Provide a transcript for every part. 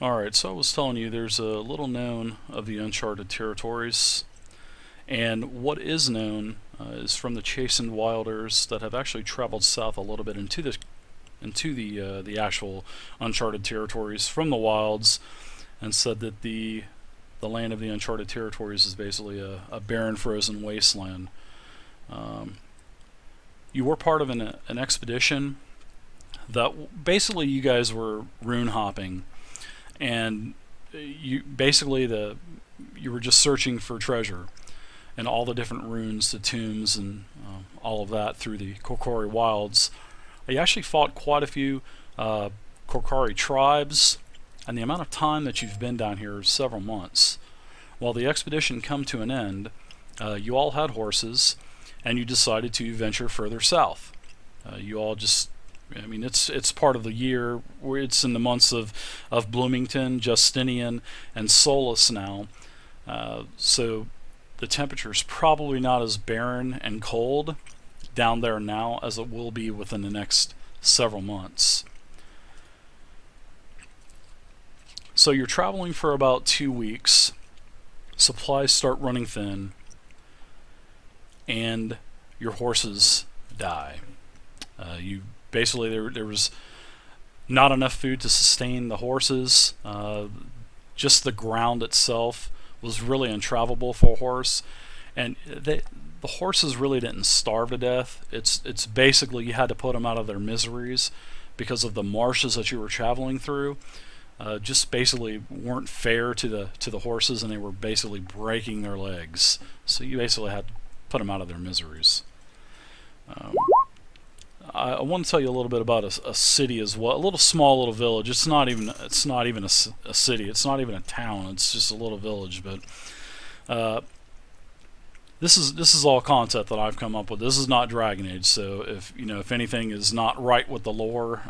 Alright, so I was telling you there's a little known of the Uncharted Territories, and what is known is from the chastened wilders that have actually traveled south a little bit into the actual Uncharted Territories from the wilds, and said that the land of the Uncharted Territories is basically a barren, frozen wasteland. Um, you were part of an expedition that basically you guys were rune hopping, and you basically the you were just searching for treasure and all the different runes, the tombs, and all of that through the Korcari Wilds. You actually fought quite a few Korcari tribes, and the amount of time that you've been down here is several months. While the expedition come to an end, you all had horses, and you decided to venture further south. You all just I mean, it's part of the year where it's in the months of Bloomington, Justinian, and Solus now. So the temperature's probably not as barren and cold down there now as it will be within the next several months. So you're traveling for about 2 weeks. Supplies start running thin, and your horses die. You basically there was not enough food to sustain the horses. Just the ground itself was really untravelable for a horse, and the horses really didn't starve to death. It's basically you had to put them out of their miseries because of the marshes that you were traveling through. Just basically weren't fair to the horses, and they were basically breaking their legs. So you basically had to put them out of their miseries. Um, I want to tell you a little bit about a city as well. A little small little village. It's not even a city. It's not even a town. It's just a little village. But this is all concept that I've come up with. This is not Dragon Age. So if anything is not right with the lore,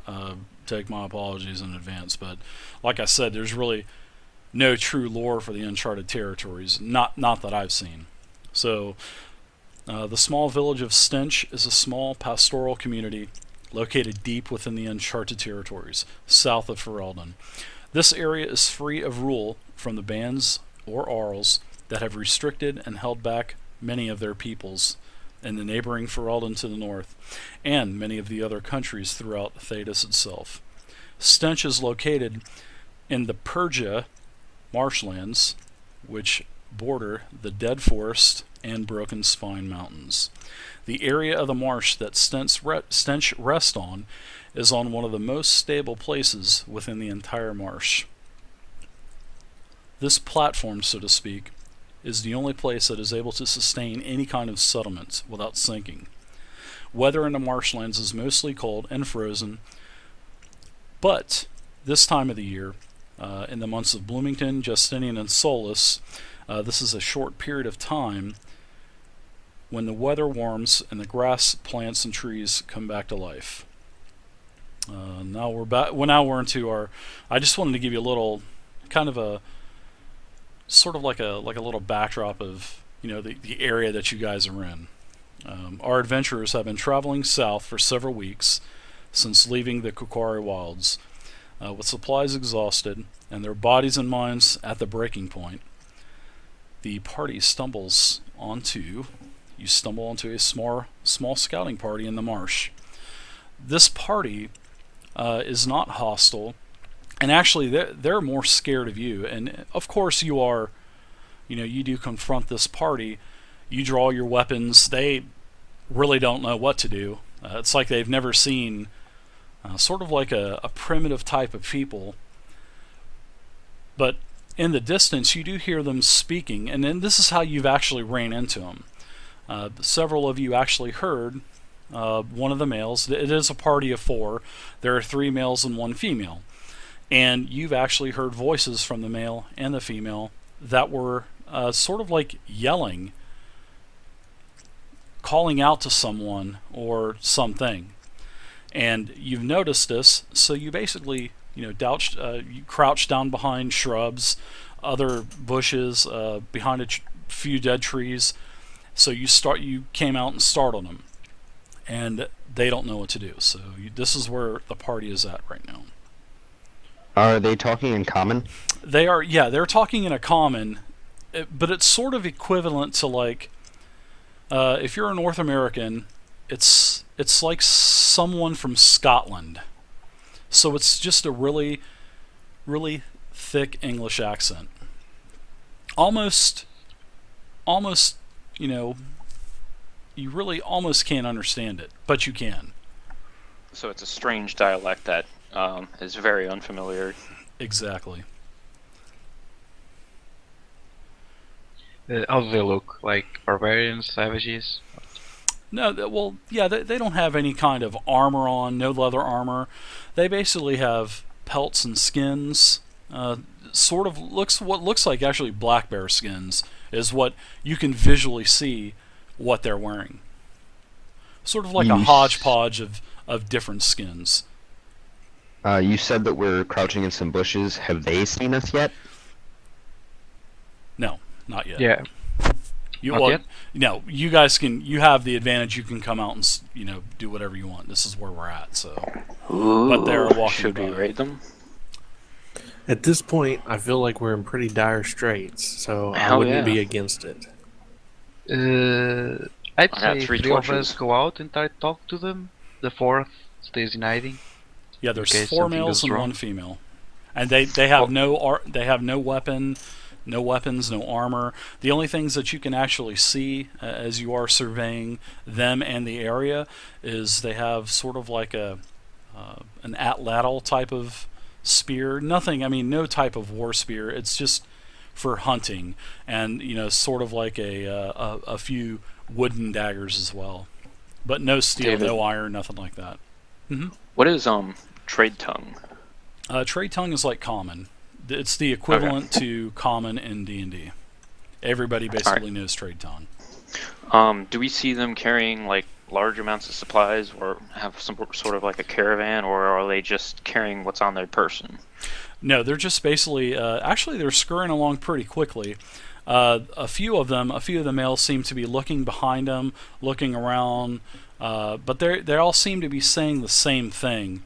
take my apologies in advance. But like I said, there's really no true lore for the Uncharted Territories. Not that I've seen. So. The small village of Stench is a small pastoral community located deep within the Uncharted Territories, south of Ferelden. This area is free of rule from the bands or Arls that have restricted and held back many of their peoples in the neighboring Ferelden to the north, and many of the other countries throughout Thedas itself. Stench is located in the Purgia marshlands, which border the Dead Forest and Broken Spine Mountains. The area of the marsh that Stench rests on is on one of the most stable places within the entire marsh. This platform, so to speak, is the only place that is able to sustain any kind of settlement without sinking. Weather in the marshlands is mostly cold and frozen, but this time of the year, in the months of Bloomington, Justinian, and Solus, this is a short period of time when the weather warms and the grass, plants, and trees come back to life. Now we're back. Well, now we're into our. I just wanted to give you a little, kind of a, sort of like a little backdrop of the area that you guys are in. Our adventurers have been traveling south for several weeks since leaving the Korcari Wilds, with supplies exhausted and their bodies and minds at the breaking point. The party you stumble onto a small scouting party in the marsh. This party is not hostile, and actually they're more scared of you. And of course you do confront this party. You draw your weapons. They really don't know what to do. It's like they've never seen sort of like a primitive type of people. But in the distance, you do hear them speaking, and then this is how you've actually ran into them. Several of you actually heard one of the males. It is a party of 4. There are 3 males and 1 female. And you've actually heard voices from the male and the female that were sort of like yelling, calling out to someone or something. And you've noticed this, so you basically you crouch down behind shrubs, other bushes, behind a few dead trees. So you came out and startled them, and they don't know what to do. So this is where the party is at right now. Are they talking in common? They are, yeah, they're talking in a common, but it's sort of equivalent to like if you're a North American, it's like someone from Scotland. So it's just a really thick English accent. Almost, almost, you know, you really almost can't understand it, but you can. So it's a strange dialect that is very unfamiliar. Exactly. How do they look? Like barbarians, savages? No, well, yeah, they don't have any kind of armor on, no leather armor. They basically have pelts and skins. Sort of what looks like actually black bear skins is what you can visually see what they're wearing. Sort of like a hodgepodge of different skins. You said that we're crouching in some bushes. Have they seen us yet? No, not yet. Yeah. Not yet? No, you guys can. You have the advantage. You can come out and do whatever you want. This is where we're at. So, Ooh, but they're walking. Should we raid them? At this point, I feel like we're in pretty dire straits, so I Hell wouldn't yeah. be against it. I'd I got say 3 three of torches. us go out and try to talk to them. The fourth stays in hiding. Yeah, there's Okay, 4 something males goes and wrong. 1 female, and they have they have no weapon, no weapons, no armor. The only things that you can actually see as you are surveying them and the area is they have sort of like an atlatl type of spear. Nothing. I mean, no type of war spear. It's just for hunting, and sort of like a few wooden daggers as well, but no steel, David. no iron, nothing like that. What is trade tongue? Trade tongue is like common. It's the equivalent to common in D&D. Everybody basically knows trade tongue. Do we see them carrying like large amounts of supplies, or have some sort of like a caravan, or are they just carrying what's on their person? No, they're just basically. Actually, they're scurrying along pretty quickly. A few of the males seem to be looking behind them, looking around, but they all seem to be saying the same thing.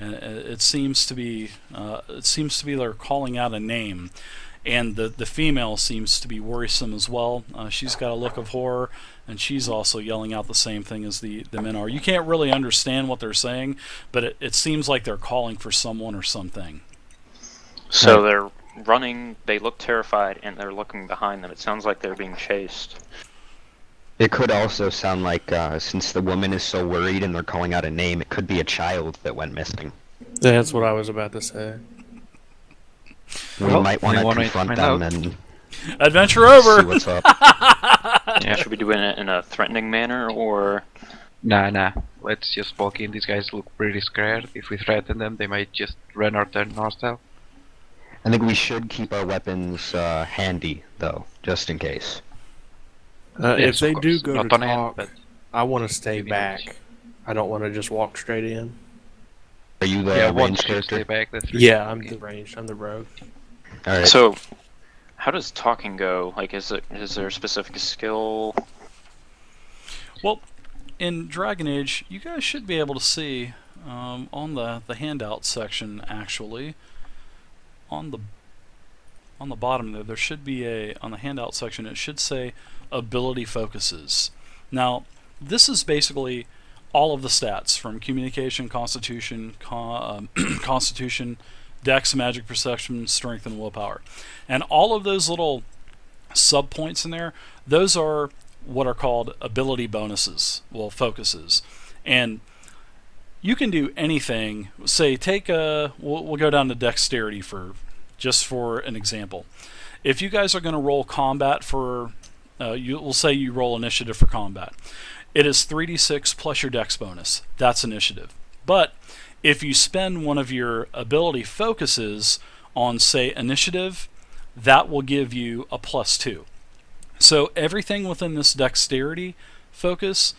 And it seems to be they're calling out a name, and the female seems to be worrisome as well. She's got a look of horror, and she's also yelling out the same thing as the men are. You can't really understand what they're saying, but it seems like they're calling for someone or something. So they're running, they look terrified, and they're looking behind them. It sounds like they're being chased. It could also sound like, since the woman is so worried and they're calling out a name, it could be a child that went missing. That's what I was about to say. We Well, might want we to wanna confront find them out. and Adventure over. see what's up. Yeah. Should we do it in a threatening manner, or... Nah. Let's just walk in. These guys look pretty scared. If we threaten them, they might just run or turn hostile. I think we should keep our weapons handy, though, just in case. If Yes, they of do course. go Not to on hand, talk, but I want to stay maybe back. I don't want to just walk straight in. Are you the yeah, ranged one should stay character? back. The three. Yeah, I'm the ranged. I'm the rogue. Alright. So, how does talking go? Like, is there a specific skill? Well, in Dragon Age, you guys should be able to see on the handout section. Actually, on the bottom there should be on the handout section. It should say ability focuses. Now, this is basically all of the stats from communication, constitution, constitution, dex, magic perception, strength, and willpower. And all of those little sub-points in there, those are what are called ability bonuses, well, focuses. And you can do anything. Say, we'll go down to dexterity just for an example. If you guys are going to roll combat for, we'll say you roll initiative for combat. It is 3d6 plus your dex bonus. That's initiative. But if you spend one of your ability focuses on, say, initiative, that will give you a +2. So everything within this dexterity focus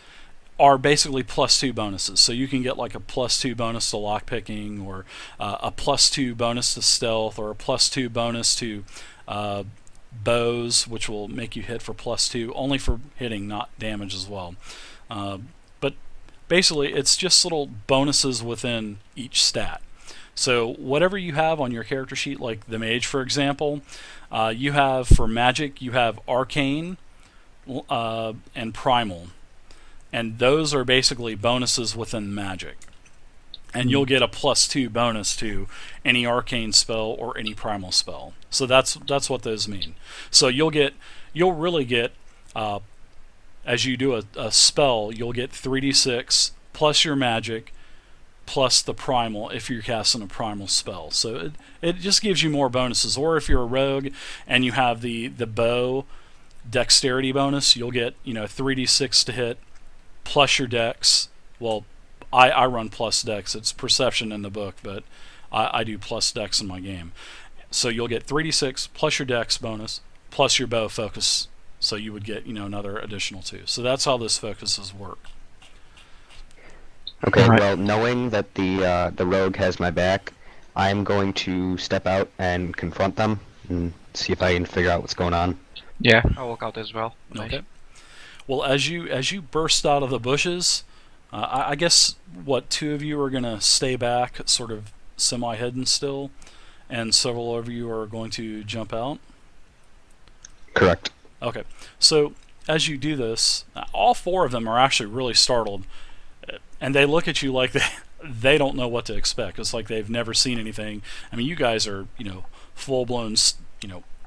are basically +2 bonuses. So you can get like a +2 bonus to lockpicking, or a +2 bonus to stealth, or a +2 bonus to bows, which will make you hit for +2, only for hitting, not damage as well. But basically, it's just little bonuses within each stat. So whatever you have on your character sheet, like the mage, for example, you have for magic, you have arcane and primal, and those are basically bonuses within magic. And you'll get a +2 bonus to any arcane spell or any primal spell. So that's what those mean. So you'll really get as you do a spell, you'll get 3d6 plus your magic plus the primal if you're casting a primal spell. So it just gives you more bonuses. Or if you're a rogue and you have the bow dexterity bonus, you'll get 3d6 to hit plus your dex. Well, I run plus dex. It's perception in the book, but I do plus dex in my game. So you'll get 3d6 plus your dex bonus plus your bow focus. So you would get another additional 2. So that's how this focuses work. Okay, Alright. well, knowing that the rogue has my back, I'm going to step out and confront them and see if I can figure out what's going on. Yeah, I'll walk out as well. Nice. Okay. Well, as you burst out of the bushes, I guess what 2 of you are going to stay back, sort of semi-hidden still, and several of you are going to jump out. Correct. Okay. So as you do this, all 4 of them are actually really startled, and they look at you like they don't know what to expect. It's like they've never seen anything. I mean, you guys are full-blown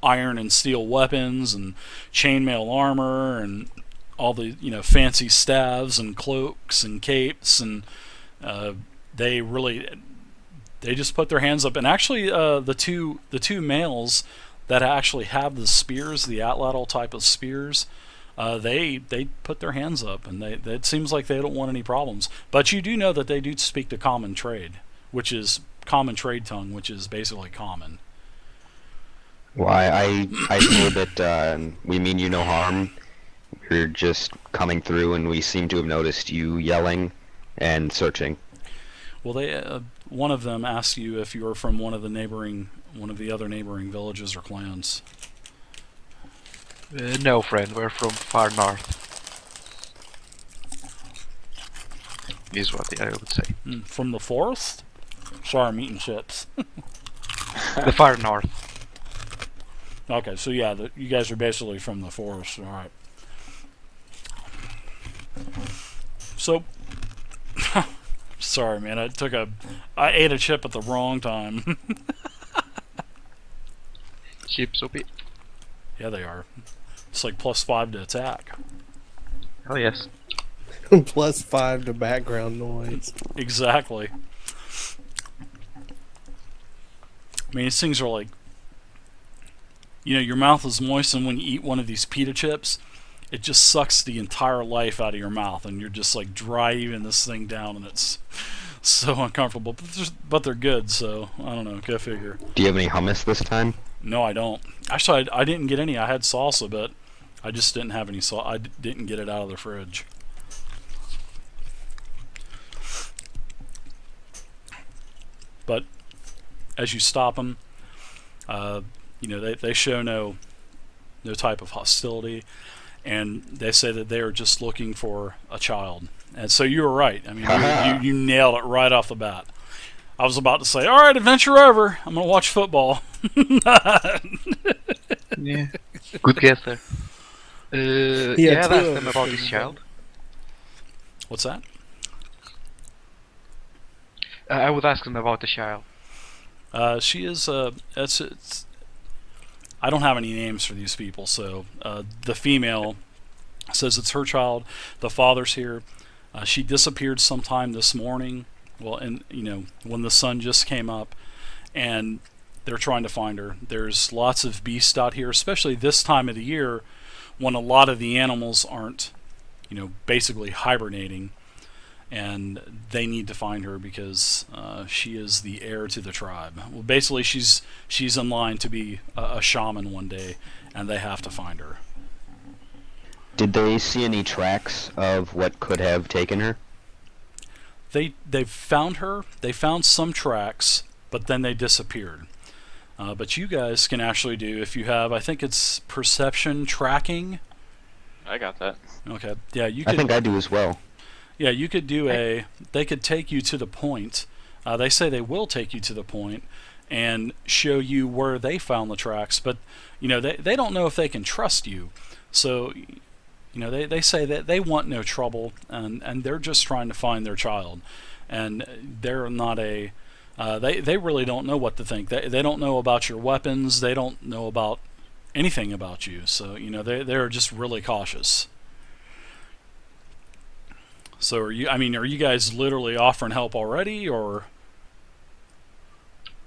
iron and steel weapons and chainmail armor and all the fancy staves and cloaks and capes, and they just put their hands up. And actually the two males that actually have the spears, the atlatl type of spears, they put their hands up, and it seems like they don't want any problems. But you do know that they do speak to common trade, which is common trade tongue, which is basically common. Well, I told that we mean you no harm. We're just coming through, and we seem to have noticed you yelling and searching. Well, they one of them asked you if you were from one of the other neighboring villages or clans. No, friend, we're from far north. Is what I would say. From the forest? Sorry, I'm eating chips. The far north. Okay, so yeah, you guys are basically from the forest. All right. So, sorry, man. I ate a chip at the wrong time. Chip soupy. Yeah, they are. It's like +5 to attack. Oh yes. +5 to background noise. Exactly. I mean, these things are like, your mouth is moistened when you eat one of these pita chips. It just sucks the entire life out of your mouth, and you're just like driving this thing down, and it's so uncomfortable. But they're good, so I don't know. Go figure. Do you have any hummus this time? No, I don't. Actually, I didn't get any. I had salsa, but I just didn't have any salsa. I didn't get it out of the fridge. But as you stop them, they show no type of hostility, and they say that they are just looking for a child. And so you were right. I mean, you nailed it right off the bat. I was about to say, all right, adventure over. I'm going to watch football. Yeah. Good guess there. Yeah, I've asked them about this child. What's that? I would ask them about the child. She is. It's. I don't have any names for these people, so the female says it's her child. The father's here. She disappeared sometime this morning. Well, and when the sun just came up, and they're trying to find her. There's lots of beasts out here, especially this time of the year, when a lot of the animals aren't, basically hibernating, and they need to find her because she is the heir to the tribe. Well, basically, she's in line to be a shaman one day, and they have to find her. Did they see any tracks of what could have taken her? They found her. They found some tracks, but then they disappeared. But you guys can actually do, if you have, I think it's perception tracking. I got that. Okay. Yeah, you could. I think I do as well. Yeah, you could do they could take you to the point They say they will take you to the point and show you where they found the tracks, but they don't know if they can trust you. So they say that they want no trouble, and they're just trying to find their child, and they're not they really don't know what to think. They don't know about your weapons. They don't know about anything about you. So they're just really cautious. So are you guys literally offering help already, or?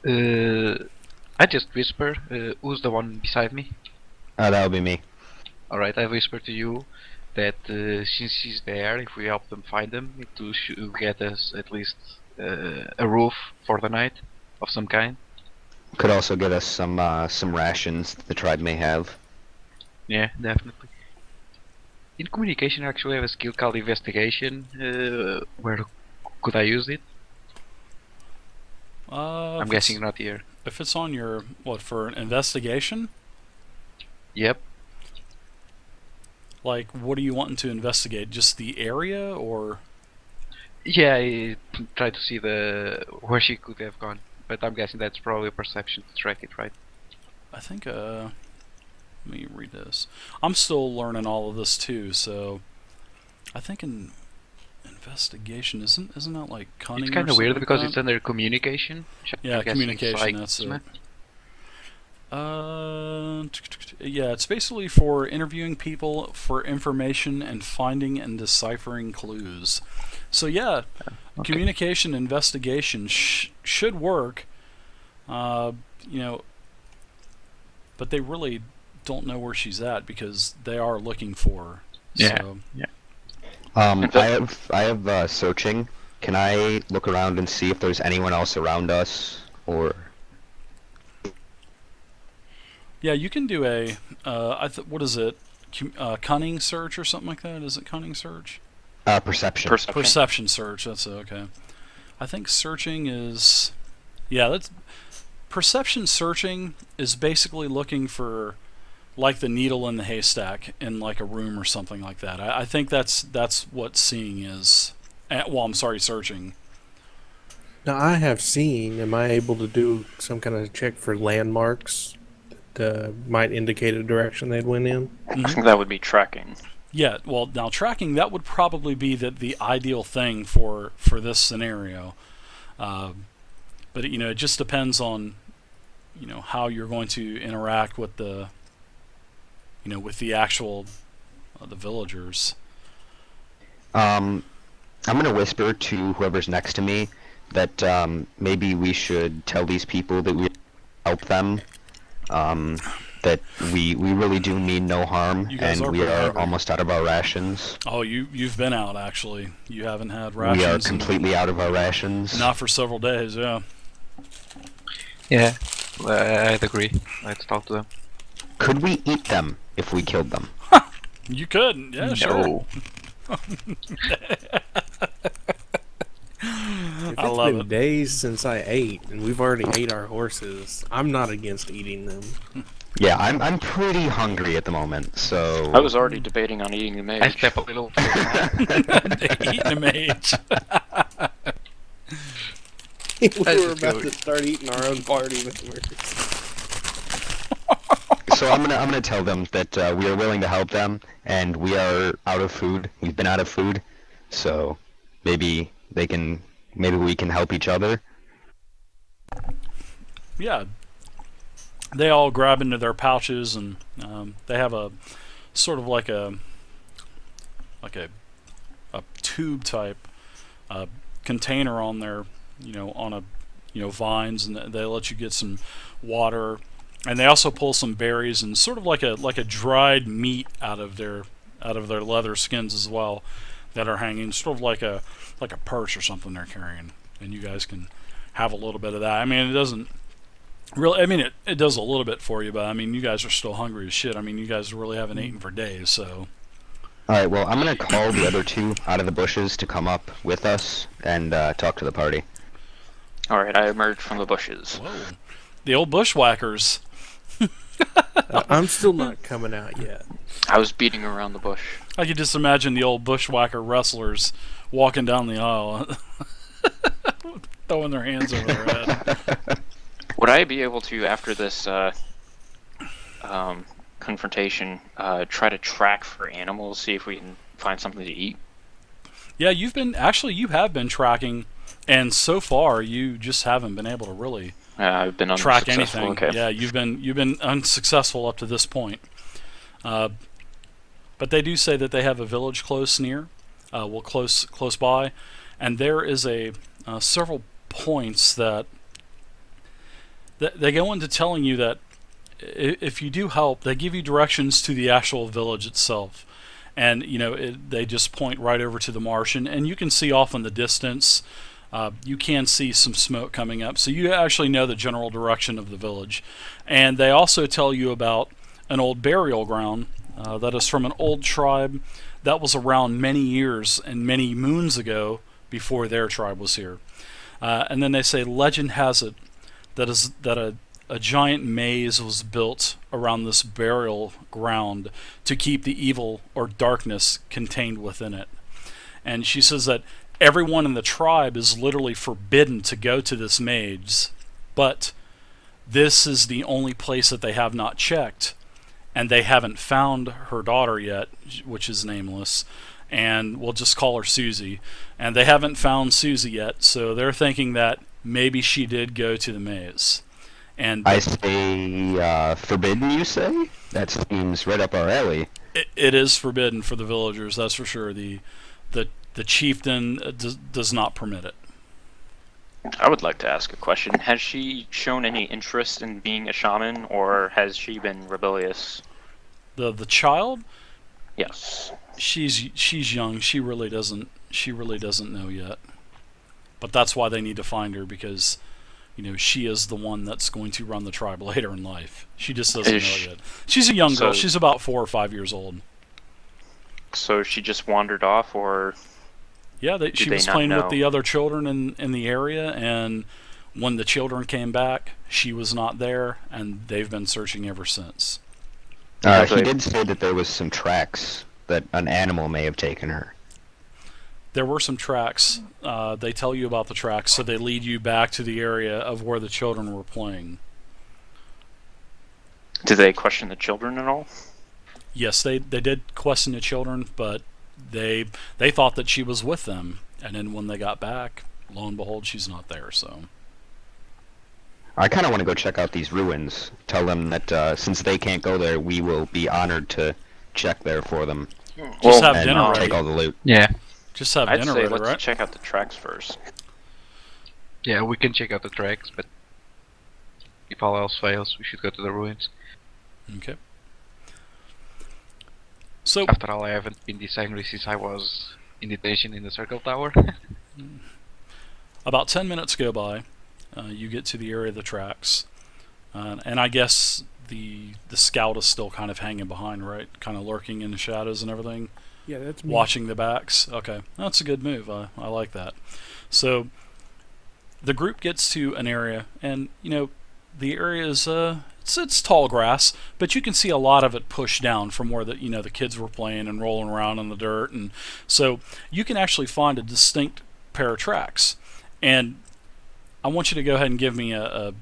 I just whisper. Who's the one beside me? That would be me. Alright, I whisper to you that since she's there, if we help them find them, it will get us at least a roof for the night of some kind. Could also get us some rations the tribe may have. Yeah, definitely. In communication, I actually have a skill called investigation. Where could I use it? I'm guessing not here. If it's on your for an investigation? Yep. Like, what are you wanting to investigate? Just the area, or? Yeah, I tried to see where she could have gone, but I'm guessing that's probably a perception to track it, right? I think. Let me read this. I'm still learning all of this too, so I think in investigation isn't that like cunning? It's kind of weird like because that? it's under communication. Yeah, communication. That's it. Yeah, it's basically for interviewing people for information and finding and deciphering clues. So yeah, Okay. communication investigation should work. But they really don't know where she's at because they are looking for her. Yeah. So, Yeah. I have searching. Can I look around and see if there's anyone else around us, or? yeah, you can do a what is it? Cunning search or something like that? Is it cunning search? Perception. Perception search. That's okay. I think searching is, that's perception searching is basically looking for like the needle in the haystack in like a room or something like that. I think that's what seeing is. I'm sorry, searching. Now I have seen. Am I able to do some kind of check for landmarks that might indicate a direction they'd went in? I think that would be tracking. Yeah, well, now tracking, that would probably be the ideal thing for this scenario. But it just depends on how you're going to interact with the with the actual the villagers. I'm gonna whisper to whoever's next to me that maybe we should tell these people that we help them. That we really do mean no harm, and we are hungry. almost out of our rations. Oh, you've been out actually. You haven't had rations. We are completely out of our rations. Not for several days. Yeah. Yeah, I'd agree. Let's talk to them. Could we eat them if we killed them? You could. Yeah, sure. If I it's love been it. days since I ate, and we've already ate our horses, I'm not against eating them. Yeah, I'm pretty hungry at the moment, so. I was already debating on eating the mage. I step a little. Eating a mage. We That's were about good. to start eating our own party members. So I'm gonna tell them that we are willing to help them, and we are out of food. We've been out of food, so maybe we can help each other. Yeah. They all grab into their pouches, and they have a sort of like a tube type container on their vines, and they let you get some water, and they also pull some berries and sort of like a dried meat out of their leather skins as well, that are hanging, sort of like a perch or something they're carrying, and you guys can have a little bit of that. I mean, it doesn't really. I mean, it does a little bit for you, but I mean, you guys are still hungry as shit. I mean, you guys really haven't eaten for days, so. All right. Well, I'm gonna call the other two out of the bushes to come up with us and talk to the party. Alright, I emerged from the bushes. Whoa. The old bushwhackers. I'm still not coming out yet. I was beating around the bush. I could just imagine the old bushwhacker wrestlers walking down the aisle. throwing their hands over their head. Would I be able to, after this confrontation, try to track for animals, see if we can find something to eat? Yeah, you have been tracking, and so far you just haven't been able to really I've been track unsuccessful. anything. Okay. Yeah, you've been unsuccessful up to this point. But they do say that they have a village close by, and there is several points that they go into telling you that if you do help, they give you directions to the actual village itself, and they just point right over to the marsh, and you can see off in the distance. You can see some smoke coming up, so you actually know the general direction of the village. And they also tell you about an old burial ground that is from an old tribe that was around many years and many moons ago before their tribe was here. And then they say legend has it that a giant maze was built around this burial ground to keep the evil or darkness contained within it. And she says that everyone in the tribe is literally forbidden to go to this maze, but this is the only place that they have not checked, and they haven't found her daughter yet, which is nameless, and we'll just call her Susie. And they haven't found Susie yet, so they're thinking that maybe she did go to the maze. And I say forbidden, you say? That seems right up our alley. It is forbidden for the villagers, that's for sure. The chieftain does not permit it. I would like to ask a question. Has she shown any interest in being a shaman, or has she been rebellious? The child? Yes. She's young. She really doesn't know yet. But that's why they need to find her, because she is the one that's going to run the tribe later in life. She just doesn't know yet. She's a young girl. She's about 4 or 5 years old. So she just wandered off, or? Yeah, she was playing with the other children in the area, and when the children came back, she was not there, and they've been searching ever since. He did say that there was some tracks that an animal may have taken her. There were some tracks. They tell you about the tracks, so they lead you back to the area of where the children were playing. Did they question the children at all? Yes, they did question the children, but they thought that she was with them, and then when they got back, lo and behold, she's not there. So I kind of want to go check out these ruins. Tell them that since they can't go there, we will be honored to check there for them. Just have dinner ready. Take all the loot. Yeah. Just have I'd dinner say ready, let's right? check out the tracks first. Yeah, we can check out the tracks, but if all else fails, we should go to the ruins. Okay. So After all, I haven't been this angry since I was in detention in the Circle Tower. about 10 minutes go by. You get to the area of the tracks, and I guess the scout is still kind of hanging behind, right? Kind of lurking in the shadows and everything. Yeah, that's me. Watching the backs. Okay, that's a good move. I like that. So the group gets to an area, and the area is it's tall grass, but you can see a lot of it pushed down from where the kids were playing and rolling around in the dirt, and so you can actually find a distinct pair of tracks. And I want you to go ahead and give me a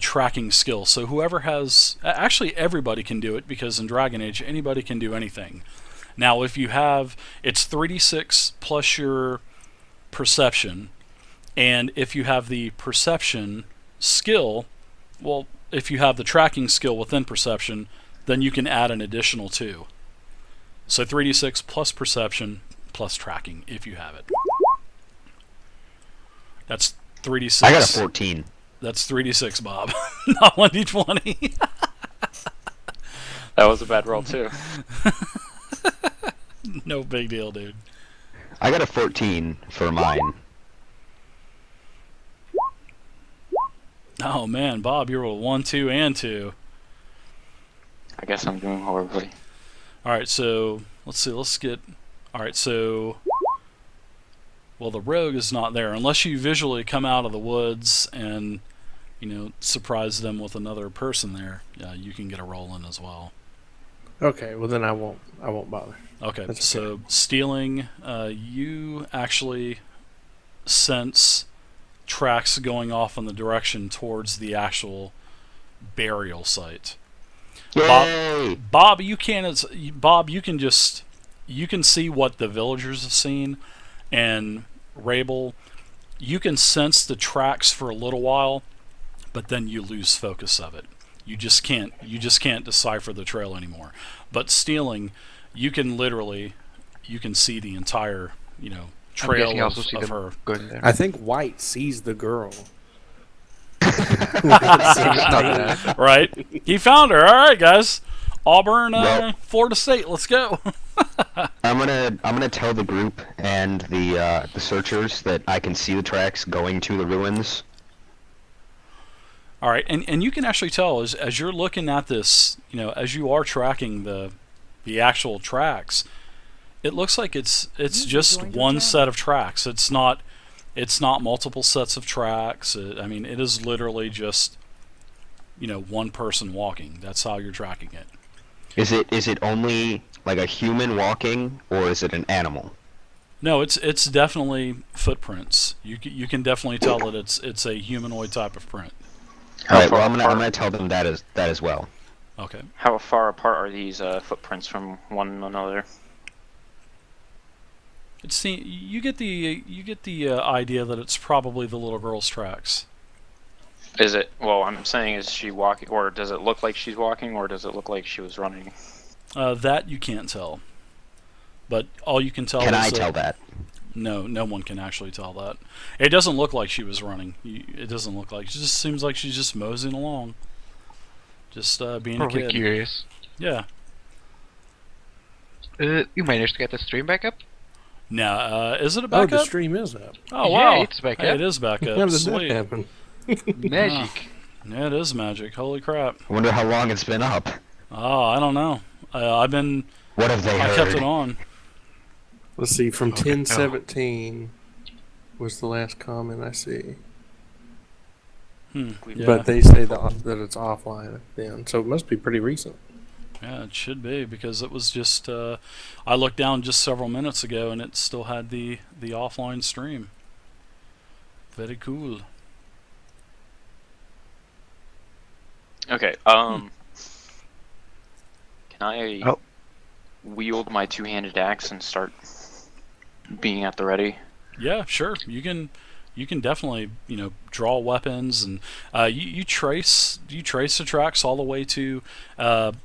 tracking skill. So whoever has, actually everybody can do it, because in Dragon Age anybody can do anything. Now if you have, it's 3d6 plus your perception, and if you have the perception skill, well, if you have the tracking skill within perception, then you can add an additional 2. So 3d6 plus perception plus tracking if you have it. That's 3d6. I got a 14. That's 3d6, Bob. Not 1d20. That was a bad roll too. No big deal, dude. I got a 14 for mine. Oh man, Bob, you rolled 1, 2, and 2. I guess I'm doing horribly. Alright, so let's see, alright, so well, the rogue is not there unless you visually come out of the woods and surprise them with another person there. Yeah, you can get a roll in as well. Okay, well then I won't bother. Okay, That's so stealing, you actually sense tracks going off in the direction towards the actual burial site. Yay! Bob, you can see what the villagers have seen, and Wrable, you can sense the tracks for a little while, but then you lose focus of it. You just can't decipher the trail anymore. But Stealing, you can see the entire, trail of her. Going there. I think White sees the girl. Right? He found her. All right, guys. Auburn, Well- Florida State. Let's go. I'm gonna tell the group and the searchers that I can see the tracks going to the ruins. All right, and you can actually tell as you're looking at this, as you are tracking the actual tracks, it looks like it's just one set of tracks. It's not multiple sets of tracks. It is literally just one person walking. That's how you're tracking it. Is it only like a human walking, or is it an animal? No, it's definitely footprints. You can definitely tell that it's a humanoid type of print. All right. Well, I'm gonna tell them that as well. Okay. How far apart are these footprints from one another? You get the idea that it's probably the little girl's tracks. Is it? Well, I'm saying, is she walking, or does it look like she's walking, or does it look like she was running? That you can't tell. But all you can tell Can is I tell that? No one can actually tell that. It doesn't look like she was running. It doesn't look like. It just seems like she's just moseying along. Just being Probably a kid. curious. Yeah. You managed to get the stream back up? Now, is it a Oh, backup? the stream is up. Oh, wow. Yeah, it's back Hey, up. it is back How up. did that Sweet. happen? Magic. Yeah, it is magic. Holy crap. I wonder how long it's been up. Oh, I don't know. What have they I heard? kept it on. Let's see, from Okay. 10:17 was the last comment I see. Yeah. But they say that it's offline then, so it must be pretty recent. Yeah, it should be, because it was just I looked down just several minutes ago and it still had the offline stream. Very cool. Okay. Can I wield my two-handed axe and start being at the ready? Yeah, sure. You can definitely draw weapons, and you trace the tracks all the way to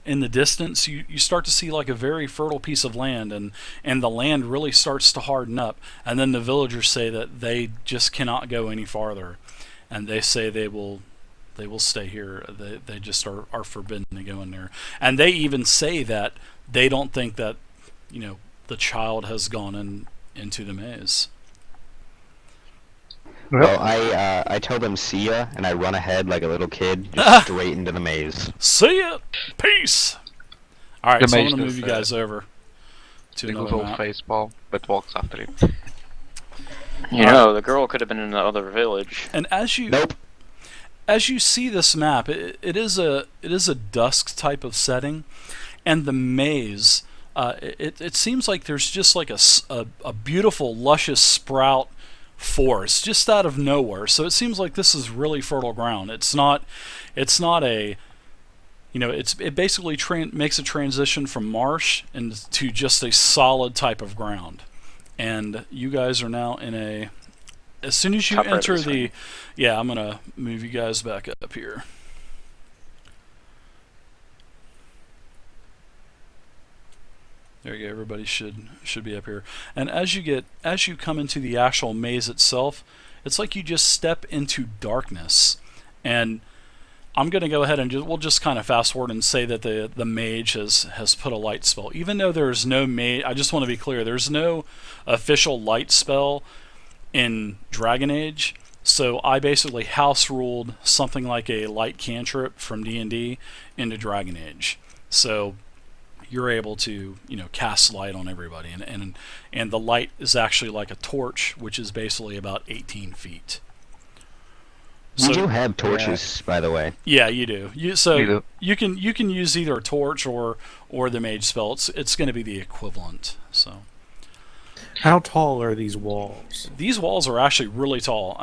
in the distance. You start to see like a very fertile piece of land, and the land really starts to harden up. And then the villagers say that they just cannot go any farther, and they say they will stay here. They just are forbidden to go in there. And they even say that they don't think that the child has gone into the maze. Well, I tell them see ya, and I run ahead like a little kid, just straight into the maze. See ya! Peace! Alright, The so I'm maze going to move is, you guys over to The another good old map. face ball, but walks after him. The girl could have been in the other village. And as you Nope. see this map, it is a dusk type of setting, and the maze, it seems like there's just like a beautiful, luscious sprout forest just out of nowhere. So it seems like this is really fertile ground. It's not a it basically makes a transition from marsh into just a solid type of ground. And you guys are now in a, as soon as you Top right of enter the the, screen. yeah, I'm gonna move you guys back up here. There you go. Everybody should be up here. And as you come into the actual maze itself, it's like you just step into darkness. And I'm going to go ahead and we'll just kind of fast forward and say that the mage has put a light spell. Even though there's no mage, I just want to be clear, there's no official light spell in Dragon Age. So I basically house ruled something like a light cantrip from D&D into Dragon Age. So you're able to cast light on everybody, and the light is actually like a torch, which is basically about 18 feet. You do have torches, by the way. Yeah, you do. You do. You can use either a torch or the mage spell. It's going to be the equivalent. So How tall are these walls? These walls are actually really tall.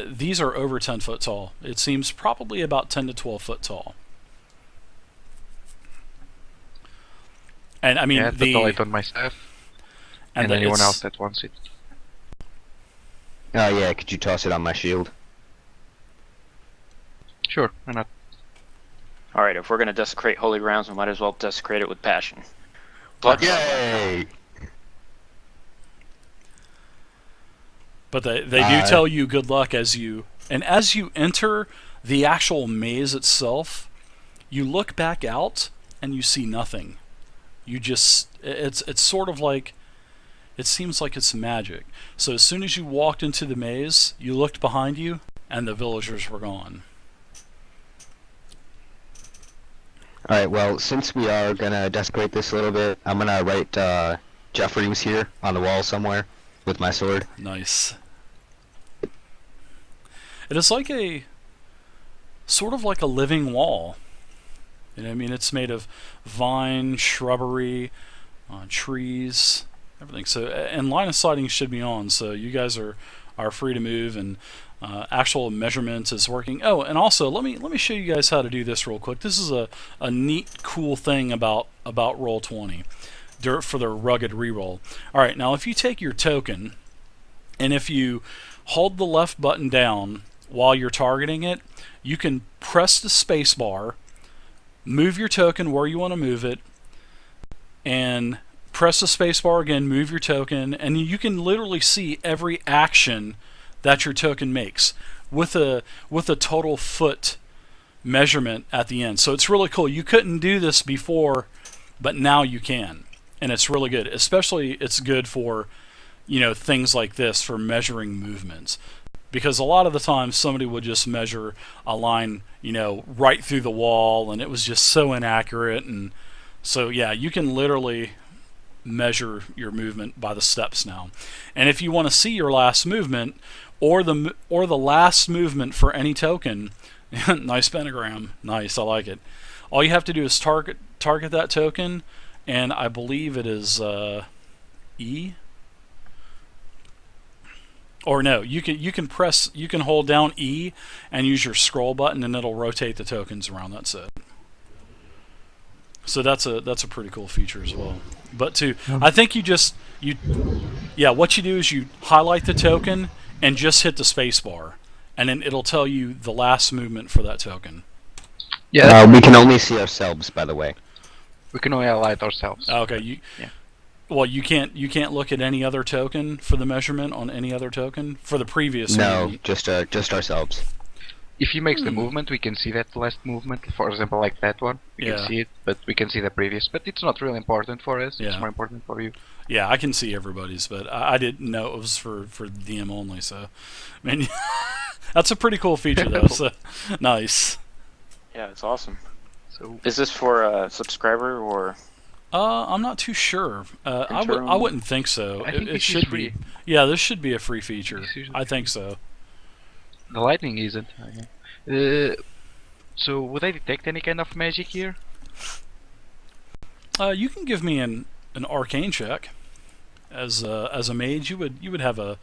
These are over 10 foot tall. It seems probably about 10 to 12 foot tall. And I mean, Yeah, that's all it on my staff. And anyone else that wants it. Oh yeah, could you toss it on my shield? Sure, why not? Alright, if we're gonna desecrate holy grounds, we might as well desecrate it with passion. Blood. Yay! But they do tell you good luck as you enter the actual maze itself. You look back out and you see nothing. It's sort of like, it seems like it's magic. So as soon as you walked into the maze, you looked behind you and the villagers were gone. Alright, well, since we are gonna desecrate this a little bit, I'm gonna write Jeffrey was here on the wall somewhere with my sword. Nice. It is like a sort of like a living wall. You know, I mean, it's made of vine, shrubbery, trees, everything. So, and line of sighting should be on, so you guys are free to move, and actual measurement is working. Oh, and also let me show you guys how to do this real quick. This is a neat, cool thing about Roll20 for the rugged reroll. All right, now if you take your token, and if you hold the left button down while you're targeting it, you can press the space bar, move your token where you want to move it, and press the space bar again, move your token, and you can literally see every action that your token makes with a total foot measurement at the end. So it's really cool. You couldn't do this before, but now you can, and it's really good. Especially it's good for, you know, things like this, for measuring movements. Because a lot of the time somebody would just measure a line, you know, right through the wall, and it was just so inaccurate. And so yeah, you can literally measure your movement by the steps now. And if you want to see your last movement or the last movement for any token, nice pentagram, nice, I like it. All you have to do is target that token, and I believe it is E. Or no, you can hold down E and use your scroll button, and it'll rotate the tokens around. That's it. So that's a pretty cool feature as well. But I think what you do is you highlight the token and just hit the space bar, and then it'll tell you the last movement for that token. Yeah, we can only see ourselves, by the way. we can only highlight ourselves. Okay, well, you can't look at any other token for the measurement on any other token for the previous movement. No, just ourselves. If he makes the movement, we can see that last movement. For example, like that one, we can see it, but we can see the previous. But it's not really important for us. It's more important for you. Yeah, I can see everybody's, but I didn't know it was for DM only. So, I mean, that's a pretty cool feature, though. So, nice. Yeah, it's awesome. So, is this for a subscriber or? I'm not too sure. I wouldn't think so. I think it should free. be. Yeah, this should be a free feature. I think so. The lightning isn't. So would I detect any kind of magic here? You can give me an arcane check. As a mage, you would have a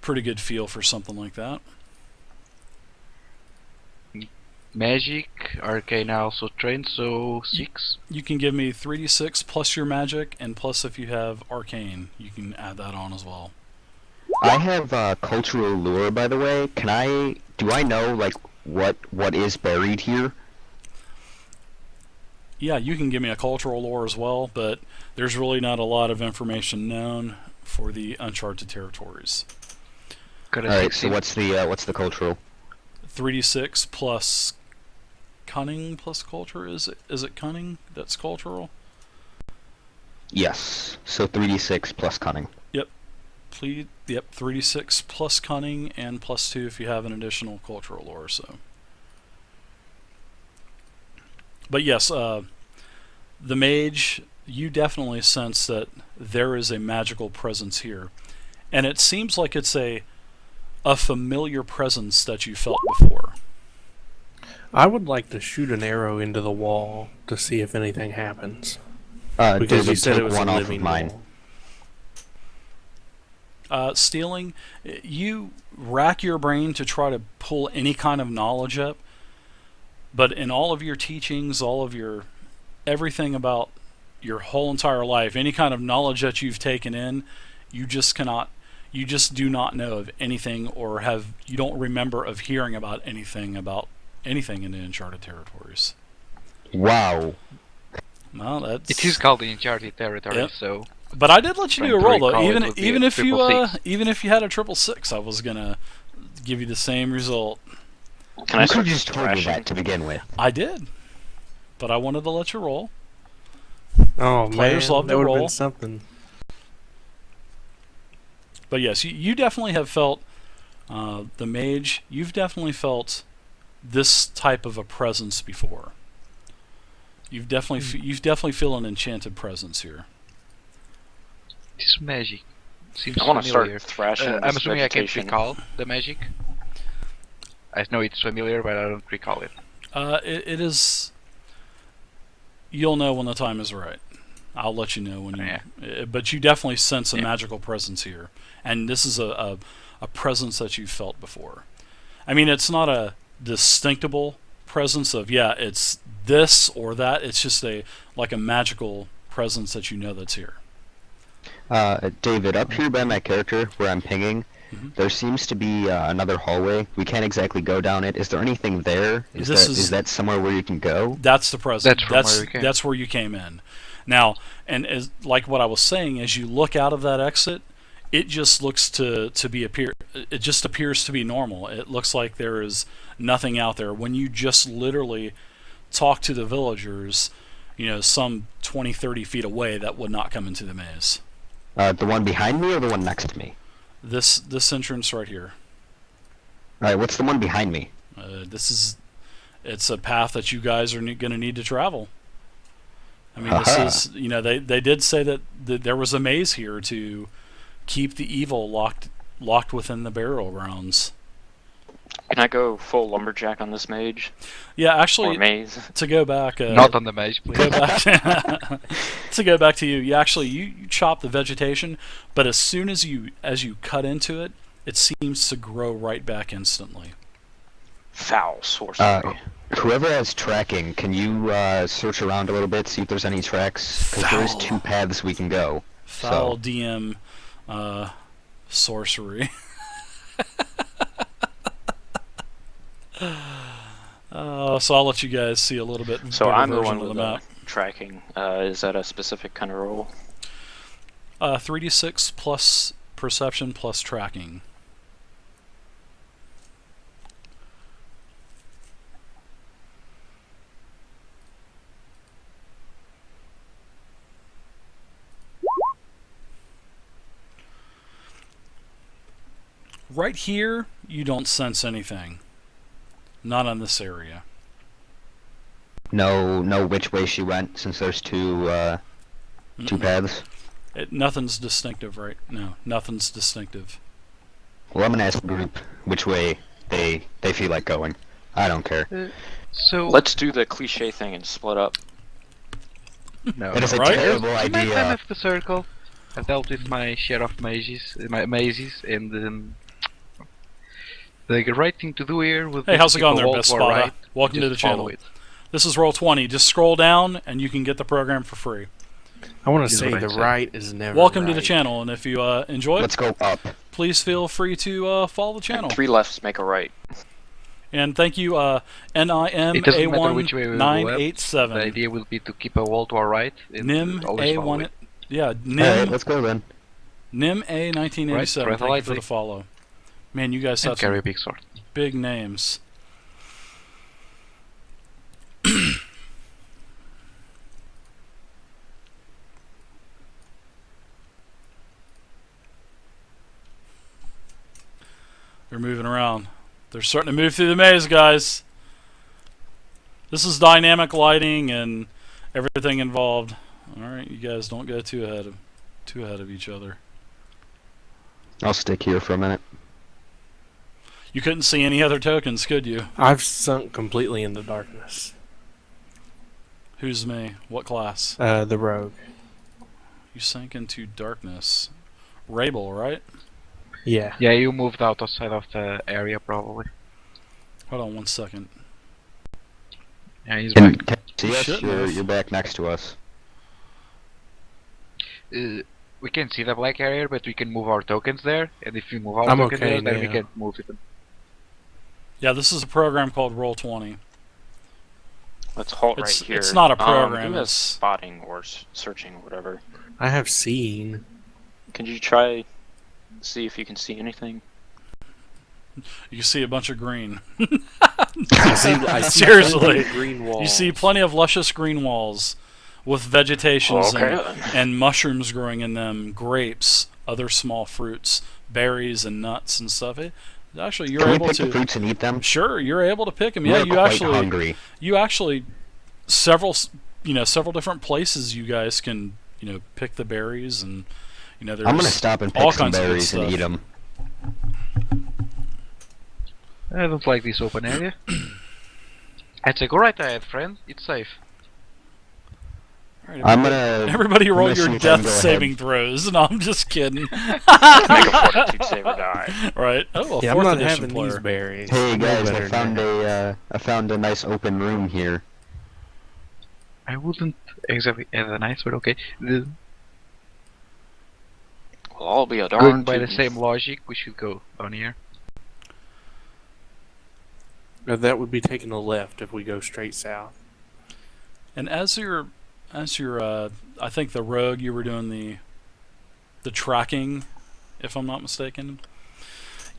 pretty good feel for something like that. Magic, arcane I also trained, so 6. You can give me 3d6 plus your magic, and plus if you have arcane, you can add that on as well. I have cultural lore, by the way. Do I know like what is buried here? Yeah, you can give me a cultural lore as well, but there's really not a lot of information known for the Uncharted Territories. Alright, so what's the cultural? 3d6 plus cunning plus culture. Is it cunning that's cultural? Yes. So 3d6 plus cunning. Yep. 3d6 plus cunning and plus 2 if you have an additional cultural lore. So, but yes, the mage, you definitely sense that there is a magical presence here, and it seems like it's a familiar presence that you felt before. I would like to shoot an arrow into the wall to see if anything happens. Because Because you said it was a one off living of mine. wall. Stealing, you rack your brain to try to pull any kind of knowledge up, but in all of your teachings, all of your everything about your whole entire life, any kind of knowledge that you've taken in, you just do not know of anything, or you don't remember of hearing about anything in the Uncharted Territories. Wow. Well, that's It is called the Uncharted Territories, Yep. so But I did let you do a Trying to roll though. recall it would be Even a if you 666. even if you had a 666, I was gonna give you the same result. Can I You could start have just told me thrashing? that to begin with. I did, but I wanted to let you roll. Oh Players man, love that to would have roll. been something. But yes, you definitely have felt the mage. You've definitely felt this type of a presence before. You've definitely feel an enchanted presence here. it's magic. Seems I want to familiar. start thrashing I'm this assuming I can't vegetation. recall the magic. I know it's familiar, but I don't recall it. It is. You'll know when the time is right. I'll let you know when you. Yeah. But you definitely sense a Yeah. magical presence here, and this is a presence that you've felt before. I mean, it's not a distinctable presence of it's this or that. It's just like a magical presence that you know that's here. David, up here by my character, where I'm pinging, Mhm. there seems to be another hallway. We can't exactly go down it. Is there anything there? Is that somewhere where you can go? That's the presence. That's from where we came. That's where you came in. Now, and as like what I was saying, as you look out of that exit, it just looks to be it just appears to be normal. It looks like there is nothing out there. When you just literally talk to the villagers, some 20, 30 feet away, that would not come into the maze. The one behind me or the one next to me? This entrance right here. Alright, what's the one behind me? It's a path that you guys are going to need to travel. I mean, Haha. this is, they did say that there was a maze here to keep the evil locked within the burial grounds. Can I go full lumberjack on this mage Yeah, or actually, maze? to go back, Not on the mage, please. go back to go back to you. You chop the vegetation, but as soon as you cut into it, it seems to grow right back instantly. Foul sorcery. Whoever has tracking, can you search around a little bit, see if there's any tracks? Because there's Foul. 2 paths we can go. Foul So, DM sorcery. So I'll let you guys see a little bit. So better I'm the version one of with the the map. tracking. Is that a specific kind of roll? 3d6 plus perception plus tracking. Right here, you don't sense anything. Not on this area. no which way she went, since there's two Mm-mm. paths. Nothing's distinctive, right? No, nothing's distinctive. Well, I'm gonna ask the group which way they feel like going. I don't care. So Let's do the cliche thing and split up. no. It is a Right? terrible Nice time idea. of the circle. I've dealt with my share of mazes, and the right thing to do here would be Hey, how's to it keep going a there, wall Best to our Spotter? right, Welcome to just the follow channel. it. This is Roll20. Just scroll down and you can get the program for free. I want to Is say what I the said. right is never Welcome to the right. channel, and if you enjoy Let's it, go up. please feel free to follow the channel. 3 lefts make a right. And thank you, It doesn't matter which way we go up. The NIM-A1987. idea will be to keep a wall to our right. And always follow NIM-A1... it. Yeah, Alright, NIM... let's go then. NIM-A1987. Right, Thank you for lightly. the follow. Man, you guys And have carry a some big sword. big names. They're moving around. They're starting to move through the maze, guys. This is dynamic lighting and everything involved. All right, you guys don't go too ahead of each other. I'll stick here for a minute. You couldn't see any other tokens, could you? I've sunk completely into darkness. Who's me? What class? The rogue. You sank into darkness. Wrable, right? Yeah. Yeah, you moved outside of the area probably. Hold on 1 second. Yeah, he's Can, back. can you You see us? shouldn't You're, have. you're back next to us. We can see the black area, but we can move our tokens there. And if we move our I'm tokens okay there, then we now. can move it. Yeah, this is a program called Roll20. Let's halt It's- right here. it's not a program, Who has it's- spotting or searching or whatever? I have seen. Can you try see if you can see anything? You see a bunch of green. I see Seriously. plenty of green walls. You see plenty of luscious green walls with vegetations Okay. and mushrooms growing in them, grapes, other small fruits, berries and nuts and stuff. Actually, you're Can we able pick to. the fruits and eat them? Sure, you're able to pick them. We're Yeah, you quite actually, hungry. several different places you guys can, pick the berries and, there's I'm gonna stop and all pick some kinds of good berries and stuff. eat them. I don't like this open area. I'd say go right ahead, friend. It's safe. All right, I'm everybody- gonna. Everybody roll I'm gonna your see if I can death go saving ahead. throws. No, I'm just kidding. Make a fortitude save or die. Right. Oh, a Yeah, I'm fourth not edition having player. these berries. Hey I know guys, better I than found that. I found a nice open room here. I wouldn't exactly add a nice, but okay. We'll all be a Going darn by the tootin'. same logic, we should go on here. That would be taking a left if we go straight south. And as you're, I think the rogue, you were doing the tracking, if I'm not mistaken.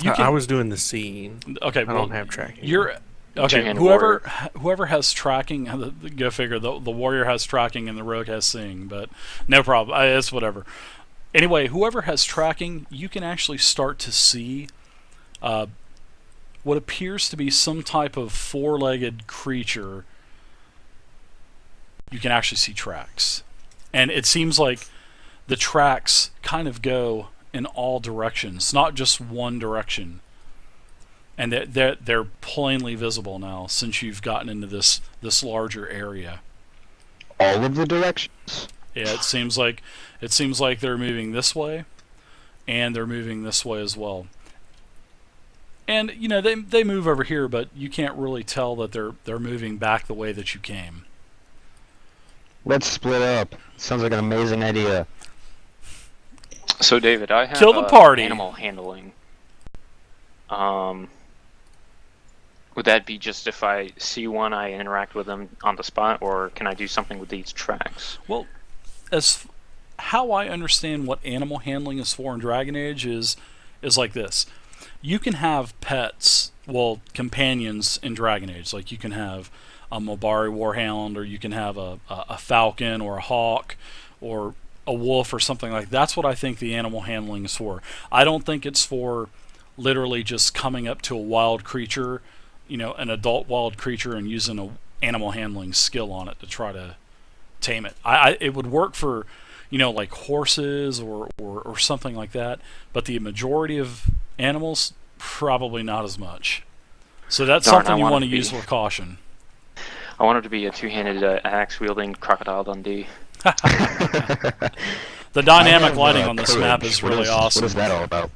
I was doing the seeing. Okay. I Well, don't have tracking. you're okay. Two-handed Whoever has tracking, go figure. The warrior has tracking and the rogue has seeing, but no problem. It's whatever. Anyway, whoever has tracking, you can actually start to see what appears to be some type of four-legged creature. You can actually see tracks, and it seems like the tracks kind of go in all directions, not just one direction. And they're plainly visible now since you've gotten into this larger area. All of the directions. Yeah, it seems like they're moving this way, and they're moving this way as well. And they move over here, but you can't really tell that they're moving back the way that you came. Let's split up. Sounds like an amazing idea. So David, I have Kill the party. animal handling. Would that be just if I see one, I interact with them on the spot, or can I do something with these tracks? Well, as how I understand what animal handling is for in Dragon Age is like this. You can have pets, companions in Dragon Age. Like you can have a Mobari Warhound, or you can have a falcon, or a hawk, or a wolf, or something like that. That's what I think the animal handling is for. I don't think it's for literally just coming up to a wild creature, an adult wild creature, and using a animal handling skill on it to try to tame it. It would work for, like horses or something like that, but the majority of animals, probably not as much. So that's Darn, something I you want want it to to use be- with caution. I want it to be a two-handed axe-wielding Crocodile Dundee. The dynamic I have, lighting on this courage. map is What really awesome. What is that all about?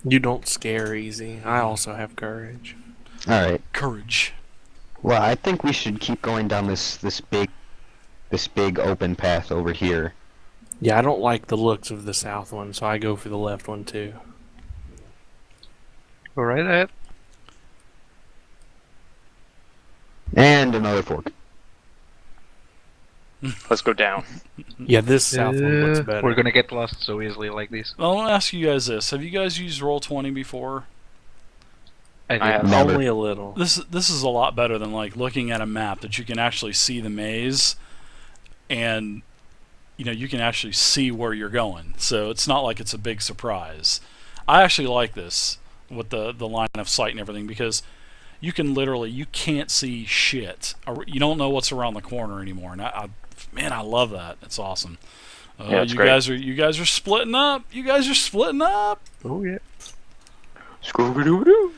You don't scare easy. I also have courage. All right. Courage. Well, I think we should keep going down this big open path over here. Yeah, I don't like the looks of the south one, so I go for the left one too. Go right ahead. And another fork. Let's go down. Yeah, this south one looks better. We're gonna get lost so easily like this. Well, I want to ask you guys this: have you guys used Roll20 before? I I have- did. Never. Only a little. This is a lot better than like looking at a map that you can actually see the maze, and you can actually see where you're going. So it's not like it's a big surprise. I actually like this with the line of sight and everything, because you can't see shit. You don't know what's around the corner anymore, and I love that. It's awesome. Yeah, it's you great. guys are splitting up. You guys are splitting up. Oh yeah. Scooby-Doo-Doo.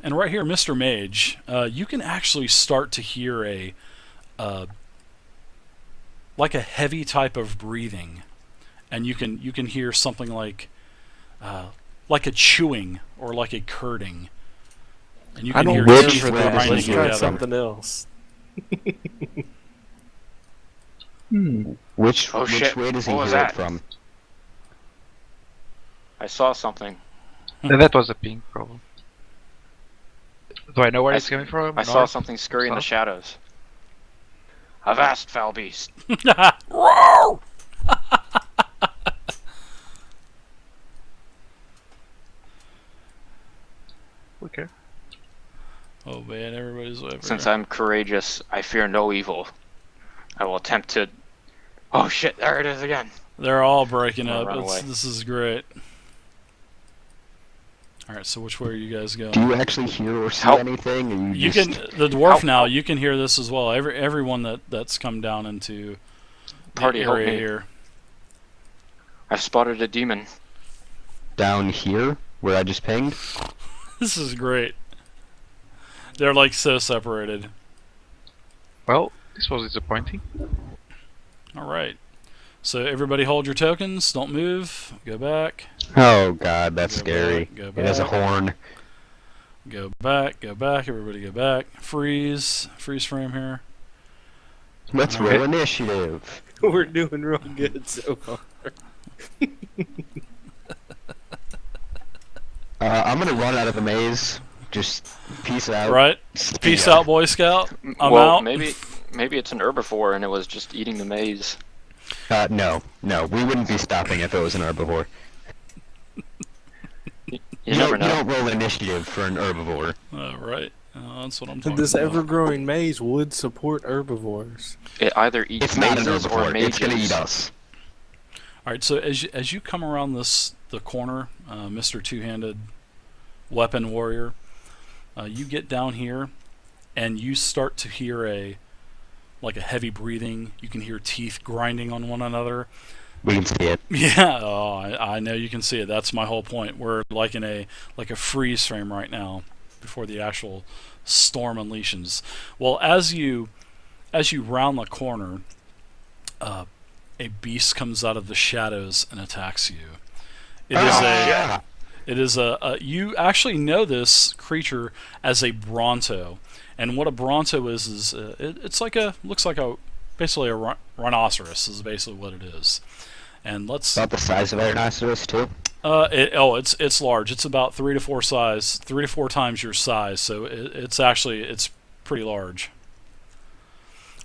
And right here, Mr. Mage, you can actually start to hear like a heavy type of breathing, and you can hear something like a chewing or like a curding, and you I can don't hear care teeth for that. grinding Let's try together. something else. Which Oh, shit. way does he What was hear that? it from? I saw something. That was a ping, probably. Do I know where I it's coming from? I saw North? something scurry in the South? shadows. Avast, foul beast. Roar! Okay. Oh man, everybody's over. Since I'm courageous, I fear no evil. I will attempt to... Oh shit, there it is again. They're all breaking I'm up. gonna run away. This is great. Alright, so which way are you guys going? Do you actually hear or see Help. anything? Or You just... can the dwarf Help, now. help. You can hear this as well. Everyone that's come down into the Party, help area me. here. I've spotted a demon. down here where I just pinged? This is great. They're like so separated. Well, this was disappointing. All right. So everybody hold your tokens. Don't move. Go back. Oh god, that's Go scary. back, go It has a back. horn. Go back. Go back. Everybody go back. Freeze. Freeze frame here. Let's Alright. roll initiative. We're doing real good so far. I'm gonna run out of the maze. Just peace out. Right. See Peace ya. out, Boy Scout. I'm well, out. maybe it's an herbivore and it was just eating the maze. No, we wouldn't be stopping if it was an herbivore. You You never don't know. roll initiative for an herbivore. Right. That's what I'm talking This about. ever-growing maze would support herbivores. It either eats It's not an mazes or herbivore. mages. It's gonna eat us. All right. So as you come around the corner, Mr. Two-Handed Weapon Warrior, you get down here, and you start to hear a heavy breathing. You can hear teeth grinding on one another. We can see it. Yeah, I know you can see it. That's my whole point. We're like in a freeze frame right now before the actual storm unleashes. Well, as you round the corner, a beast comes out of the shadows and attacks you. It is a you actually know this creature as a Bronto, and what a Bronto is it's looks like basically a rhinoceros is basically what it is. And let's About the size of a rhinoceros too. it's large. It's about 3 to 4 times your size. So it's pretty large.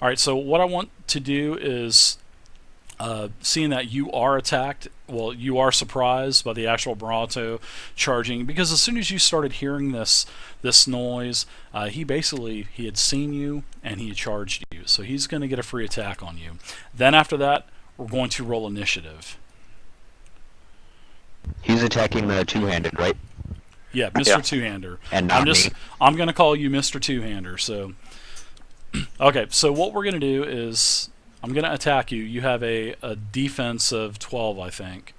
All right. So what I want to do is, seeing that you are attacked, well, you are surprised by the actual Bronto charging, because as soon as you started hearing this noise, he had seen you and he charged you. So he's going to get a free attack on you. Then after that, we're going to roll initiative. He's attacking the two-handed, right? Yeah, Mr. Yeah. Two-Hander. And not me. I'm going to call you Mr. Two-Hander. So, okay. So what we're going to do is I'm going to attack you. You have a defense of 12, I think,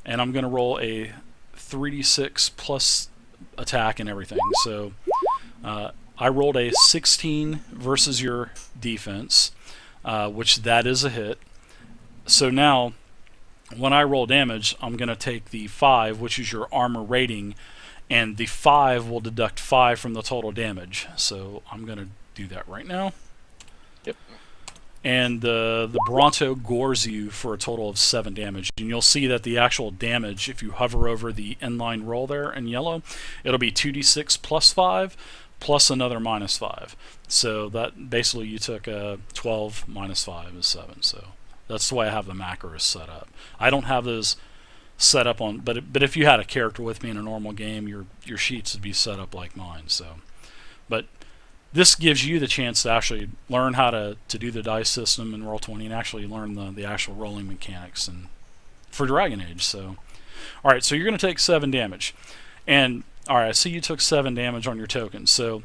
and I'm going to roll a 3d6 plus attack and everything. So I rolled a 16 versus your defense, which that is a hit. So now, when I roll damage, I'm going to take the 5, which is your armor rating, and the 5 will deduct 5 from the total damage. So I'm going to do that right now. Yep. And the Bronto gores you for a total of 7 damage. And you'll see that the actual damage, if you hover over the inline roll there in yellow, it'll be 2d6 plus 5 plus another minus 5. So that basically you took 12 minus 5 is 7. So that's the way I have the macros set up. I don't have those set up on, but if you had a character with me in a normal game, your sheets would be set up like mine. So, but this gives you the chance to actually learn how to do the dice system in Roll20 and actually learn the actual rolling mechanics and for Dragon Age. So, all right, so you're going to take 7 damage, and all right, I see you took 7 damage on your tokens. So,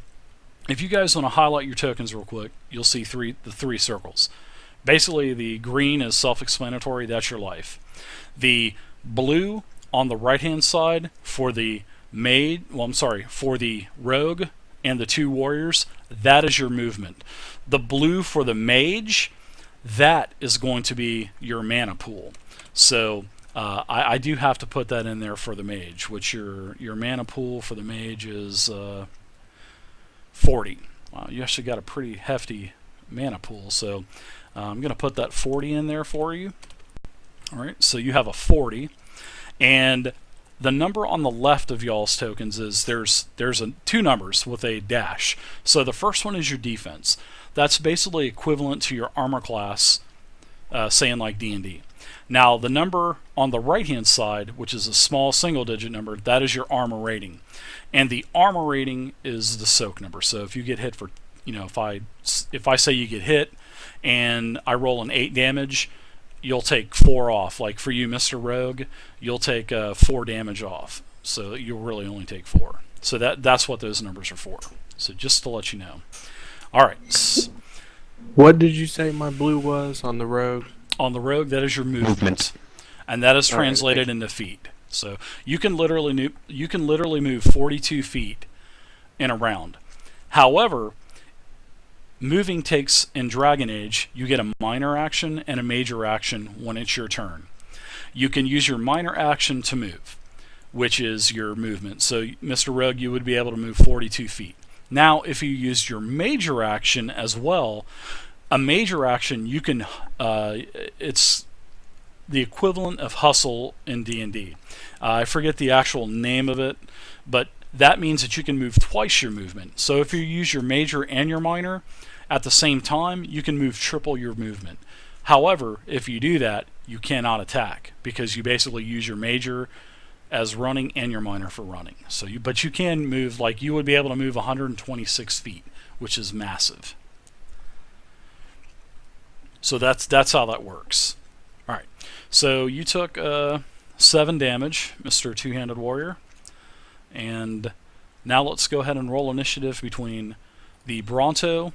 if you guys want to highlight your tokens real quick, you'll see the 3 circles. Basically, the green is self-explanatory. That's your life. The blue on the right-hand side for the for the rogue and the 2 warriors, that is your movement. The blue for the mage, that is going to be your mana pool. So I do have to put that in there for the mage, which your mana pool for the mage is 40. Wow, you actually got a pretty hefty mana pool, so I'm going to put that 40 in there for you. Alright, so you have a 40, and the number on the left of y'all's tokens is there's two numbers with a dash. So the first one is your defense. That's basically equivalent to your armor class, saying like D&D. Now the number on the right hand side, which is a small single digit number, that is your armor rating, and the armor rating is the soak number. So if you get hit for, if I say you get hit and I roll an 8 damage, you'll take 4 off. Like for you, Mr. Rogue, you'll take 4 damage off. So you'll really only take 4. So that's what those numbers are for. So just to let you know. All right. What did you say my blue was on the rogue? On the rogue, that is your movement. And that is translated into feet. So you can literally move 42 feet in a round. However, moving takes, in Dragon Age, you get a minor action and a major action when it's your turn. You can use your minor action to move, which is your movement. So, Mr. Rogue, you would be able to move 42 feet. Now, if you used your major action as well, a major action, you can, it's the equivalent of hustle in D&D. I forget the actual name of it, but that means that you can move twice your movement. So if you use your major and your minor at the same time, you can move triple your movement. However, if you do that, you cannot attack, because you basically use your major as running and your minor for running. So but you can move, like you would be able to move 126 feet, which is massive. So that's how that works. All right. So you took 7 damage, Mr. Two-Handed Warrior. And now let's go ahead and roll initiative between the Bronto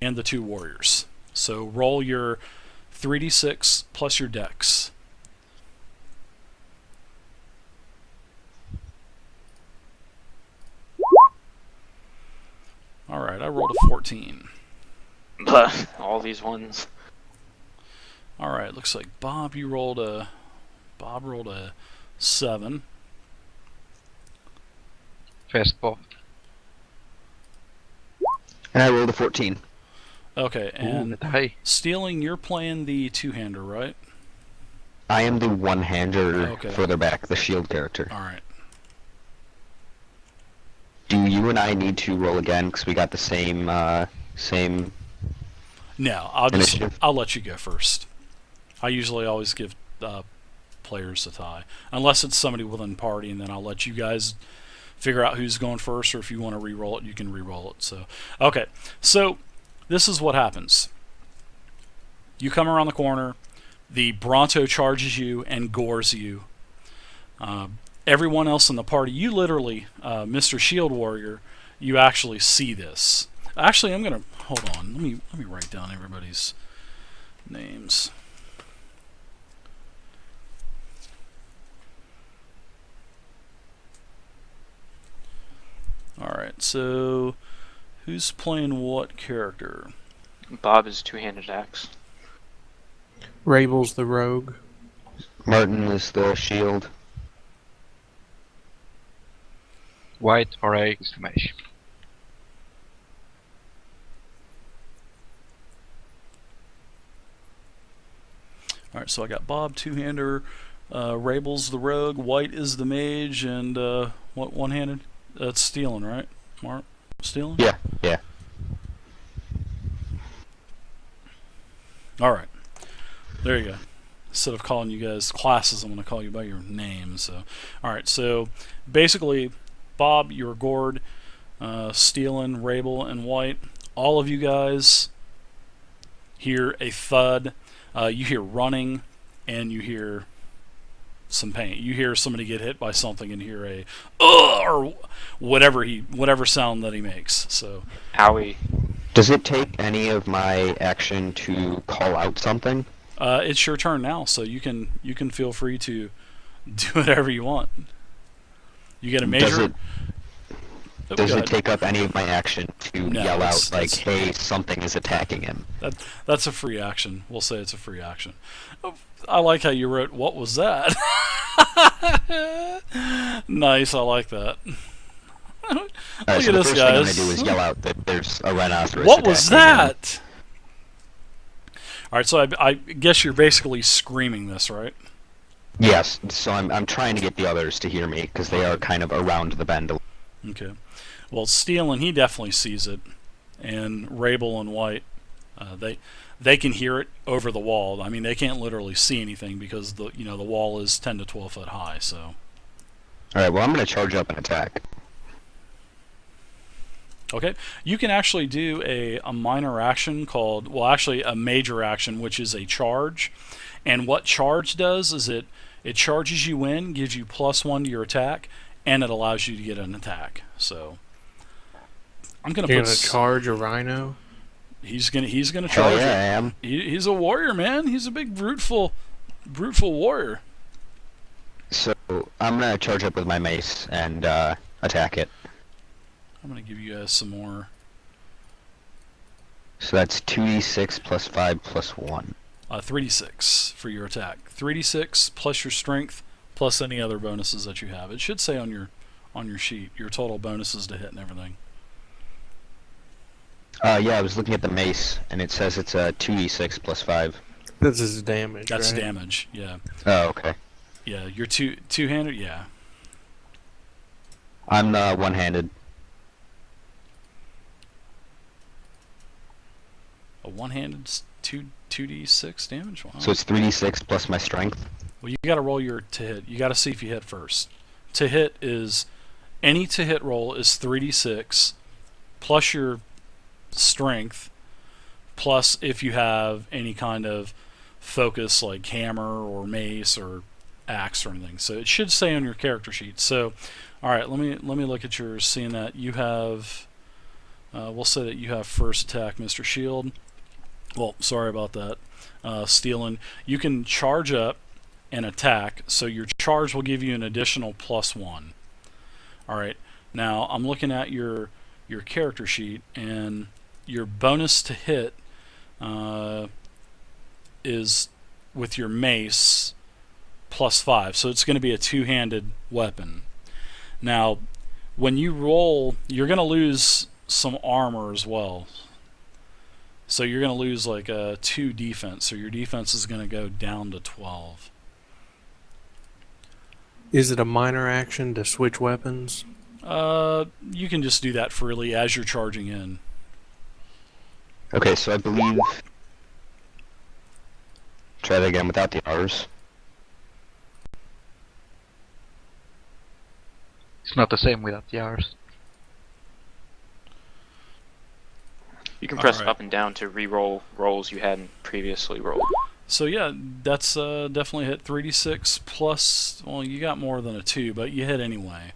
and the 2 warriors. So roll your 3d6 plus your dex. Alright, I rolled a 14. All these ones. Alright, looks like Bob rolled a 7. Fastball. And I rolled a 14. Okay, and Ooh, Stealing, you're playing the two-hander, right? I am the one-hander Okay. further back, the shield character. Alright. Do you and I need to roll again, because we got the same No, initiative? I'll let you go first. I usually always give players a tie, unless it's somebody within party, and then I'll let you guys figure out who's going first, or if you want to re-roll it, you can re-roll it. So, okay, so this is what happens. You come around the corner, the Bronto charges you and gores you. Everyone else in the party, you literally, Mr. Shield Warrior, you actually see this. Actually, I'm gonna hold on. Let me write down everybody's names. Alright, so who's playing what character? Bob is two-handed axe. Wrable's the rogue. Martin is the shield. White or A is the mesh. Alright, so I got Bob, two-hander, Wrable's the rogue, White is the mage, and what one-handed? That's stealing, right? Mark? Stealing? Yeah. Alright. There you go. Instead of calling you guys classes, I'm going to call you by your name. So, alright, so basically, Bob, you're gored, Stealing, Wrable, and White. All of you guys hear a thud. You hear running, and you hear some pain. You hear somebody get hit by something and hear a or whatever sound that he makes. So, Howie. Does it take any of my action to call out something? it's your turn now, so you can feel free to do whatever you want. You get a major. Oh, Does go it ahead. take up any of my action to No, yell out it's- like, it's- "Hey, something is attacking him"? That's a free action. We'll say it's a free action. Oh, I like how you wrote, "What was that?" Nice, I like that. Alright, Look so at the this, first thing I'm gonna guys. do is yell out that there's a rhinoceros. What was attacking him. that? Alright, so I guess you're basically screaming this, right? Yes. So I'm trying to get the others to hear me because they are kind of around the bend. Okay. Well, Steelen, he definitely sees it, and Wrable and White, they can hear it over the wall. I mean, they can't literally see anything because the wall is 10 to 12 foot high. So, All right. Well, I'm gonna charge up and attack. okay, you can actually do a minor action called, well, actually a major action, which is a charge. And what charge does is it charges you in, gives you +1 to your attack, and it allows you to get an attack. So I'm gonna You're put gonna charge a rhino? he's gonna Hell charge yeah, it. I am. He's a warrior, man. He's a big bruteful warrior. So I'm gonna charge up with my mace and attack it. I'm gonna give you guys some more. So that's 2d6 plus 5 plus 1. 3d6 for your attack. 3d6 plus your strength plus any other bonuses that you have. It should say on your sheet your total bonuses to hit and everything. Yeah, I was looking at the mace and it says it's a 2d6 plus 5. This is damage. That's right? damage. Yeah. Oh, okay. Yeah. You're two-handed. Yeah. I'm one-handed. A one-handed 2d6 damage. Wow. So it's 3d6 plus my strength. Well, you got to roll your to hit. You got to see if you hit first. To hit is any to hit roll is 3d6 plus your strength plus if you have any kind of focus like hammer or mace or axe or anything. So it should say on your character sheet. So, all right, let me look at yours. Seeing that you have, we'll say that you have first attack, Mr. Shield. Well, sorry about that, Steelen. You can charge up and attack, so your charge will give you an additional +1. All right. Now I'm looking at your character sheet, and your bonus to hit is with your mace +5, so it's going to be a two-handed weapon. Now, when you roll, you're going to lose some armor as well. So you're going to lose like a 2 defense, so your defense is going to go down to 12. Is it a minor action to switch weapons? You can just do that freely as you're charging in. Okay, so I believe... Try that again without the R's. It's not the same without the R's. You can press Alright. up and down to re-roll rolls you hadn't previously rolled. So yeah, that's definitely hit. 3d6 plus, well, you got more than a 2, but you hit anyway.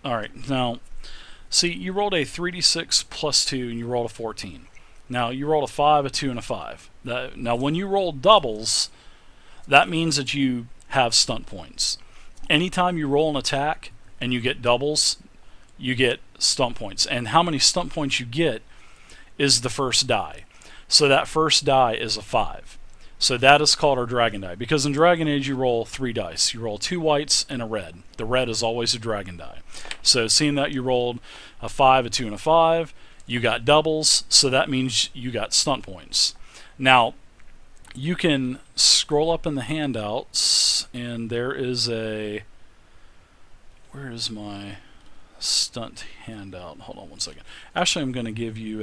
Alright, now, see, you rolled a 3d6 plus 2, and you rolled a 14. Now, you rolled a 5, a 2, and a 5. Now, when you roll doubles, that means that you have stunt points. Anytime you roll an attack and you get doubles, you get stunt points. And how many stunt points you get is the first die. So that first die is a 5. So that is called our dragon die. Because in Dragon Age you roll 3 dice. You roll 2 whites and a red. The red is always a dragon die. So seeing that you rolled a 5, a 2, and a 5, you got doubles, so that means you got stunt points. Now, you can scroll up in the handouts, and there is a... Where is my stunt handout? Hold on one second. Actually, I'm going to give you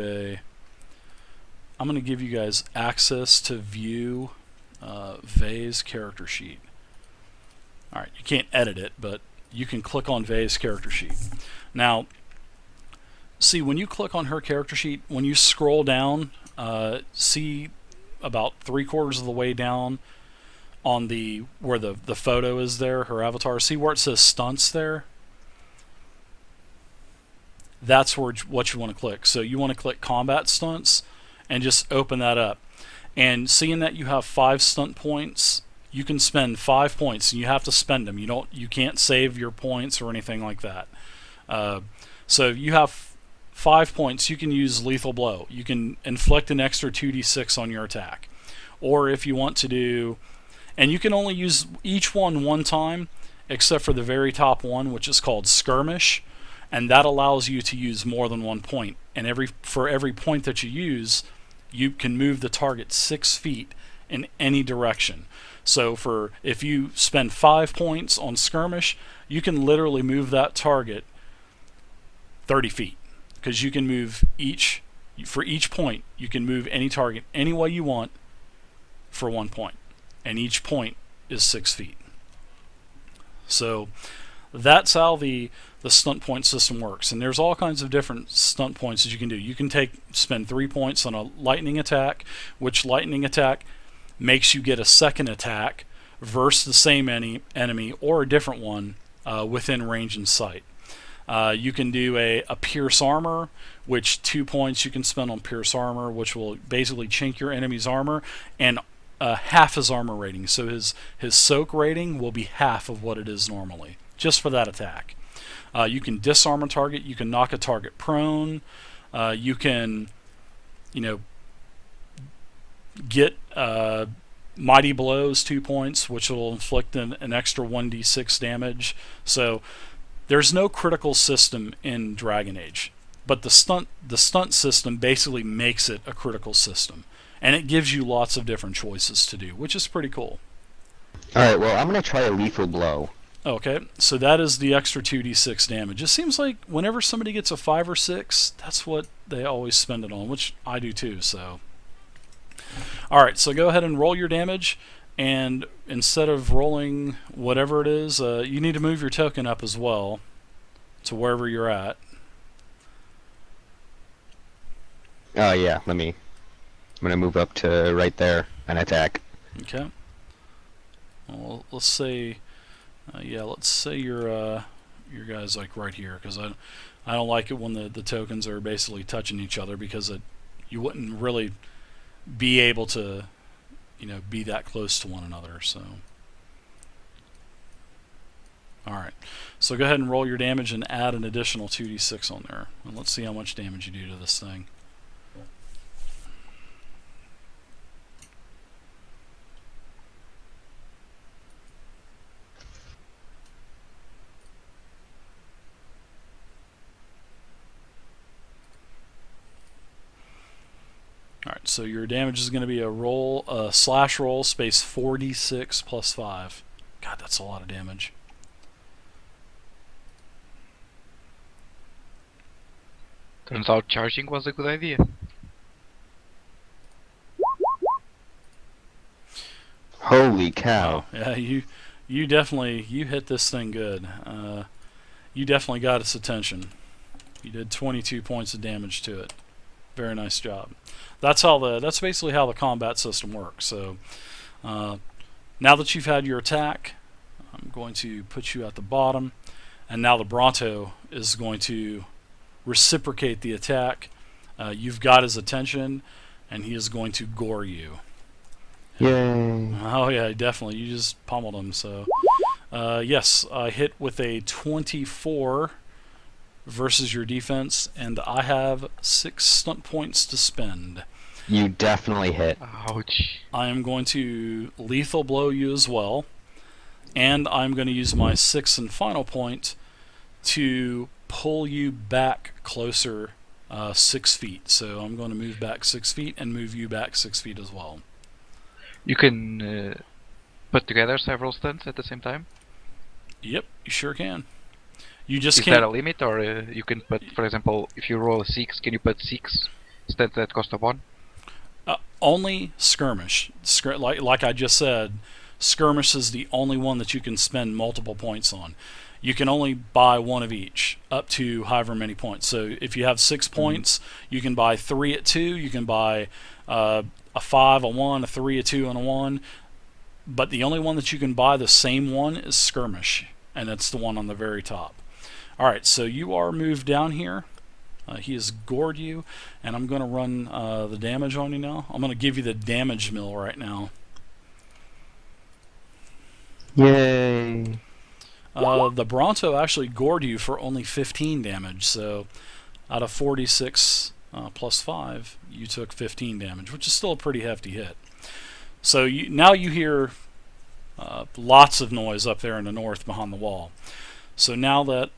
guys access to view Vay's character sheet. Alright, you can't edit it, but you can click on Vay's character sheet. Now, see, when you click on her character sheet, when you scroll down, see about 3/4 of the way down on where the photo is there, her avatar, see where it says stunts there? That's what you want to click. So you want to click combat stunts and just open that up. And seeing that you have 5 stunt points, you can spend 5 points, and you have to spend them. You can't save your points or anything like that. So you have 5 points. You can use lethal blow. You can inflict an extra 2d6 on your attack. Or if you want to do, and you can only use each one time, except for the very top one, which is called skirmish, and that allows you to use more than 1 point. And for every point that you use, you can move the target 6 feet in any direction. So if you spend 5 points on skirmish, you can literally move that target 30 feet, because you can move for each point, you can move any target any way you want for 1 point, and each point is 6 feet. So that's how the stunt point system works, and there's all kinds of different stunt points that you can do. You can spend 3 points on a lightning attack, which lightning attack makes you get a second attack versus the same enemy or a different one within range and sight. You can do a pierce armor, which 2 points you can spend on pierce armor, which will basically chink your enemy's armor and half his armor rating. So his soak rating will be half of what it is normally, just for that attack. You can disarm a target. You can knock a target prone. You can, get mighty blows, 2 points, which will inflict an extra 1d6 damage. So there's no critical system in Dragon Age, but the stunt system basically makes it a critical system, and it gives you lots of different choices to do, which is pretty cool. Alright, well, I'm going to try a lethal blow. Okay, so that is the extra 2d6 damage. It seems like whenever somebody gets a 5 or 6, that's what they always spend it on, which I do too, so. Alright, so go ahead and roll your damage, and instead of rolling whatever it is, you need to move your token up as well to wherever you're at. Yeah, I'm going to move up to right there and attack. Okay. Well, let's say, let's say your guy's like right here, because I don't like it when the tokens are basically touching each other, because you wouldn't really be able to, be that close to one another. So, all right. So go ahead and roll your damage and add an additional 2d6 on there, and let's see how much damage you do to this thing. Alright, so your damage is going to be a slash roll, space 4d6 plus 5. God, that's a lot of damage. Turns out charging was a good idea. Holy cow. Oh, yeah, you definitely hit this thing good. You definitely got its attention. You did 22 points of damage to it. Very nice job. That's basically how the combat system works. So now that you've had your attack, I'm going to put you at the bottom, and now the Bronto is going to reciprocate the attack. You've got his attention, and he is going to gore you. Yay. Oh yeah, definitely. You just pummeled him. So yes, I hit with a 24 versus your defense, and I have 6 stunt points to spend. You definitely hit. Ouch. I am going to lethal blow you as well, and I'm going to use my 6th and final point to pull you back closer 6 feet. So I'm going to move back 6 feet and move you back 6 feet as well. You can put together several stunts at the same time? Yep, you sure can. You just Is can't. there a limit, or you can put, for example, if you roll a 6, can you put 6 stunts that cost a 1? Only skirmish. Like I just said, skirmish is the only one that you can spend multiple points on. You can only buy one of each, up to however many points. So if you have 6 points, you can buy 3 at 2. You can buy a 5, a 1, a 3, a 2, and a 1. But the only one that you can buy the same one is skirmish, and that's the one on the very top. All right, so you are moved down here. He has gored you, and I'm going to run the damage on you now. I'm going to give you the damage mill right now. Yay. The Bronto actually gored you for only 15 damage, so out of 46 plus 5, you took 15 damage, which is still a pretty hefty hit. So now you hear lots of noise up there in the north behind the wall. So now that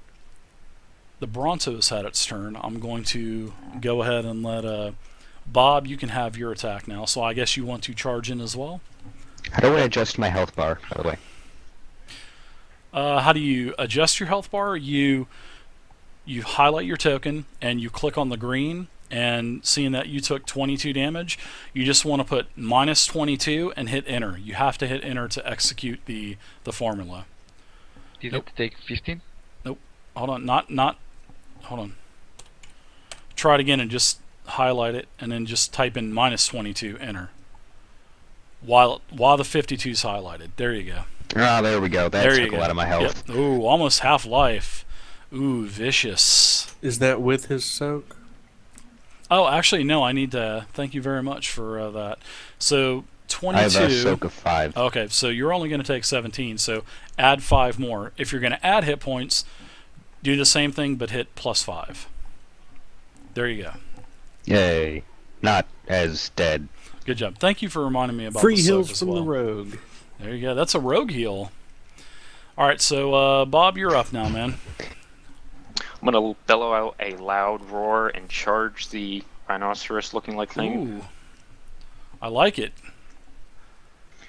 the Bronto has had its turn, I'm going to go ahead and let Bob, you can have your attack now. So I guess you want to charge in as well? How do I adjust my health bar, by the way? How do you adjust your health bar? You highlight your token and you click on the green, and seeing that you took 22 damage, you just want to put minus 22 and hit enter. You have to hit enter to execute the formula. Did it take 15? Nope. Hold on. Not. Hold on. Try it again and just highlight it, and then just type in minus 22, enter. While the 52 is highlighted. There you go. Ah, there we go. That took a lot of my health. Yep. Ooh, almost half life. Ooh, vicious. Is that with his soak? Oh, actually, no. I need to thank you very much for that. So 22. I have a soak of 5. Okay, so you're only going to take 17. So add 5 more. If you're going to add hit points, do the same thing but hit plus 5. There you go. Yay! Not as dead. Good job. Thank you for reminding me about Free the soak heals as from well. the rogue. There you go. That's a rogue heal. All right, so Bob, you're up now, man. I'm gonna bellow out a loud roar and charge the rhinoceros-looking like thing. Ooh, I like it.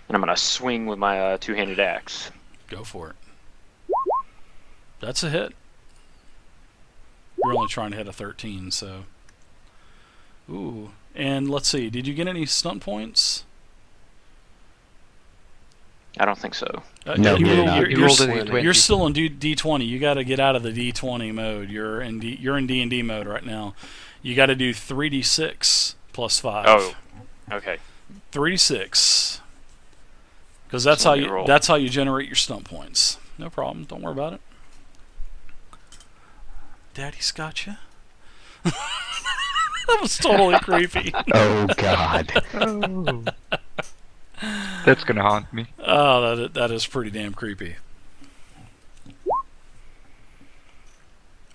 And I'm gonna swing with my two-handed axe. Go for it. That's a hit. You're only trying to hit a 13, so. Ooh, and let's see. Did you get any stunt points? I don't think so. No, he did not. You rolled a D20. You're still in D20. You got to get out of the D20 mode. You're in D&D mode right now. You got to do 3d6 plus 5. Oh, okay. 3d6. Because that's how you generate your stunt points. No problem. Don't worry about it. Daddy's got you. That was totally creepy. Oh God. Oh. That's gonna haunt me. Oh, that is pretty damn creepy.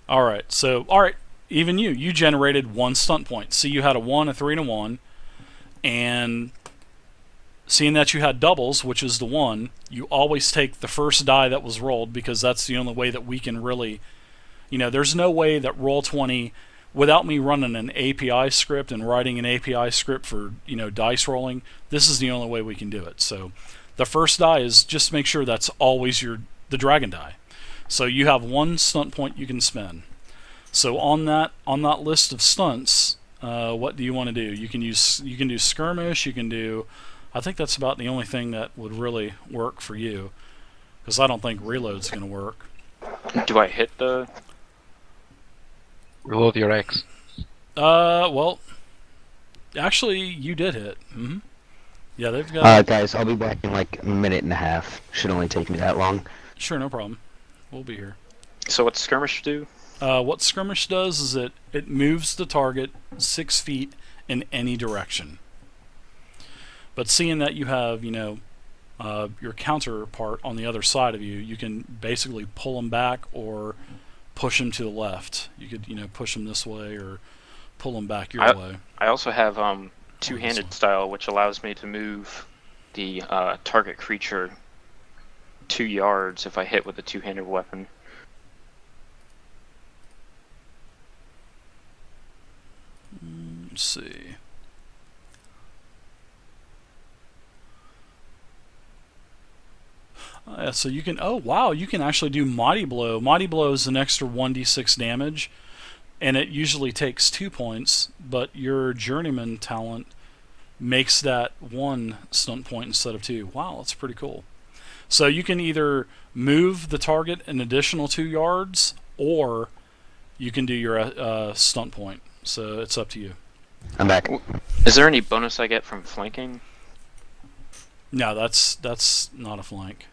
Alright, even you generated 1 stunt point. See, you had a 1, a 3, and a 1, and seeing that you had doubles, which is the 1, you always take the first die that was rolled, because that's the only way that we can really, there's no way that Roll20, without me running an API script and writing an API script for, dice rolling, this is the only way we can do it. So the first die is just make sure that's always the dragon die. So you have 1 stunt point you can spend. So on that list of stunts, what do you want to do? You can do skirmish, you can do, I think that's about the only thing that would really work for you, because I don't think reload's going to work. Do I hit the... Reload your axe. Well, actually, you did hit. Mm-hmm. Yeah, they've got... Guys, I'll be back in like a minute and a half. Should only take me that long. Sure, no problem. We'll be here. So what's skirmish do? What skirmish does is it moves the target 6 feet in any direction. But seeing that you have, your counterpart on the other side of you, you can basically pull them back or push them to the left. You could, push them this way or pull them back your way. I also have two-handed style, which allows me to move the target creature 2 yards if I hit with a two-handed weapon. Let's see. So you can, oh wow, you can actually do Mighty Blow. Mighty Blow is an extra 1d6 damage, and it usually takes 2 points, but your Journeyman talent makes that 1 stunt point instead of 2. Wow, that's pretty cool. So you can either move the target an additional 2 yards, or you can do your stunt point. So it's up to you. I'm back. Is there any bonus I get from flanking? No, that's not a flank.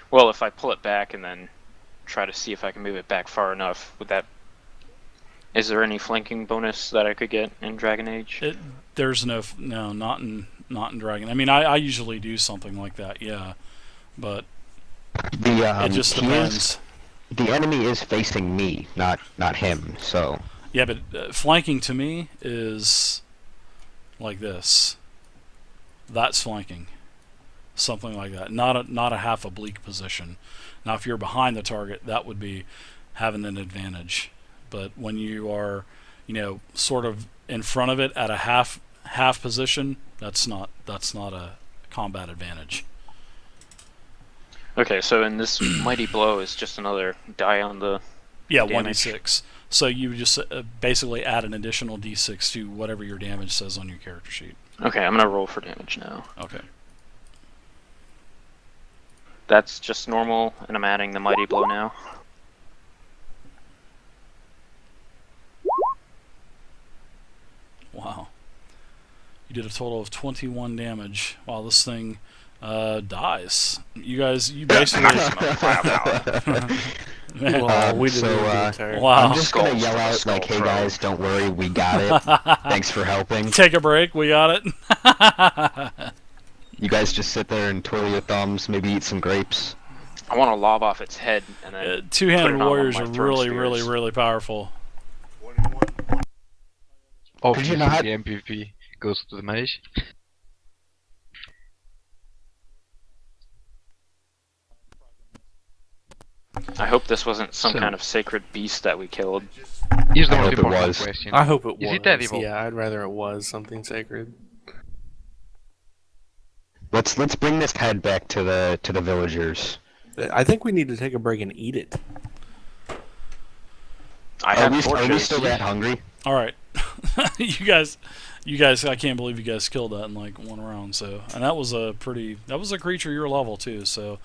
Well, if I pull it back and then try to see if I can move it back far enough, would that... Is there any flanking bonus that I could get in Dragon Age? There's no, not in Dragon. I mean, I usually do something like that, yeah, but It just depends. The enemy is facing me, not him. So Yeah, but flanking to me is like this. That's flanking. Something like that. Not a half oblique position. Now, if you're behind the target, that would be having an advantage. But when you are, sort of in front of it at a half position, that's not a combat advantage. Okay, so in this mighty blow is just another die on the damage. 1d6. So you just basically add an additional d6 to whatever your damage says on your character sheet. Okay, I'm gonna roll for damage now. Okay. That's just normal, and I'm adding the mighty blow now. Wow. You did a total of 21 damage while this thing dies. You basically... Man. We didn't even get so, tired. Wow. I'm just gonna Skulls yell for the out skull like, "Hey throw." guys, don't worry, we got it. Thanks for helping." Take a break, we got it. You guys just sit there and twirl your thumbs, maybe eat some grapes. I want to lob off its head and then put it Two-handed on one of warriors my are throw really, spears. really, really powerful. Obviously, not- the MVP goes to the mage. I hope this wasn't some So- kind of sacred beast that we killed. Here's the I most hope it important was. question. I hope it was. Is it that evil? Yeah, I'd rather it was something sacred. Let's bring this head back to the villagers. I think we need to take a break and eat it. I Are have we torches. still that hungry? All right. you guys, I can't believe you guys killed that in like one round. So, and that was a creature your level too. So,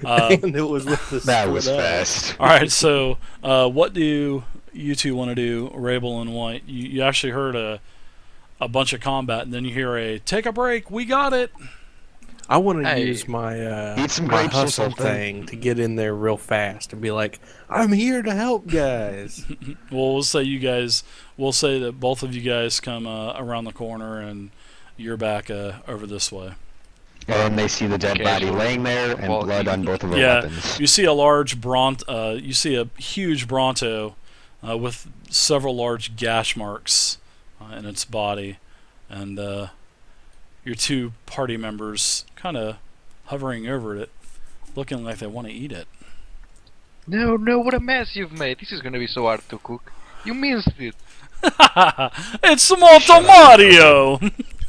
And it was with the That was split up. fast. all right. So, what do you two want to do, Wrable and White? You actually heard a bunch of combat, and then you hear a take a break. We got it. I want to Hey, use my eat some my grapes or hustle something. thing to get in there real fast and be like, "I'm here to help, guys." Well, we'll say that both of you guys come around the corner, and you're back over this way. And they see the dead Okay, body so- laying there and well, blood on both of their Yeah, weapons. you see you see a huge Bronto with several large gash marks in its body, and your two party members kind of hovering over it, looking like they want to eat it. No, what a mess you've made. This is gonna be so hard to cook. You minced it. It's Molto Mario!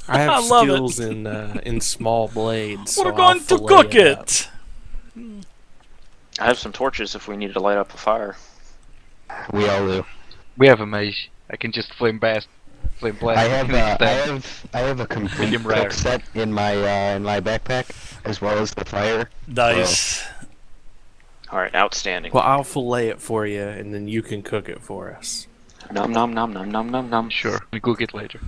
I have I love it. skills in small blades. so We're I'll going to fillet cook up. it! I have some torches if we need to light up a fire. We all do. We have a mage. I can just flame blast. I have a complete Medium rare. cook set in my backpack, as well as the fire. Nice. Alright, outstanding. Well, I'll fillet it for you, and then you can cook it for us. Nom nom nom nom nom nom nom. Sure, we cook it later.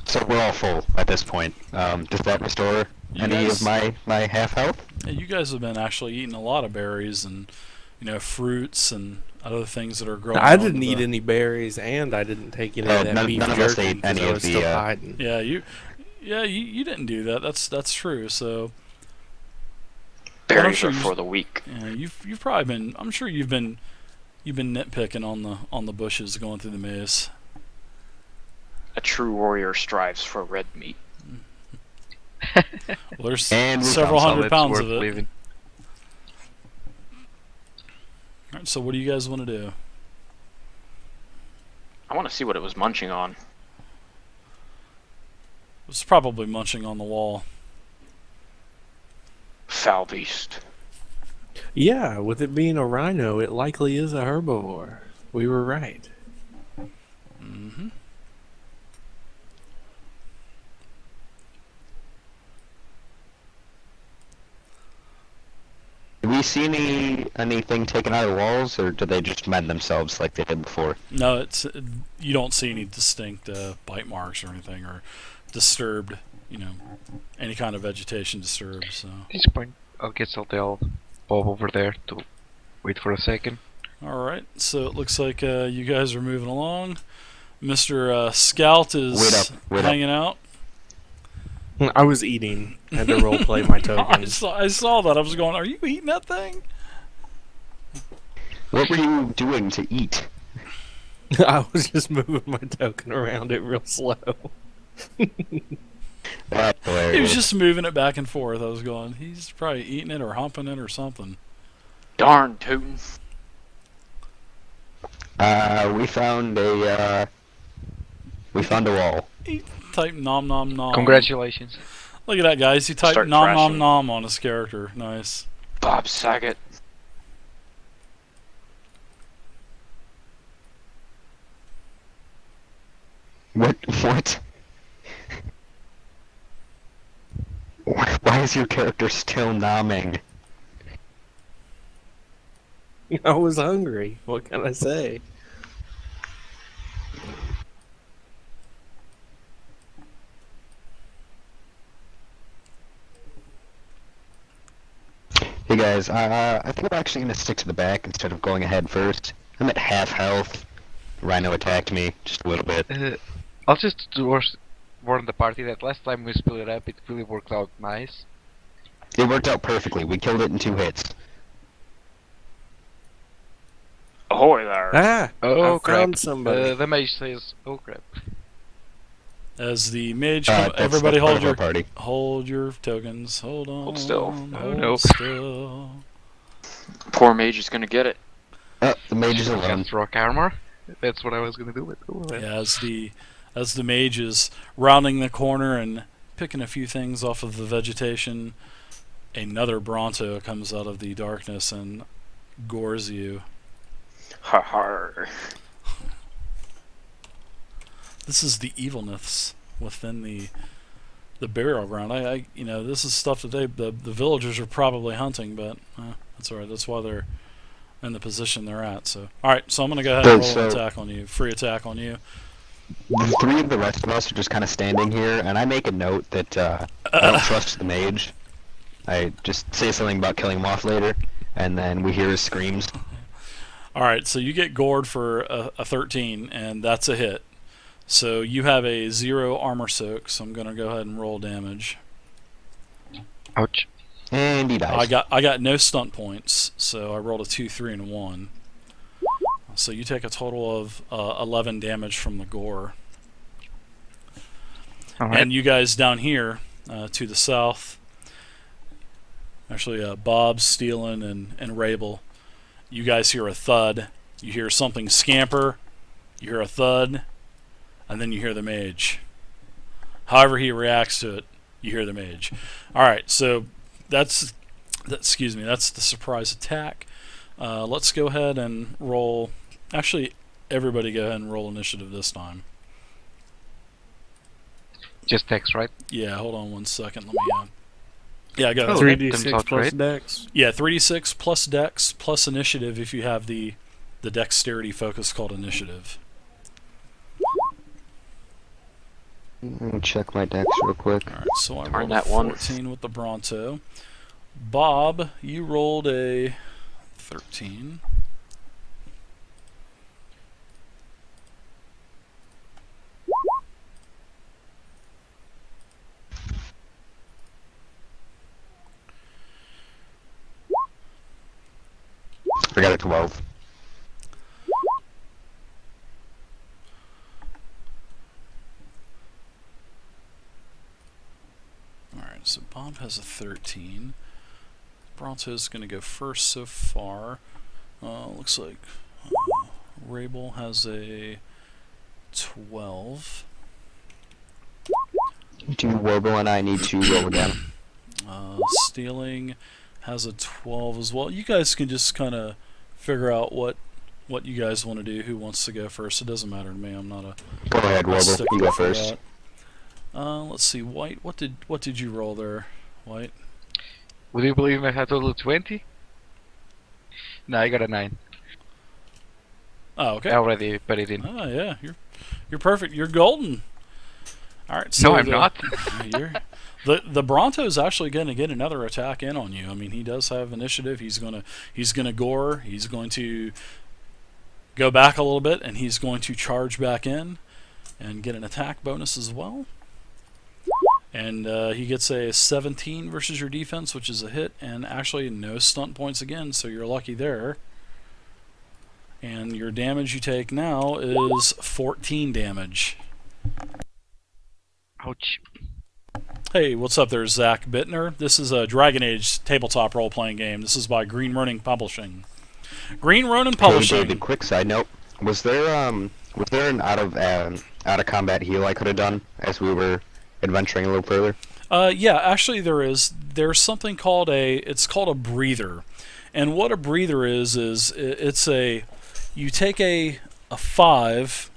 So we're all full at this point. Does that restore You any guys- of my half health? Yeah, you guys have been actually eating a lot of berries and fruits and other things that are growing. I on didn't the- eat any berries, and I didn't take any Oh, of that none- beef none of us jerky ate because any I of was the, still hiding. Yeah, you didn't do that. That's true. So Berries sure are you- for the weak. yeah, you've probably been. I'm sure you've been nitpicking on the bushes going through the maze. A true warrior strives for red meat. Well, there's And we several found hundred That's pounds worth of it. living. All right, so what do you guys want to do? I want to see what it was munching on. It's probably munching on the wall. Foul beast. Yeah, with it being a rhino, it likely is a herbivore. We were right. Mm-hmm. Do we see anything taken out of the walls, or do they just mend themselves like they did before? No, you don't see any distinct bite marks or anything, or disturbed. Any kind of vegetation disturbed. So, At this point, I'll get Saltel Bob over there to wait for a second. all right. So it looks like you guys are moving along. Mr. Scout is Wait up. hanging out. I was eating. Had to roleplay my I tokens. saw that. I was going, are you eating that thing? What were you doing to eat? I was just moving my token around it real slow. That's He was hilarious. just moving it back and forth. I was going, he's probably eating it or humping it or something. Darn tootin'. We found a wall. He typed nom nom nom. Congratulations. Look at that, guys. He typed Start nom nom trashing. nom on his character. Nice. Bob Saget. What? Why is your character still nomming? I was hungry. What can I say? Hey guys, I think I'm actually gonna stick to the back instead of going ahead first. I'm at half health. Rhino attacked me just a little bit. I'll just warn the party that last time we split it up, it really worked out nice. It worked out perfectly. We killed it in 2 hits. Ahoy there. Ah! Oh I crap! found somebody. The mage says, "Oh crap!" As the mage, That's everybody part hold of our your party. hold your tokens. Hold on. Hold still. Hold no. still. Poor mage is gonna get it. The mage is alone. Just rock armor. That's what I was gonna do. But Yeah, as the mage is rounding the corner and picking a few things off of the vegetation, another Bronto comes out of the darkness and gores you. Ha ha. This is the evilness within the burial ground. I this is stuff that the villagers are probably hunting, but that's alright. That's why they're in the position they're at. So, alright, so I'm gonna go ahead and roll an attack on you, free attack on you. The 3 of the rest of us are just kind of standing here, and I make a note that I don't trust the mage. I just say something about killing him off later, and then we hear his screams. Alright, so you get gored for a 13, and that's a hit. So you have a 0 armor soak, so I'm gonna go ahead and roll damage. ouch. And he dies. I got no stunt points, so I rolled a 2, 3, and 1. So you take a total of 11 damage from the gore. All right. And you guys down here to the south, actually Bob, Steelin, and Wrable, you guys hear a thud. You hear something scamper. You hear a thud, and then you hear the mage. However he reacts to it, you hear the mage. All right, so that's the surprise attack. Let's go ahead and roll. Actually, everybody go ahead and roll initiative this time. Just text, right? Yeah, hold on one second. Let me. Yeah, I got Oh, it. 3d6 comes out plus great. dex. Yeah, 3d6 plus dex plus initiative if you have the dexterity focus called initiative. Let me check my dex real quick. All right, so I Darn rolled a that one. 14 with the Bronto. Bob, you rolled a 13. I got a 12. Alright, so Bob has a 13. Bronto's going to go first so far. Looks like Wrable has a 12. Do Wrable and I need to roll again? Stealing has a 12 as well. You guys can just kind of figure out what you guys want to do. Who wants to go first? It doesn't matter to me. I'm not a Go ahead, Wrable. stickler You go for first. that. Let's see, White. What did you roll there, White? Would you believe I had total of 20? No, I got a 9. Oh, okay. I already put it in. Oh yeah, you're perfect. You're golden. All right. So No, I'm not. You're, the Bronto's actually going to get another attack in on you. I mean, he does have initiative. He's gonna gore. He's going to go back a little bit, and he's going to charge back in and get an attack bonus as well. And he gets a 17 versus your defense, which is a hit, and actually no stunt points again, so you're lucky there. And your damage you take now is 14 damage. Ouch. Hey, what's up there, Zach Bittner? This is a Dragon Age tabletop role-playing game. This is by Green Ronin Publishing. Green Ronin Publishing. Hey, David, quick side note: was there an out of combat heal I could have done as we were adventuring a little further? Yeah, actually there is. There's something called it's called a breather. And what a breather is it's you take a 5.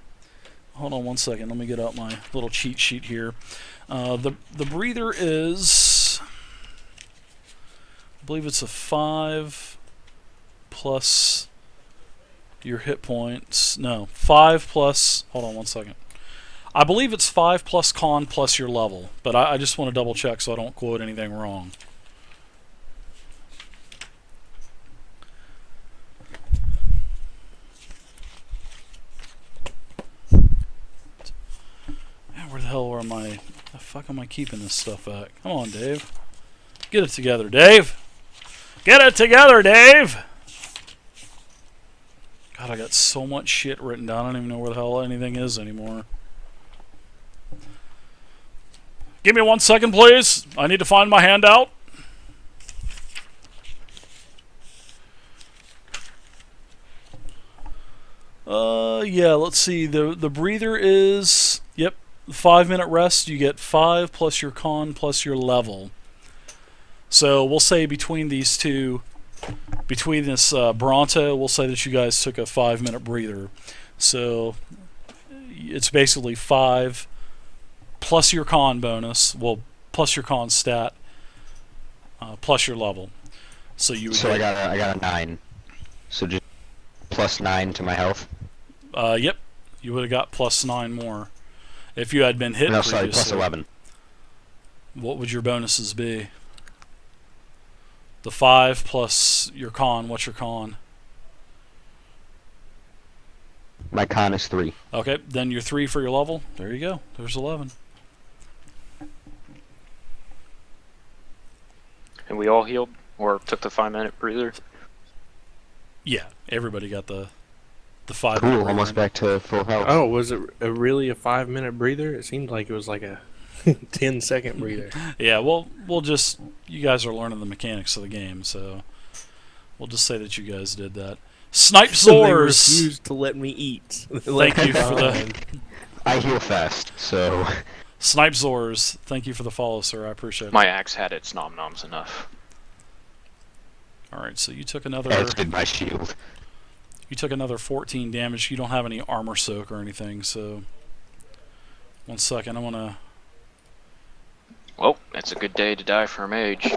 Hold on one second, let me get out my little cheat sheet here. The breather is, I believe it's a 5 plus your hit points. No, 5 plus, hold on one second. I believe it's 5 plus con plus your level, but I just want to double check so I don't quote anything wrong. Where the hell the fuck am I keeping this stuff at? Come on, Dave. Get it together, Dave! Get it together, Dave! God, I got so much shit written down, I don't even know where the hell anything is anymore. Give me 1 second, please. I need to find my handout. Yeah, let's see. The breather is, yep, 5-minute rest. You get 5 plus your con plus your level. So we'll say between these two, between this Bronto, we'll say that you guys took a 5-minute breather. So it's basically 5 plus your con bonus, well, plus your con stat, plus your level. So you would I got a 9. So just plus 9 to my health. Yep, you would have got plus 9 more if you had been hit No, previously. sorry, plus 11. What would your bonuses be? The 5 plus your con. What's your con? My con is 3. Okay, then your 3 for your level. There you go. There's 11. And we all healed, or took the 5-minute breather? Yeah, everybody got the 5. Cool, almost back to full health. Oh, was it really a 5-minute breather? It seemed like it was like a 10-second breather. Yeah, well, you guys are learning the mechanics of the game, so we'll just say that you guys did that. Snipe They Zors! refused to let me eat. Thank you for the... I heal fast, so... Snipe Zors, thank you for the follow, sir. I appreciate it. My axe had its nom-noms enough. Alright, so you took another... As did my shield. You took another 14 damage. You don't have any armor soak or anything, so... 1 second, I want to... Well, it's a good day to die for a mage.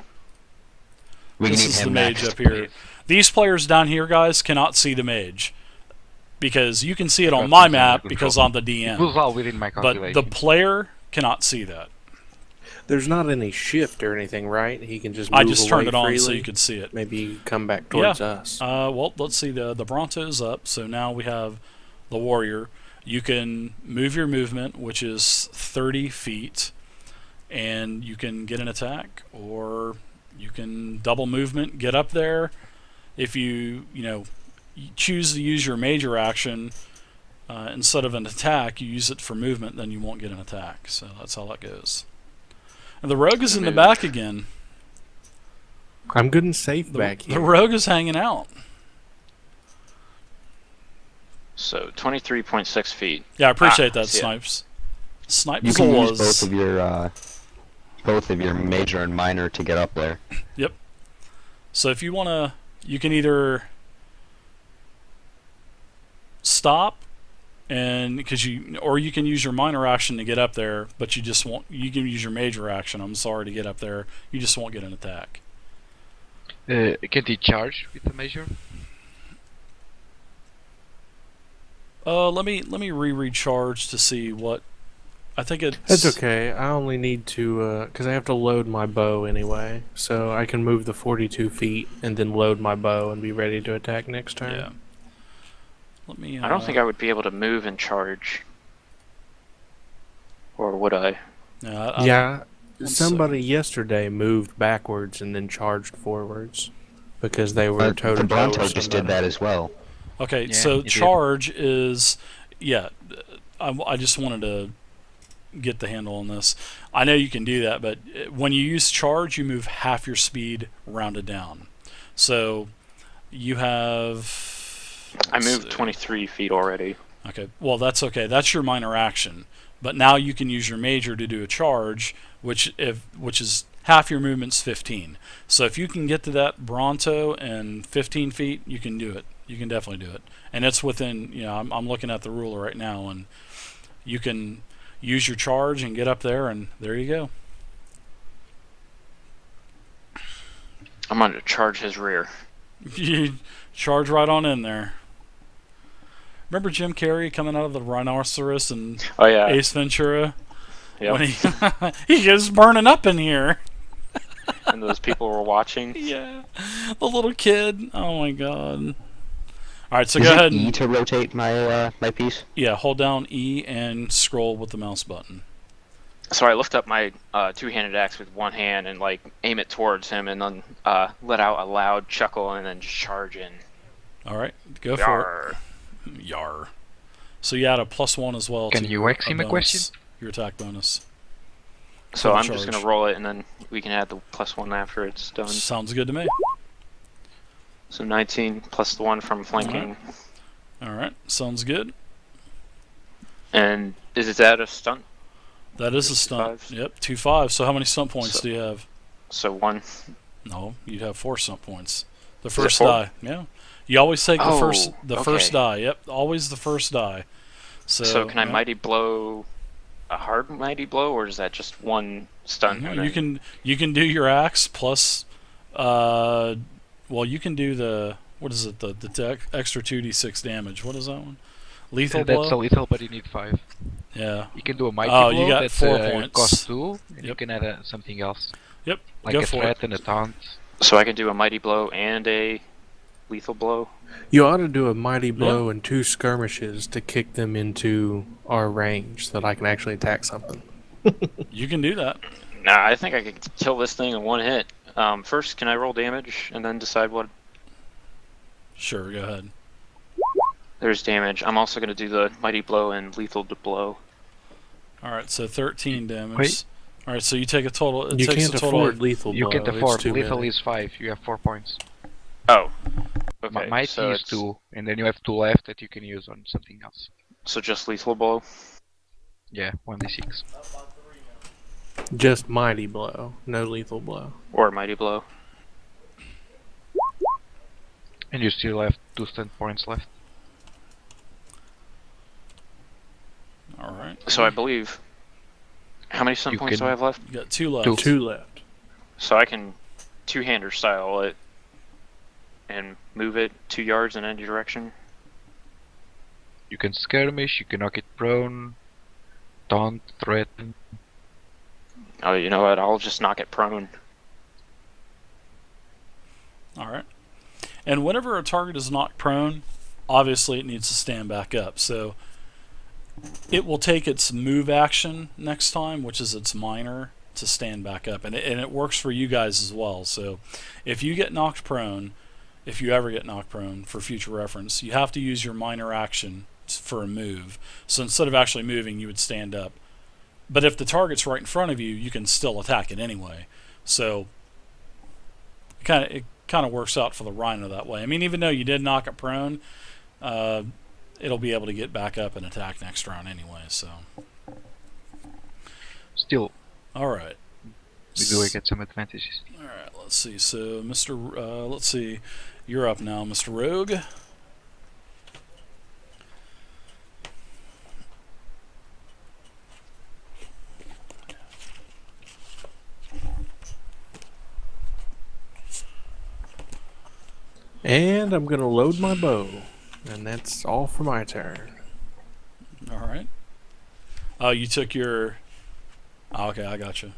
This is the mage up here. These players down here, guys, cannot see the mage. Because you can see it on my map because I'm the It was DM. all within my But calculation. the player cannot see that. There's not any shift or anything, right? He can just I move just away turned it on freely. so you could see it. Maybe come back towards us. Well, let's see. The Bronto's up, so now we have the warrior. You can move your movement, which is 30 feet, and you can get an attack, or you can double movement, get up there. If you choose to use your major action instead of an attack, you use it for movement, then you won't get an attack. So that's how that goes. And the rogue is in the back again. I'm good and safe back The here. rogue is hanging out. So 23.6 feet. Yeah, I appreciate that, see it. Snipes. Snipes You can use was... both of your major and minor to get up there. Yep. So if you want to, you can either stop, and or you can use your minor action to get up there, but you can use your major action. I'm sorry, to get up there. You just won't get an attack. Can he charge with the measure? Let me re-recharge to see what. I think it's. That's okay. I only need to, because I have to load my bow anyway. So I can move the 42 feet and then load my bow and be ready to attack next turn. Yeah. Let me. I don't think I would be able to move and charge. Or would I? Yeah. Yeah, Somebody yesterday moved backwards and then charged forwards because they were toe the to toe. Bronto just did that as well. Okay, Yeah, so he did. charge is, yeah, I just wanted to get the handle on this. I know you can do that, but when you use charge, you move half your speed rounded down. So you have... I let's moved see. 23 feet already. Okay, well that's okay. That's your minor action. But now you can use your major to do a charge, which is half your movement's 15. So if you can get to that Bronto in 15 feet, you can do it. You can definitely do it. And it's within, I'm looking at the ruler right now, and you can use your charge and get up there, and there you go. I'm going to charge his rear. You charge right on in there. Remember Jim Carrey coming out of the rhinoceros and Oh, yeah. Ace Ventura? Yep. When he gets burning up in here. And those people were watching. Yeah, the little kid. Oh my god! All right, so Is go it ahead. E And, to rotate my my piece? yeah, hold down E and scroll with the mouse button. So I lift up my two-handed axe with one hand and like aim it towards him, and then let out a loud chuckle, and then just charge in. All right, go for Yarr. it. Yar. So you add a +1 as well. Can to you your ask him a bonus, question? Your attack bonus. So For the I'm just charge. gonna roll it, and then we can add the +1 after it's done. Sounds good to me. So 19 plus the 1 from flanking. All right, sounds good. And is that a stunt? That is a Just stunt. 5s? Yep, 2 5s. So how many stunt points So- do you have? So 1. No, you'd have 4 stunt points. The it first 4? die. Yeah. You always take Oh, the first okay. die. Yep, always the first die. So, can I yeah. mighty blow a hard mighty blow, or is that just one stunt? No, and then- you can do your axe plus, you can do the what is it the extra 2d6 damage. What is that one? Lethal That's blow. a little, but you need 5. Yeah. You can do a mighty Oh, blow you got that 4 points. costs 2, and you Yep. can add something else, Yep. like Go a for threat it. and a taunt. So I can do a mighty blow and a lethal blow. You ought to do a mighty blow and 2 skirmishes to kick them into our range so that I can actually attack something. You can do that. Nah, I think I could kill this thing in one hit. First, can I roll damage and then decide what? Sure. Go ahead. There's damage. I'm also going to do the mighty blow and lethal to blow. All right. So 13 damage. Wait. All right. So you take a total. It You takes can't a total. afford lethal You blow. can't It's afford. too Lethal many. is 5. You have 4 points. Oh. Okay. Mighty so is it's- 2, and then you have 2 left that you can use on something else. So just lethal blow. Yeah, 1d6. Just mighty blow, no lethal blow. Or mighty blow. And you still have 2 stunt points left. All right. So I believe. How many stun You points do can- I have left? You got 2 left. 2. 2 left. So I can two-hander style it and move it 2 yards in any direction. You can skirmish, you can knock it prone, taunt, threaten. Oh, you know what? I'll just knock it prone. All right. And whenever a target is knocked prone, obviously it needs to stand back up. So it will take its move action next time, which is its minor, to stand back up. And it works for you guys as well. So if you get knocked prone, if you ever get knocked prone, for future reference, you have to use your minor action for a move. So instead of actually moving, you would stand up. But if the target's right in front of you, you can still attack it anyway. So it kind of works out for the rhino that way. I mean, even though you did knock it prone, it'll be able to get back up and attack next round anyway. So, Still, all right. we do get some advantages. All right. Let's see. So, let's see. You're up now, Mr. Rogue. And I'm going to load my bow. And that's all for my turn. All right. Oh, you took your. Oh, okay, I got you.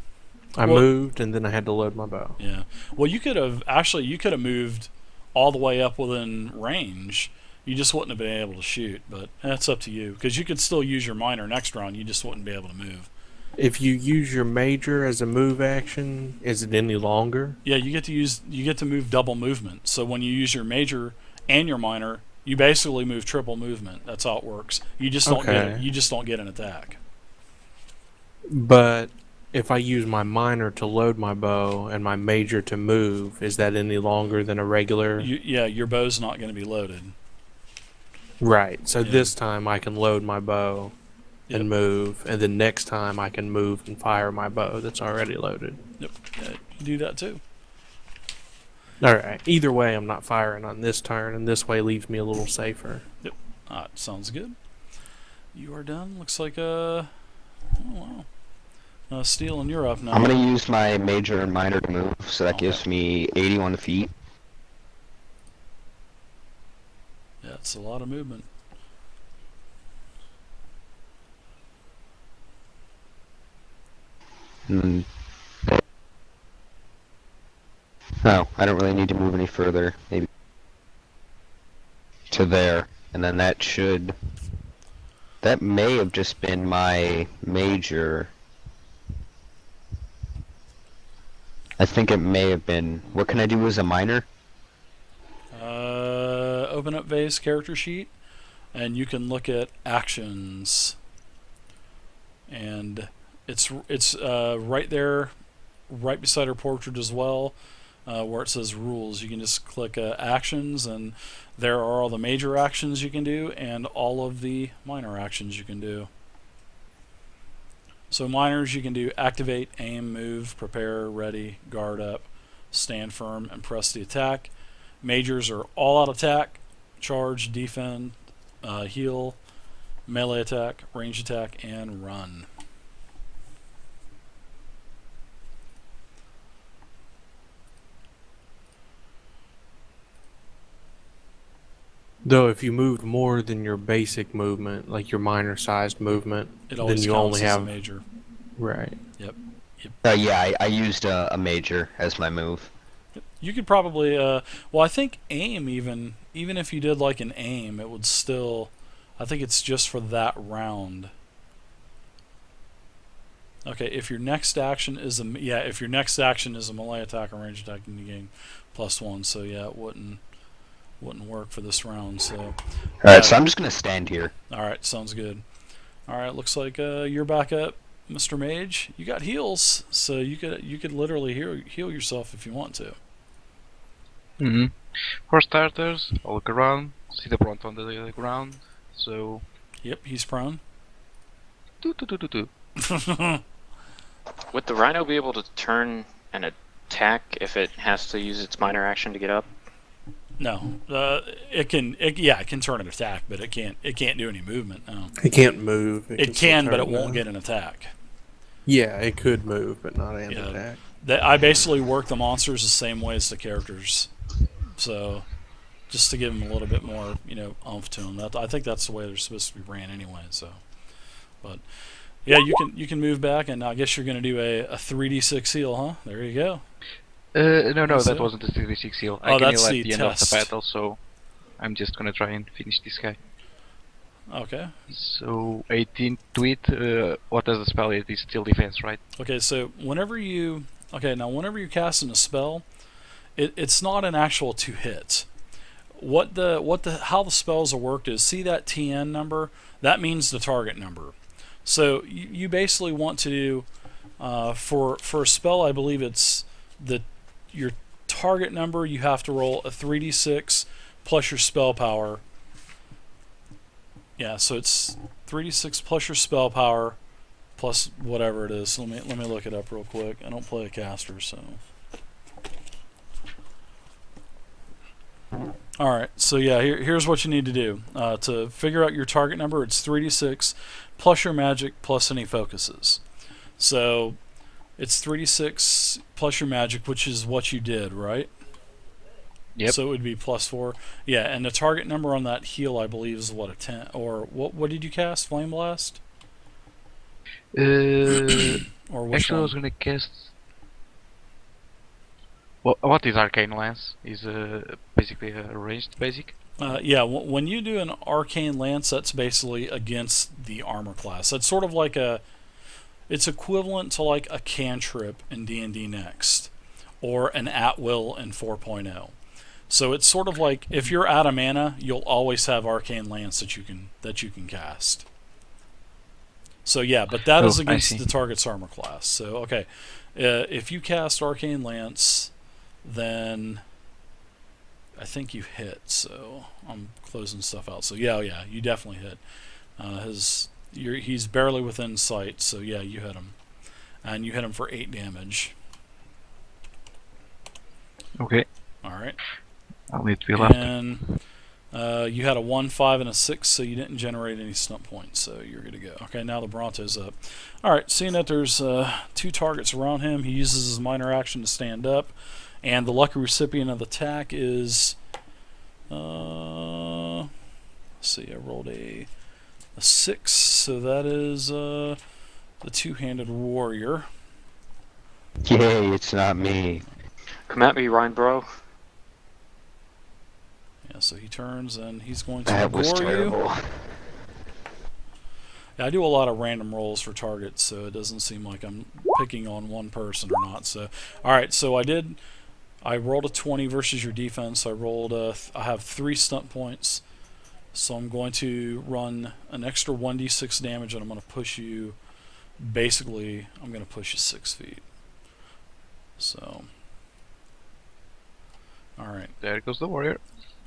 I Well- moved and then I had to load my bow. Yeah. Well, you could have moved all the way up within range. You just wouldn't have been able to shoot, but that's up to you because you could still use your minor next round. You just wouldn't be able to move. If you use your major as a move action, is it any longer? Yeah, you get to move double movement. So when you use your major and your minor, you basically move triple movement. That's how it works. You just don't Okay. you just don't get an attack. But if I use my minor to load my bow and my major to move, is that any longer than a regular? Yeah, your bow's not going to be loaded. Right. So Yeah. this time I can load my bow and Yep. move, and then next time I can move and fire my bow that's already loaded. Yep, yeah, you do that too. All right. Either way, I'm not firing on this turn, and this way leaves me a little safer. Alright, sounds good. You are done. Looks like oh wow. Steel, and you're up now. I'm gonna use my major and minor to move, so that Okay. gives me 81 feet. Yeah, it's a lot of movement. And oh, I don't really need to move any further. Maybe to there, and then that should. That may have just been my major. I think it may have been. What can I do as a minor? Open up Vay's character sheet, and you can look at actions. And it's right there, right beside her portrait as well, where it says rules. You can just click actions, and there are all the major actions you can do and all of the minor actions you can do. So minors, you can do activate, aim, move, prepare, ready, guard up, stand firm, and press the attack. Majors are all out attack, charge, defend, heal, melee attack, range attack, and run. Though if you moved more than your basic movement, like your minor sized movement, It then always you counts only as have a major. right. Yeah, I used a major as my move. You could probably, well, I think aim even if you did like an aim, it would still, I think it's just for that round. Okay, if your next action is if your next action is a melee attack or range attack, then you gain +1. So yeah, it wouldn't work for this round. So. All right, so I'm just gonna stand here. All right, sounds good. All right, looks like you're back up, Mr. Mage. You got heals, so you could literally heal yourself if you want to. Mm-hmm. For starters, I'll look around, see the front on the ground. So, Yep, he's prone. do. Would the rhino be able to turn an attack if it has to use its minor action to get up? No, it can turn an attack, but it can't do any movement. No. It can't move. It still can, but turn it won't down. get an attack. Yeah, it could move, but not an Yeah. attack. I basically work the monsters the same way as the characters, so just to give them a little bit more, oomph to them. I think that's the way they're supposed to be ran anyway. So, but yeah, you can move back, and I guess you're going to do a 3d6 heal, huh? There you go. No, That's that it? wasn't a 36 heal. Oh, I can that's heal at the the end of the test. battle, so I'm just gonna try and finish this guy. Okay. So 18 to it. What does the spell? It is still defense, right? Okay, so whenever you're casting a spell, it's not an actual 2 hits. How the spells are worked is, see that TN number? That means the target number. So you basically want to do for a spell, I believe it's your target number. You have to roll a 3d6 plus your spell power. Yeah, so it's 3d6 plus your spell power plus whatever it is. Let me look it up real quick. I don't play a caster, so. All right, so yeah, here's what you need to do to figure out your target number. It's 3d6 plus your magic plus any focuses. So it's 3d6 plus your magic, which is what you did, right? Yep. So it would be +4. Yeah, and the target number on that heal, I believe, is what, a 10? Or what did you cast? Flame Blast? Or which Actually, I one? was gonna cast. Well, what is Arcane Lance? Is basically a ranged basic. Yeah, when you do an Arcane Lance, that's basically against the armor class. That's sort of like It's equivalent to like a cantrip in D&D Next, or an at-will in 4.0. So it's sort of like, if you're out of mana, you'll always have Arcane Lance that you can cast. So yeah, but that is I against see. the target's armor class. So okay, if you cast Arcane Lance, then I think you hit. So I'm closing stuff out. So yeah, you definitely hit. He's barely within sight. So yeah, you hit him, and you hit him for 8 damage. Okay, All right. I'll need to be left. And you had a 1, 5, and a 6, so you didn't generate any stunt points, so you're good to go. Okay, now the Bronto's up. Alright, seeing that there's 2 targets around him, he uses his minor action to stand up, and the lucky recipient of the attack is... let's see, I rolled a 6, so that is the two-handed warrior. Yay, it's not me. Come at me, Ryan bro. Yeah, so he turns and he's going to That was gore you. terrible. Yeah, I do a lot of random rolls for targets, so it doesn't seem like I'm picking on one person or not. So, all right, so I rolled a 20 versus your defense. I have 3 stunt points, so I'm going to run an extra 1d6 damage, and I'm going to push you. Basically, I'm going to push you 6 feet. So, all right. There goes the warrior.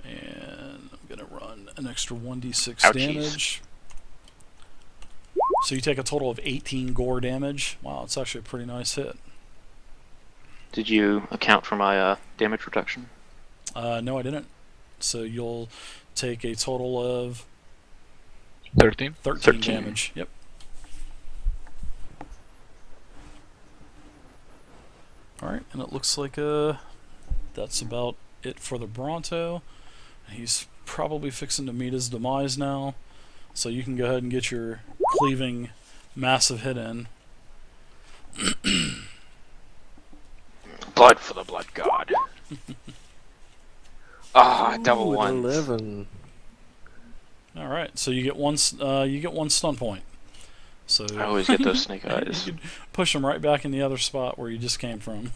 And I'm going to run an extra 1d6 Ouchies. damage. So you take a total of 18 gore damage. Wow, it's actually a pretty nice hit. Did you account for my damage reduction? No, I didn't. So you'll take a total of 13. 13 damage. Yep. Alright, and it looks like that's about it for the Bronto. He's probably fixing to meet his demise now. So you can go ahead and get your cleaving massive hit in. Blood for the blood god. Double Ooh, ones. 11. Alright, so you get one stun point. So I always get those snake you eyes. can push him right back in the other spot where you just came from.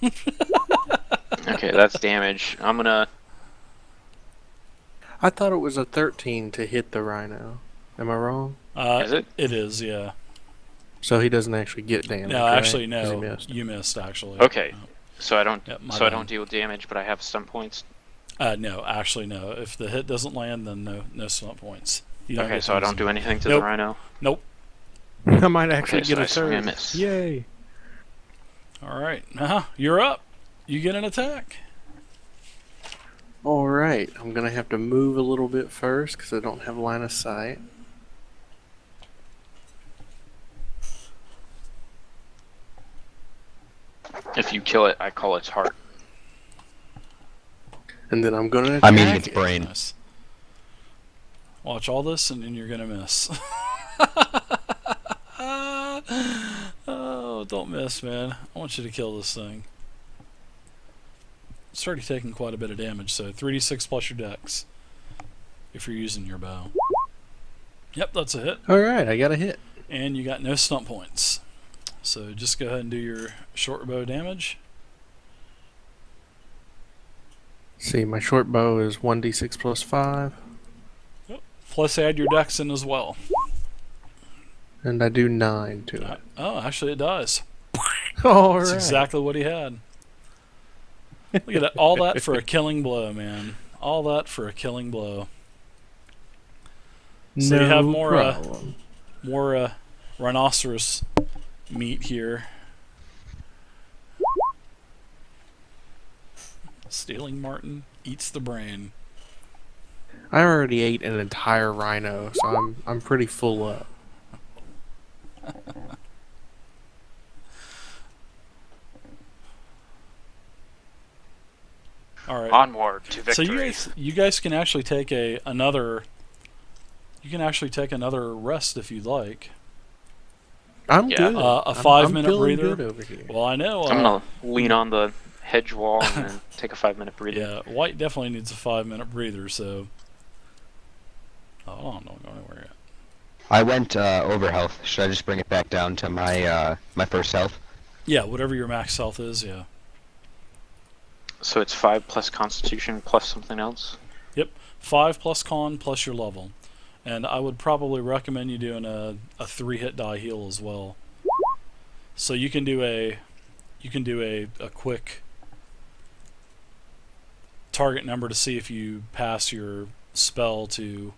Okay, that's damage. I'm gonna... I thought it was a 13 to hit the rhino. Am I wrong? Is it? It is, yeah. So he doesn't actually get damage. No, right? actually, 'Cause he no. missed. You missed, actually. Okay. So I don't Yep, my so I bad. don't deal damage, but I have stun points. No, actually, no. If the hit doesn't land, then no stunt points. You don't Okay, get so I those. don't do anything to Nope. the rhino. Nope. I might actually Okay, get so a I swing and turn. miss. Yay! Alright. You're up. You get an attack. Alright, I'm gonna have to move a little bit first because I don't have line of sight. If you kill it, I call its heart. And then I'm gonna attack I mean, it's it. brain. Nice. Watch all this, and then you're gonna miss. Oh, don't miss, man. I want you to kill this thing. It's already taking quite a bit of damage, so 3d6 plus your dex. If you're using your bow. Yep, that's a hit. Alright, I got a hit. And you got no stunt points. So just go ahead and do your short bow damage. See, my short bow is 1d6 plus 5. Plus add your dex in as well. And I do 9 to it. Oh, actually it does. Alright. That's exactly what he had. Look at that. All that for a killing blow, man. All that for a killing blow. So no you have more problem. more rhinoceros meat here. Stealing Martin eats the brain. I already ate an entire rhino, so I'm pretty full up. All right. Onward to So victory. you guys can actually take another. You can actually take another rest if you'd like. I'm Yeah. good. A I'm 5-minute feeling breather. good over here. Well, I know. I'm gonna lean on the hedge wall and then take a 5-minute breather. Yeah, White definitely needs a 5-minute breather. So. Oh, no, don't go anywhere yet. I went over health. Should I just bring it back down to my my first health? Yeah, whatever your max health is, yeah. So it's 5 plus Constitution plus something else. Yep, 5 plus con plus your level. And I would probably recommend you doing a 3-hit die heal as well. So you can do a quick target number to see if you pass your spell to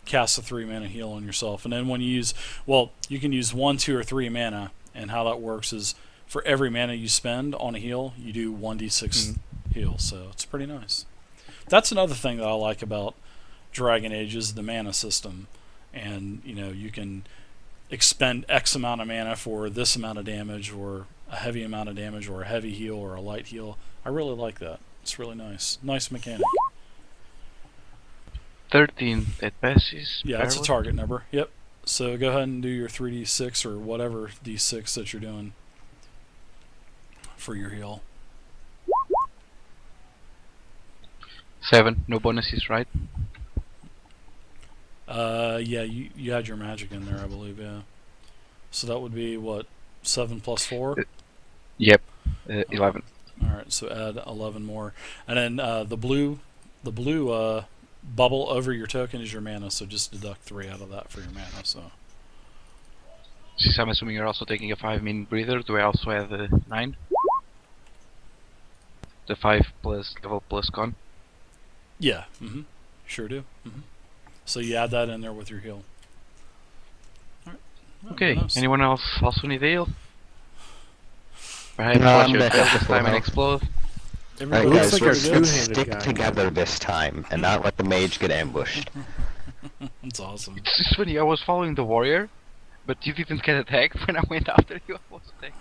cast a 3 mana heal on yourself. And then when you use, well, you can use 1, 2, or 3 mana, and how that works is for every mana you spend on a heal, you do 1d6 heal. So it's pretty nice. That's another thing that I like about Dragon Age is the mana system. And, you know, you can expend X amount of mana for this amount of damage, or a heavy amount of damage, or a heavy heal, or a light heal. I really like that. It's really nice. Nice mechanic. 13 that passes. Yeah, that's a barrel. target number. Yep. So go ahead and do your 3d6 or whatever d6 that you're doing for your heal. 7, no bonuses, right? Yeah, you had your magic in there, I believe, yeah. So that would be, what, 7 plus 4? Yep, 11. Alright, so add 11 more. And then the blue bubble over your token is your mana, so just deduct 3 out of that for your mana. So Since I'm assuming you're also taking a 5-minute breather, do I also add the 9? The 5 plus level plus con? yeah, sure do. So you add that in there with your heal. Alright. Well, Okay, nice. anyone else also need a heal? Perhaps No, watch I'm your back tail up this to full time and health. explode? Everybody Alright looks guys, like our let's two-handed stick guy. together this time and not let the mage get ambushed. That's awesome. It's just funny, I was following the warrior, but you didn't get attacked when I went after you. I was attacked.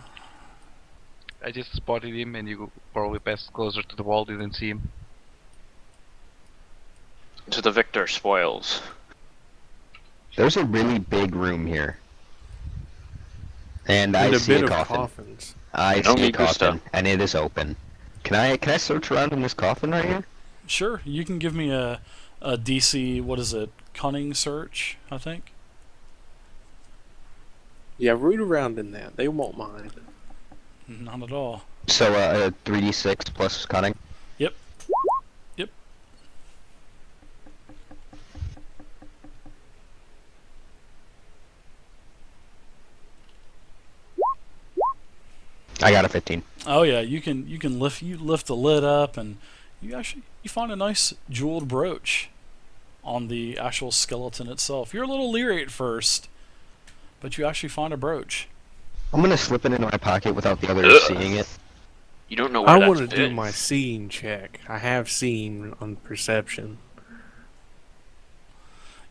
I just spotted him and you probably passed closer to the wall, didn't see him. To the victor spoils. There's a really big room here. And I And a see bit a of coffin. coffins. I No see a me gusta. coffin, and it is open. Can I search around in this coffin right here? Sure, you can give me a DC, what is it, cunning search, I think? Yeah, root around in that. They won't mind. Not at all. So a 3d6 plus cunning. Yep. Yep. I got a 15. Oh yeah, you can lift the lid up, and you find a nice jeweled brooch on the actual skeleton itself. You're a little leery at first, but you actually find a brooch. I'm gonna slip it into my pocket without the others seeing it. You don't know where I that's want to do been. my seeing check. I have seen on perception.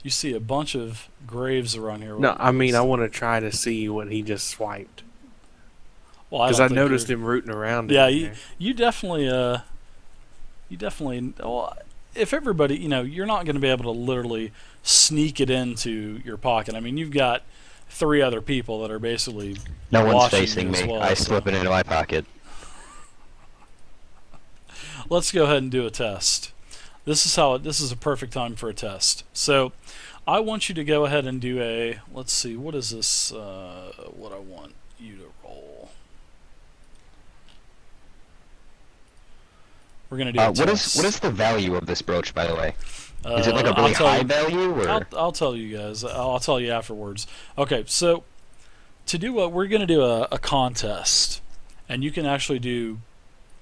You see a bunch of graves around here. No, I mean I want to try to see what he just swiped because because I noticed him rooting around. Yeah, in you, there. you definitely well, if everybody, you're not going to be able to literally sneak it into your pocket. I mean, you've got 3 other people that are basically No one's watching facing you as me. well, I so slip it into my pocket. let's go ahead and do a test. This is a perfect time for a test. So I want you to go ahead and do a, let's see, what is this, what I want you to roll. We're going to do a test. What is the value of this brooch, by the way? Is it like a I'll really tell high you- value, or? I'll tell you guys. I'll tell you afterwards. Okay, so to do what we're going to do a contest, and you can actually do,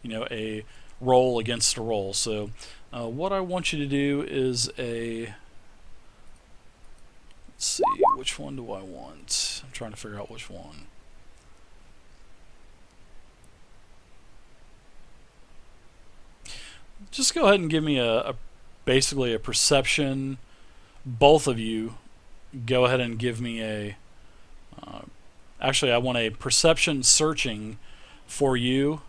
a roll against a roll. So what I want you to do is let's see, which one do I want? I'm trying to figure out which one. Just go ahead and give me basically a perception. Both of you go ahead and give me a actually I want a perception searching for you.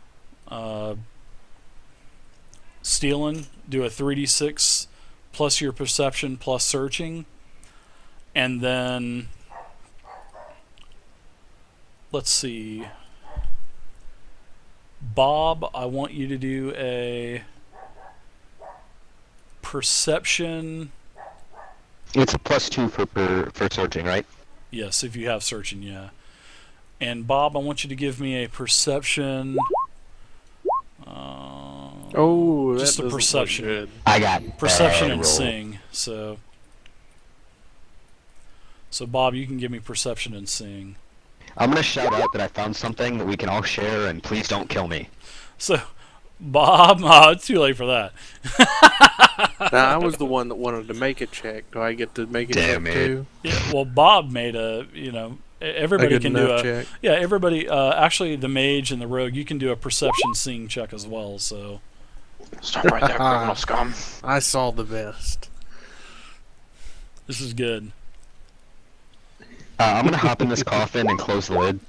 Stealing, do a 3d6 plus your perception plus searching, and then let's see, Bob, I want you to do a perception It's a +2 for searching, right? Yes, if you have searching, yeah. And Bob, I want you to give me a perception. Oh, just that a doesn't perception. look good. I got Perception bad and roll. sing. So Bob, you can give me perception and sing. I'm gonna shout out that I found something that we can all share, and please don't kill me. So Bob, it's too late for that. Now, I was the one that wanted to make a check. Do I get to make a Damn check it. too? Yeah, well, Bob made everybody A good can do enough a check. yeah. Everybody, actually, the mage and the rogue, you can do a perception sing check as well. So Stop right there, criminal scum. I saw the best. this is good. I'm gonna hop in this coffin and close the lid.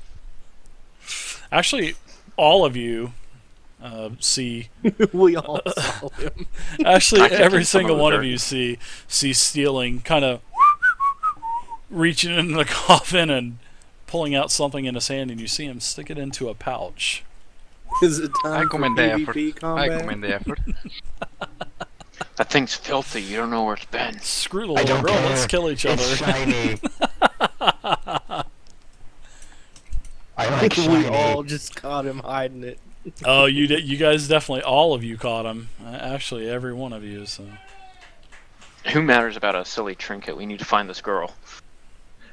Actually, all of you see. We all saw him. Actually, I can every do some single of the one of dirt. you see stealing, kind of reaching into the coffin and pulling out something in his hand, and you see him stick it into a pouch. Is it I time for commend the effort. PvP I combat? commend the effort. That thing's filthy. You don't know where it's been. Screw the I little don't girl. care. Let's kill each other. It's shiny. I like We shiny. all just caught him hiding it. Oh, you did. You guys definitely, all of you caught him. Actually, every one of you. So. Who matters about a silly trinket? We need to find this girl.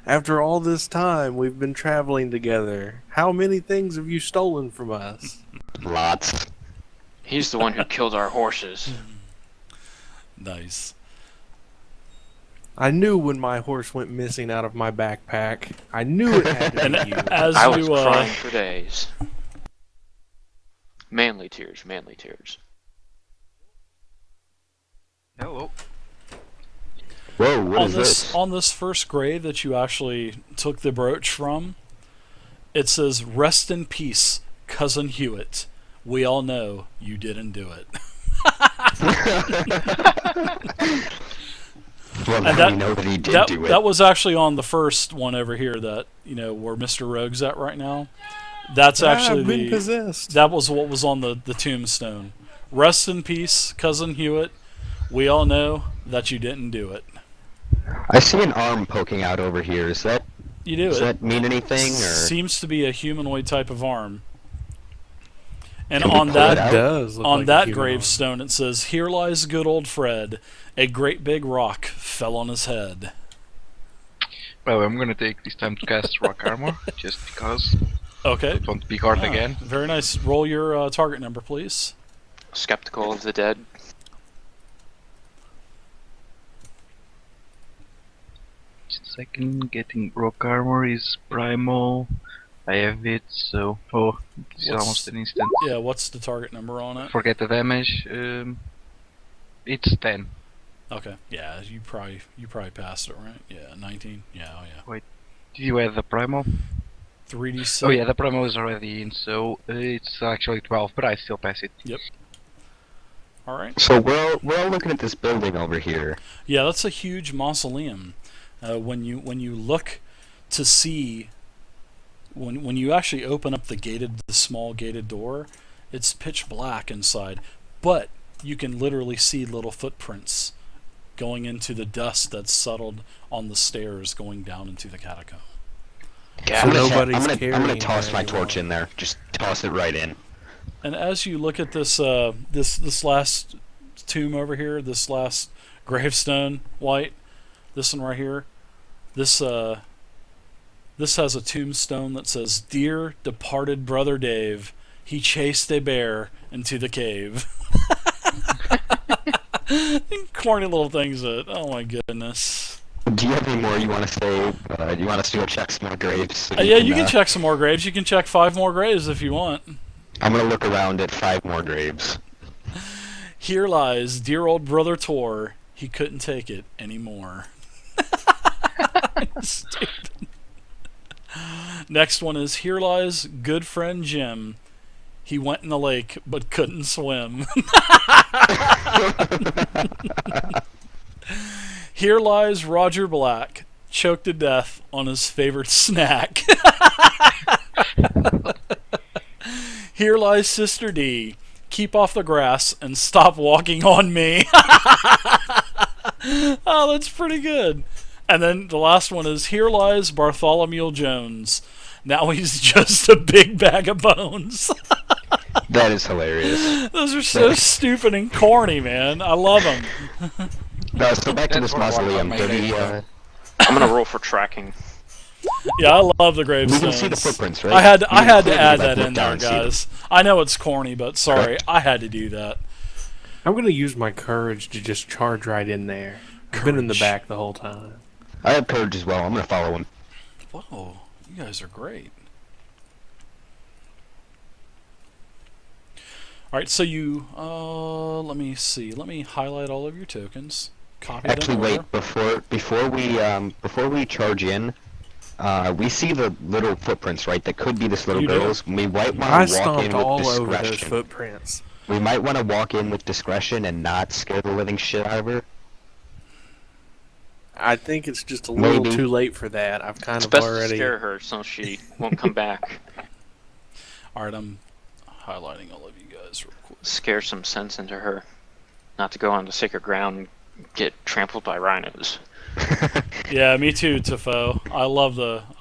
After all this time we've been traveling together, how many things have you stolen from us? Lots. He's the one who killed our horses. Nice. I knew when my horse went missing out of my backpack. I knew it had to And be you. as I was you crying for days. Manly tears, manly tears. Hello. Whoa, what on is this this? on this first grave that you actually took the brooch from, it says, "Rest in peace, Cousin Hewitt. We all know you didn't do it." Well, And now we know that he did do it. That was actually on the first one over here. That where Mr. Rogue's at right now. That's actually I've been possessed. that was what was on the tombstone. Rest in peace, Cousin Hewitt. We all know that you didn't do it. I see an arm poking out over here. Does that You do it. mean anything? Or Seems to be a humanoid type of arm. And Can we on pull that it out? It does look on like a that human gravestone it says, "Here lies good old Fred. A great big rock fell on his head." Well, I'm gonna take this time to cast rock armor, just because Okay. I don't want to be hard Ah, again. Very nice. Roll your target number, please. Skeptical of the dead. Just a second, getting rock armor is primal. I have it, so this is What's- almost an instant. Yeah, what's the target number on it? Forget the damage. It's 10. Okay. Yeah, you probably passed it, right? Yeah, 19. Yeah, oh yeah. Did you add the primal? 3d6. Oh yeah, the primal is already in, so it's actually 12, but I still pass it. All right. So we're all looking at this building over here. Yeah, that's a huge mausoleum. When you look to see, when you actually open up the small gated door, it's pitch black inside, but you can literally see little footprints going into the dust that's settled on the stairs going down into the catacomb. Yeah, So I'm gonna, nobody's I'm gonna carrying toss her my anymore. torch in there. Just toss it right in. And as you look at this this last tomb over here, this last gravestone, White, this one right here, this has a tombstone that says, "Dear departed brother Dave, he chased a bear into the cave." Corny little things that, oh my goodness. Do you have any more you want to say? Do you want us to go check some more graves? So Yeah, you can check some more graves. You can check 5 more graves if you want. I'm gonna look around at 5 more graves. Here lies dear old brother Tor. He couldn't take it anymore. Stupid. Next one is, here lies good friend Jim. He went in the lake but couldn't swim. Here lies Roger Black, choked to death on his favorite snack. Here lies Sister D. Keep off the grass and stop walking on me. Oh, that's pretty good. And then the last one is, here lies Bartholomew Jones. Now he's just a big bag of bones. That is hilarious. Those are so stupid and corny, man. I love them. So back to this mausoleum. I'm gonna roll for tracking. Yeah, I love the We gravestones. can see the footprints, right? I had to clearly, add like, that look in down there, and see them. guys. I know it's corny, but sorry, Correct. I had to do that. I'm gonna use my courage to just charge right in there. I've been in the Courage. back the whole time. I have courage as well. I'm gonna follow him. Whoa, you guys are great. Alright, so you, let me see. Let me highlight all of your tokens. Copy Actually, them over. wait. Before we charge in, we see the little footprints, right? That could be this little You do. girl's. We might I want to walk stomped in with all over those discretion. footprints. We might want to walk in with discretion and not scare the living shit out of her. I think it's just a little Maybe. too late for that. I've kind It's of best to already. scare her so she won't come back. Alright, I'm highlighting all of you guys real quick. Scare some sense into her. Not to go on the sacred ground and get trampled by rhinos. Yeah, me too, Tifo. I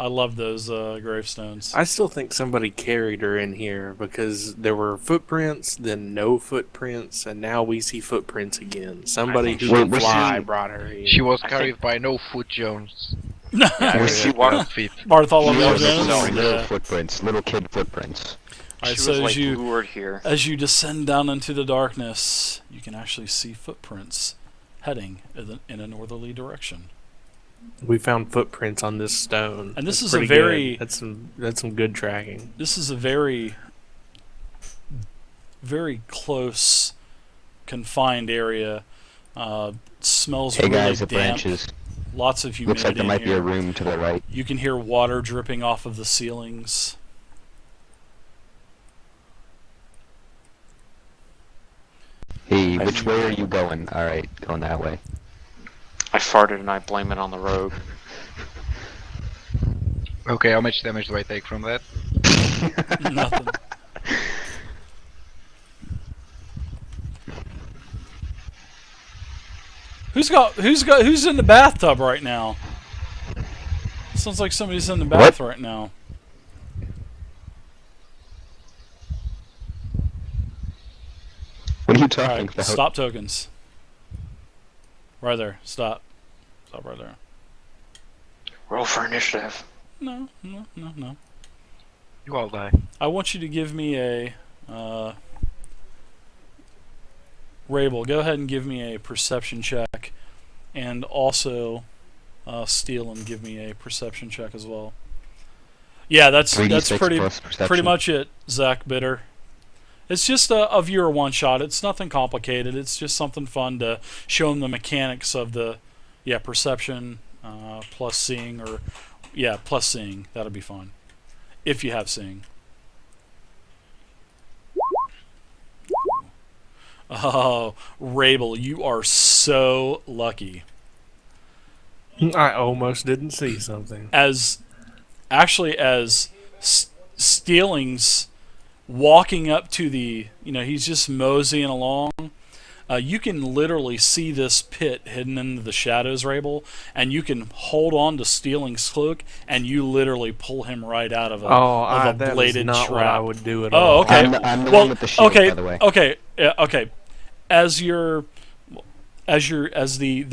love those gravestones. I still think somebody carried her in here because there were footprints, then no footprints, and now we see footprints again. Somebody think who she- can We're fly seeing- brought her in. She was I carried think- by no foot Jones. Yeah, she walked. Feet. Bartholomew Little Jones. Yeah. footprints, little kid footprints. Alright, She so was as like you lured here. descend down into the darkness, you can actually see footprints heading in a northerly direction. We found footprints on this stone. And this That's is a pretty very- good. That's some good tracking. This is a very, very close, confined area. Smells Hey really guys, the damp. branches. Lots of humidity Looks like there in might be a here. room to the right. You can hear water dripping off of the ceilings. Hey, which way are you going? Alright, going that way. I farted and I blame it on the rogue. Okay, how much damage do I take from that? Nothing. Who's in the bathtub right now? Sounds like somebody's in the bath right now. What are you talking Alright, about? stop tokens. Right there. Stop. Stop right there. Roll for initiative. No. You all die. I want you to give me a Wrable, go ahead and give me a perception check, and also Steel and give me a perception check as well. Yeah, that's 3d6 pretty plus perception. pretty much it, Zach Bitter. It's just a viewer one shot. It's nothing complicated. It's just something fun to show them the mechanics of the perception plus seeing, or plus seeing. That'll be fun if you have seeing. Oh, Wrable, you are so lucky. I almost didn't see something. As Stealing's walking up to the, he's just moseying along. You can literally see this pit hidden into the shadows, Wrable, and you can hold on to Stealing's cloak, and you literally pull him right out of a, that is bladed not trap. what I would do at Oh, all. okay. I'm the Well, one with the shield, okay, by the way. okay. As the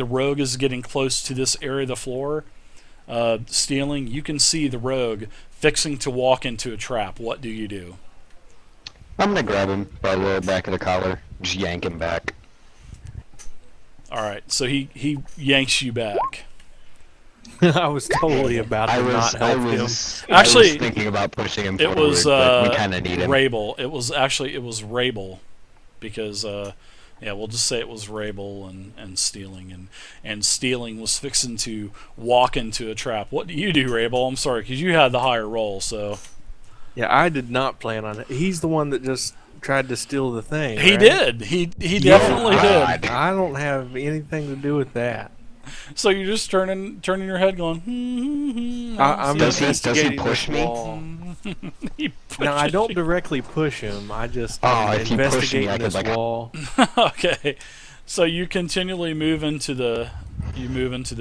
rogue is getting close to this area of the floor, Stealing, you can see the rogue fixing to walk into a trap. What do you do? I'm gonna grab him by the back of the collar, just yank him back. All right, so he yanks you back. I was totally about to not help him. Actually, I was thinking about pushing him It forward, was but we kind of need him. Wrable. It was Wrable, because we'll just say it was Wrable and Stealing, and Stealing was fixing to walk into a trap. What do you do, Wrable? I'm sorry, because you had the higher roll, so. Yeah, I did not plan on it. He's the one that just tried to steal the thing. He right? did. He definitely did. I don't have anything to do with that. So you're just turning your head, going. I'm Does he investigating push this me? wall. He No, I pushes don't you. directly push him. I just Oh, if you push me, investigating I could, this like, wall. Okay. So you continually move into the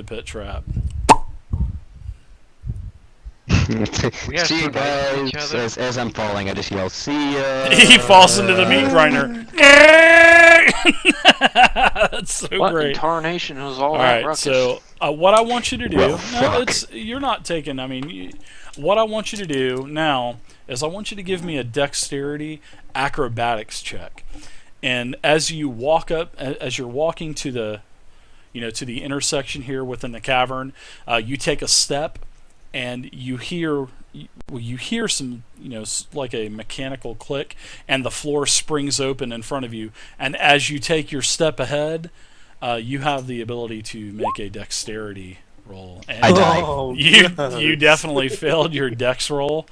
pit trap. We are See you surviving each guys. other. As I'm falling, I just yell, "See ya!" He falls into the meat grinder. That's so What in great. tarnation was all All that right, ruckus? so what I want you to do, Well, fuck. you're not taking. I mean, what I want you to do now is I want you to give me a dexterity acrobatics check, and as you walk up, as you're walking to the, to the intersection here within the cavern, you take a step, and you hear some, like a mechanical click, and the floor springs open in front of you, and as you take your step ahead, you have the ability to make a dexterity roll, and I die. Oh, you gross. definitely failed your dex roll,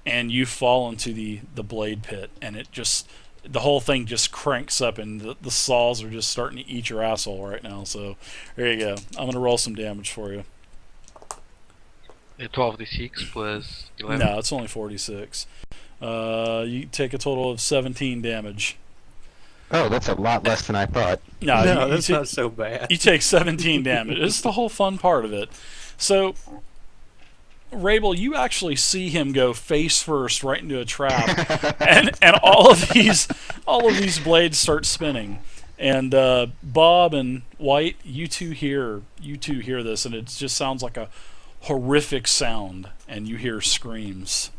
and you fall into the blade pit, and the whole thing just cranks up, and the saws are just starting to eat your asshole right now. So there you go. I'm gonna roll some damage for you. 12d6 plus 11. No, it's only 46. You take a total of 17 damage. Oh, that's a lot less than I thought. No, No, you that's not so bad. You take 17 damage. It's the whole fun part of it. So, Wrable, you actually see him go face first right into a trap, and all of these blades start spinning. And Bob and White, you two hear this, and it just sounds like a horrific sound, and you hear screams.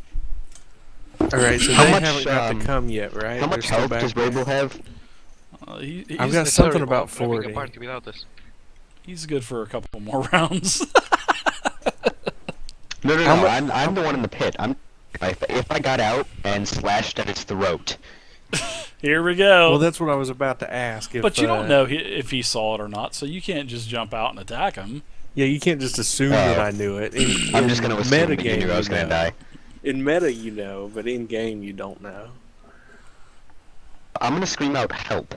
All right, so How they much, haven't got to come yet, right? How They're much still health back does there. Rabel have? I've got something about Having 40. a party without us. He's good for a couple more rounds. No. How mu- I'm the one in the pit. If I got out and slashed at its throat. Here we go. Well, that's what I was about to ask. If, But you don't know if he saw it or not, so you can't just jump out and attack him. Yeah, you can't just assume that I knew it. I'm just going to assume that you metagame, knew I was going to die. In meta, you know, but in game, you don't know. I'm going to scream out, "Help."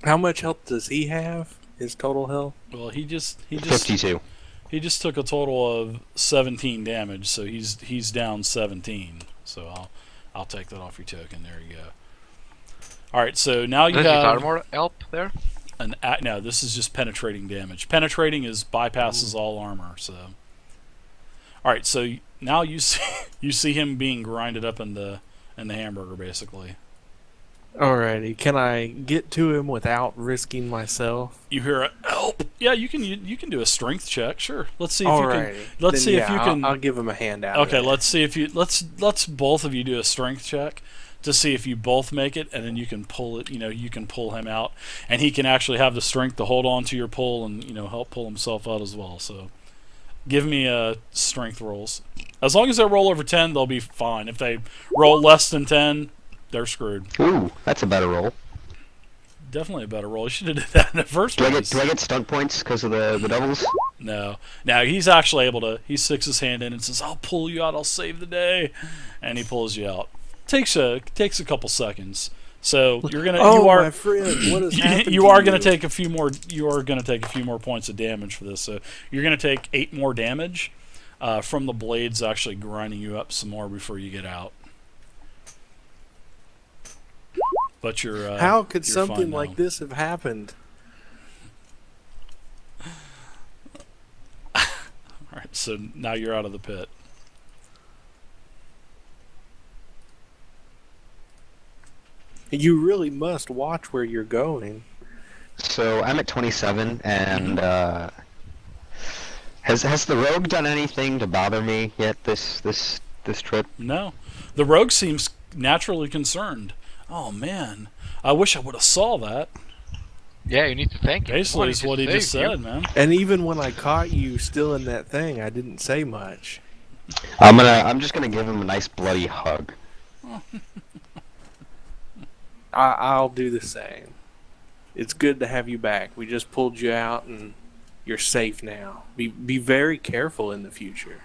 How much health does he have? His total health? Well, he just 52. he just took a total of 17 damage, so he's down 17. So I'll take that off your token. There you go. All right, so now you Does his have armor help there? no. This is just penetrating damage. Penetrating bypasses all armor. So, all right, so now you see him being grinded up in the hamburger, basically. Alrighty, can I get to him without risking myself? You hear a help. Yeah, you can do a strength check. Sure. Let's see if Alrighty. you can. Let's see if you can. I'll give him a hand out. Okay, of it. let's see if you let's both of you do a strength check to see if you both make it, and then you can pull it. You can pull him out, and he can actually have the strength to hold on to your pull and help pull himself out as well. So, give me strength rolls. As long as they roll over 10, they'll be fine. If they roll less than 10, they're screwed. Ooh, that's a better roll. Definitely a better roll. You should have did that in the first Do I place. get stunt points because of the doubles? No. Now he's actually able to. He sticks his hand in and says, "I'll pull you out. I'll save the day," and he pulls you out. Takes a couple seconds. So you're gonna. Oh, you are. my friend, what has happened You to are gonna you? take a few more. You are gonna take a few more points of damage for this. So you're gonna take 8 more damage from the blades actually grinding you up some more before you get out. But you're. How could you're something fine like now. this have happened? All right. So now you're out of the pit. You really must watch where you're going. So I'm at 27, and has the rogue done anything to bother me yet this trip? No, the rogue seems naturally concerned. Oh man, I wish I would have saw that. Yeah, you need to thank him. Basically, is what he just saved you. said, man. And even when I caught you still in that thing, I didn't say much. I'm just gonna give him a nice bloody hug. I'll do the same. It's good to have you back. We just pulled you out, and you're safe now. Be very careful in the future.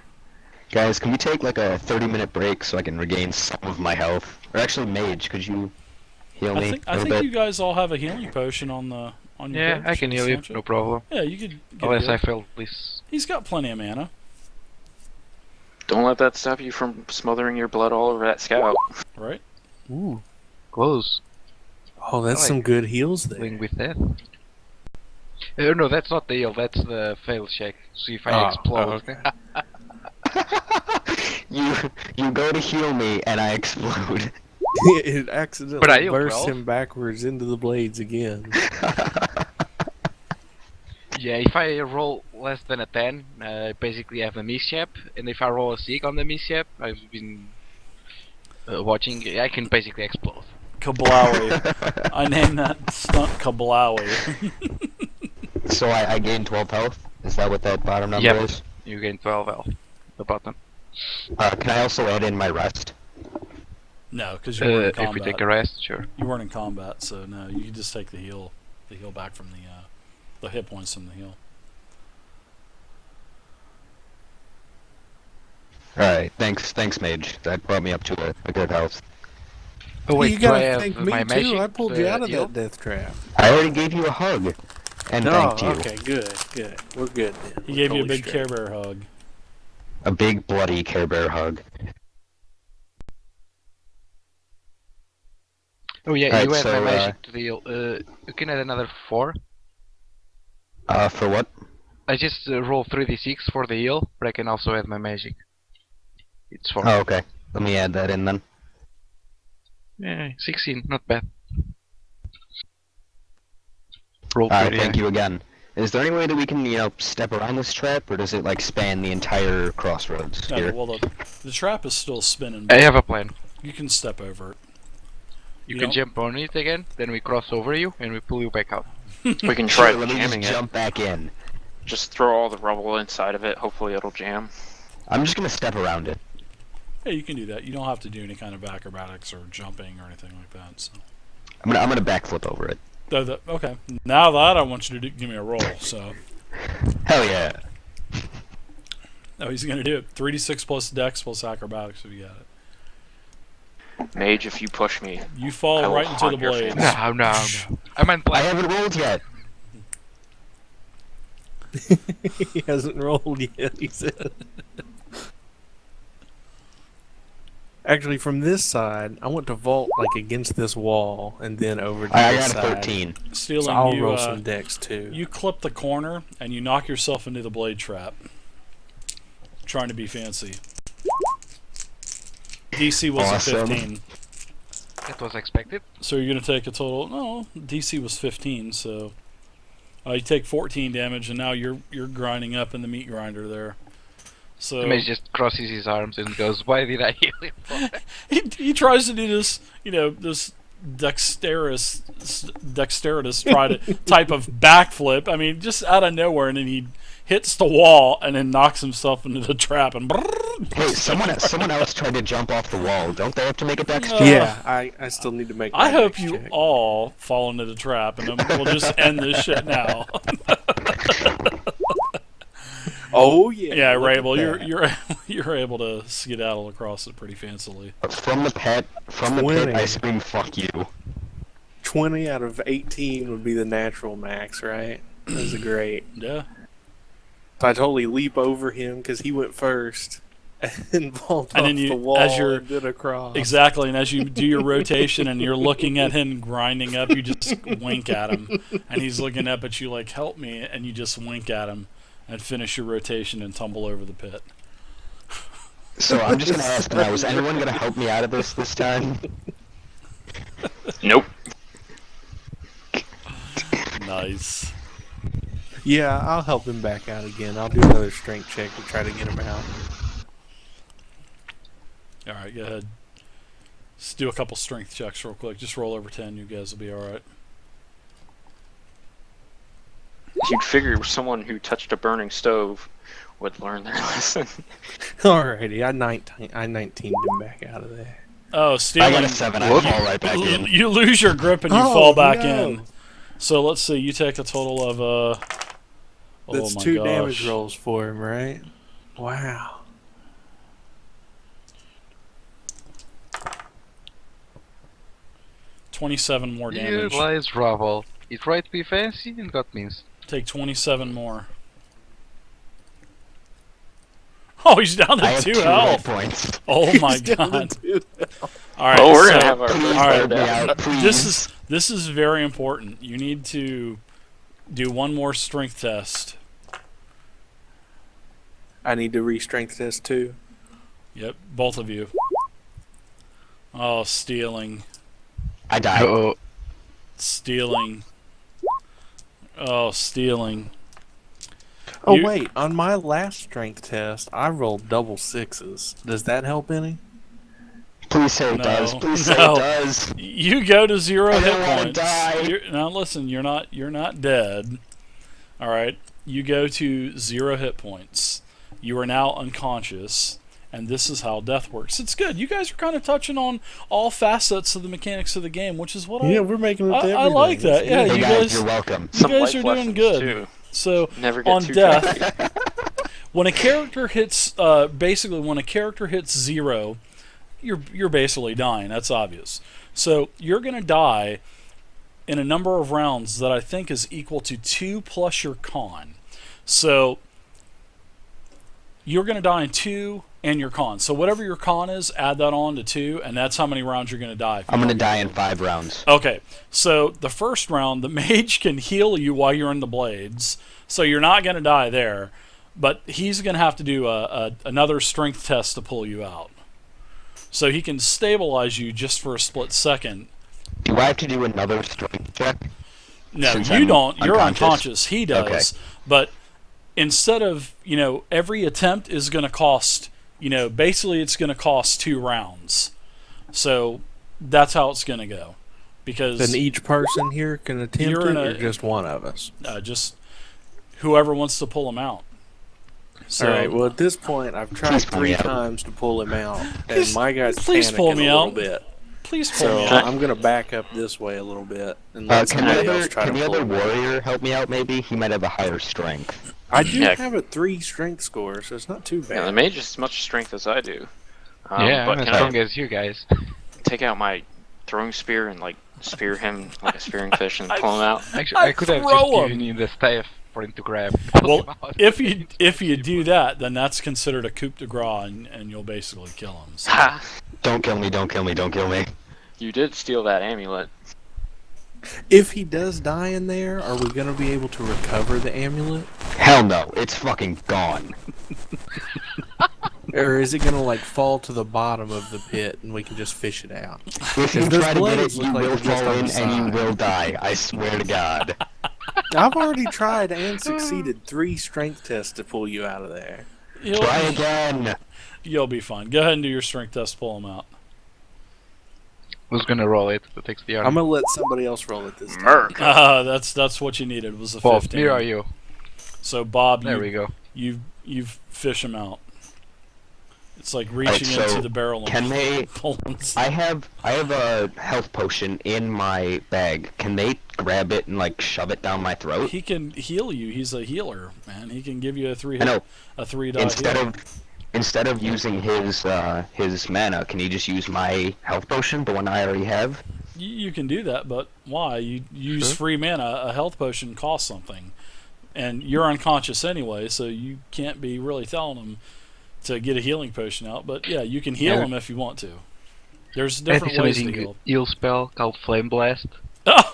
Guys, can we take like a 30-minute break so I can regain some of my health? Or actually, Mage, could you heal me I a little think bit? you guys all have a healing potion on your. Yeah, I can heal you, don't no problem. Yeah, you could. Get Unless good. I fail this. He's got plenty of mana. Don't let that stop you from smothering your blood all over that scout. Right? Ooh, close. Oh, that's I some like good heals there. playing with that. No, that's not the heal. That's the fail check. See if I Oh, explode. okay. You go to heal me and I explode. It accidentally But I healed bursts 12. him backwards into the blades again. Yeah, if I roll less than a 10, I basically have a mishap, and if I roll a 6 on the mishap, I've been watching, I can basically explode. Kablowie. I named that stunt Kablowie. So I gain 12 health? Is that what that bottom number Yep. is? You gain 12 health. The bottom. Can I also add in my rest? No, because you weren't in If we combat. take a rest, sure. You weren't in combat, so no. You can just take the heal back from the hit points from the heal. Alright, thanks Mage. That brought me up to a good health. Oh wait, you do I gotta have thank my me magic too. I pulled you out of heal? that death trap. I already gave you a hug. And thanked you. Okay, good. We're good then. He gave you a Totally big straight. Care Bear hug. A big bloody Care Bear hug. Oh yeah, Alright, you add so, my magic to the heal. You can add another 4. For what? I just roll 3d6 for the heal, but I can also add my magic. It's 4. Oh, okay. Let me add that in then. Yeah, 16, not bad. Roll Alright, pretty thank high. you again. Is there any way that we can, step around this trap, or does it, span the entire crossroads No, here? well, the trap is still spinning. I have a plan. You can step over it. You You can don't- jump on it again, then we cross over you, and we pull you back out. We can try Sure, let me just jamming it. jump back in. Just throw all the rubble inside of it. Hopefully it'll jam. I'm just gonna step around it. Yeah, you can do that. You don't have to do any kind of acrobatics or jumping or anything like that. So. I'm gonna backflip over it. Okay. Now that I want you to give me a roll. So. Hell yeah. Oh, he's gonna do it. 3d6 plus Dex plus acrobatics if you got it. Mage, if you push me, You I fall will right into the haunt your blades. face. No. I meant I black. haven't rolled yet. He hasn't rolled yet, he said. Actually, from this side, I want to vault against this wall and then over to I this got a side. 13. Stealing, So I'll you, roll some dex too. you clip the corner and you knock yourself into the blade trap. Trying to be fancy. DC was Awesome. a 15. That was expected. So you're going to take a total... No, DC was 15, so... you take 14 damage, and now you're grinding up in the meat grinder there. So The mage just crosses his arms and goes, "Why did I heal him for?" he tries to do this, this dexterous type of backflip. I mean, just out of nowhere, and then he hits the wall and then knocks himself into the trap and. Hey, someone else tried to jump off the wall. Don't they have to make a dex check? Yeah, I still need to make. I my hope dex you check. all fall into the trap, and then we'll just end this shit now. Oh yeah. Yeah, look at Wrable, that. you're able to skedaddle across it pretty fancily. From the pit, I scream, "Fuck you." 20 out of 18 would be the natural max, right? That's a great. Yeah. So I totally leap over him because he went first, and vault And off then you- the wall as you're- and then across. Exactly, and as you do your rotation and you're looking at him grinding up, you just wink at him, and he's looking up at you like, "Help me," and you just wink at him and finish your rotation and tumble over the pit. So I'm just gonna ask now: is anyone gonna help me out of this time? Nope. Nice. Yeah, I'll help him back out again. I'll do another strength check to try to get him out. All right, go ahead. Let's do a couple strength checks real quick. Just roll over 10. You guys will be all right. You'd figure someone who touched a burning stove would learn their lesson. Alrighty, I 19'd him back out of there. Oh, I stealing. got a 7. I fall right back in. You lose your grip and you Oh, fall back no. in. So let's see. You take a total of That's oh my 2 gosh. damage rolls for him, right? Wow. $27 more Here damage. lies Rubble. He tried to be fancy and got missed. Take 27 more. Oh, he's down I to have 2 2 hit health. points. Oh my He's down god. to 2. All right. Oh, we're so gonna have our Please first all right, help me down. out, please. This is very important. You need to do one more strength test. I need to re-strength test too. Yep, both of you. Oh, stealing. I died. Uh-oh. Stealing. Oh, stealing. Oh You- wait, on my last strength test, I rolled double sixes. Does that help any? Please say it No. does. Please say No. it does. You go to 0 I hit don't wanna points. die. Now listen, you're not dead. All right. You go to 0 hit points. You are now unconscious, and this is how death works. It's good. You guys are kind of touching on all facets of the mechanics of the game, which is what Yeah, we're making it to everything. I like that. That's Yeah, good. Hey you guys, guys, you're welcome. you Some guys life are doing lessons, good. too. So Never get on too death, cocky. when a character hits, basically when a character hits 0, you're basically dying. That's obvious. So you're gonna die in a number of rounds that I think is equal to 2 plus your con. So you're gonna die in 2 and your con. So whatever your con is, add that on to 2, and that's how many rounds you're gonna die. I'm gonna die in 5 rounds. Okay, so the first round, the mage can heal you while you're in the blades, so you're not going to die there, but he's going to have to do another strength test to pull you out. So he can stabilize you just for a split second. Do I have to do another strength check? No, Since you I'm don't. You're unconscious? unconscious. He does. Okay. But instead of, every attempt is going to cost, basically it's going to cost 2 rounds. So that's how it's going to go. Because Then each person here can attempt You're it, in a- or just one of us? just whoever wants to pull him out. So, All right. Well, at this point, I've tried Please pull me 3 out. times to pull him out, Please- and my guy's please panicking pull me a little out. bit. please pull So me out. I'm gonna back up this way a little bit and let Can somebody the else other, try can to the pull other him out. warrior help me out? Maybe he might have a higher strength. I do Yeah. have a 3 strength score, so it's not too bad. Yeah, the mage has as much strength as I do. Yeah, but I'm as can strong I as you guys. take out my throwing spear and spear him like a spearing fish and pull him out? Actually, I I could have throw just 'em. given you the staff for him to grab. Well, if you do that, then that's considered a coup de grace, and you'll basically kill him. So. Ha! Don't kill me, don't kill me, don't kill me. You did steal that amulet. If he does die in there, are we gonna be able to recover the amulet, Hell no, it's fucking gone. or is it gonna fall to the bottom of the pit and we can just fish it out? If you those try to get blades it, look you like will they're just fall on in the and you side. will die. I swear to God. I've already tried and succeeded 3 strength tests to pull you out of there. Try again. You'll be fine. Go ahead and do your strength test. Pull him out. Who's gonna roll it? Who takes the honor? I'm gonna let somebody else roll it this time. Merc. That's what you needed. Was a Bob, 15. here are you. So Bob, There we go. you fish him out. It's like reaching so into the barrel and can they- pulling. I have a health potion in my bag. Can they grab it and shove it down my throat? He can heal you. He's a healer, man. He can give you a 3 I know. a 3 die Instead heal. instead of using his mana, can he just use my health potion, the one I already have? You can do that, but why? You use Sure. free mana. A health potion costs something, and you're unconscious anyway, so you can't be really telling him to get a healing potion out. But yeah, you can heal Yeah. him if you want to. There's That different is ways to amazing heal. heal spell called Flame Blast.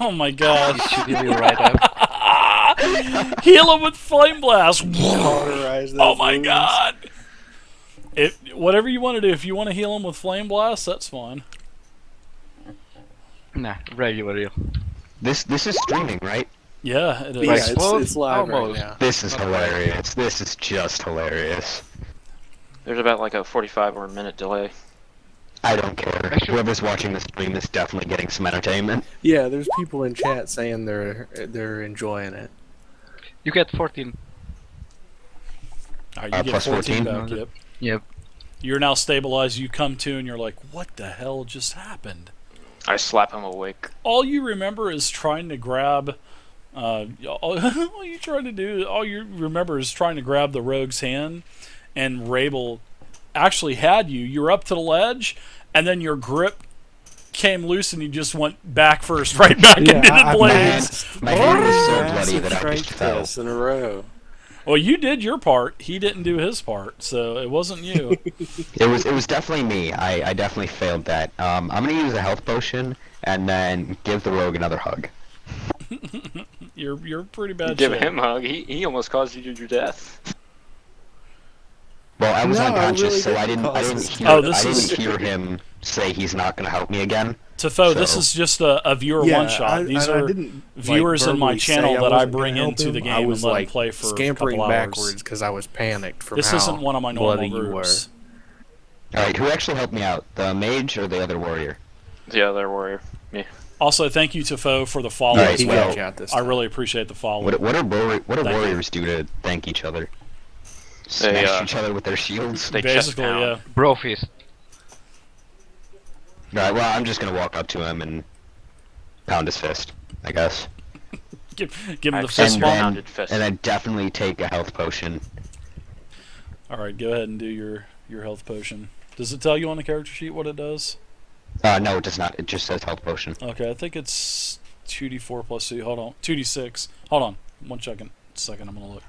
Oh my You gosh! should heal you right up. Heal him with flame blast. Cauterize those Oh my wounds. god! Whatever you want to do. If you want to heal him with flame blast, that's fine. Nah, regular heal. This is streaming, right? Yeah, it is. Yeah, Right. it's, Well, it's live almost. right now. This is Not hilarious. This is just hilarious. There's about a 45 or a minute delay. I don't care. Actually- Whoever's watching the stream is definitely getting some entertainment. Yeah, there's people in chat saying they're enjoying it. You get 14. All right, you get Plus 14 14? back. Yep. Yep. You're now stabilized. You come to, and you're like, "What the hell just happened?" I slap him awake. All you remember is trying to grab. All you trying to do. All you remember is trying to grab the rogue's hand, and Wrable actually had you. You were up to the ledge, and then your grip came loose, and you just went back first, right back into the blades. My hand was so Massive bloody that I strength just fell. tests in a row. Well, you did your part. He didn't do his part, so it wasn't you. It was definitely me. I definitely failed that. I'm gonna use a health potion and then give the rogue another hug. You're pretty bad. Give shape. him a hug. He almost caused you your death. Well, I was No, I unconscious, really so I didn't didn't cause hear, Oh, this I is- didn't hear him say he's not gonna help me again. Tafo, this So- is just a viewer one shot. These I are didn't, viewers in my verbally say channel that I wasn't bring gonna help into the him. game I and was let like them play for a scampering couple hours. backwards because I was panicked from This how isn't one of my bloody normal you were. groups. Alright, who actually helped me out? The mage or the other warrior? The other warrior. Me. Also, thank you Tafo for the follow Alright, as He well. got you out this I time. really appreciate the follow. What do Thank you. warriors do to thank each other? Smash each other with their shields? They chest Basically, pound. yeah. Bro fist. Alright, well, I'm just gonna walk up to him and pound his fist, I guess. Give him the I've fist seen bump. that. Pounded fist. And then definitely take a health potion. All right, go ahead and do your health potion. Does it tell you on the character sheet what it does? No, it does not. It just says health potion. Okay, I think it's 2d4 plus 2. Hold on, 2d6. Hold on, one second. I'm gonna look.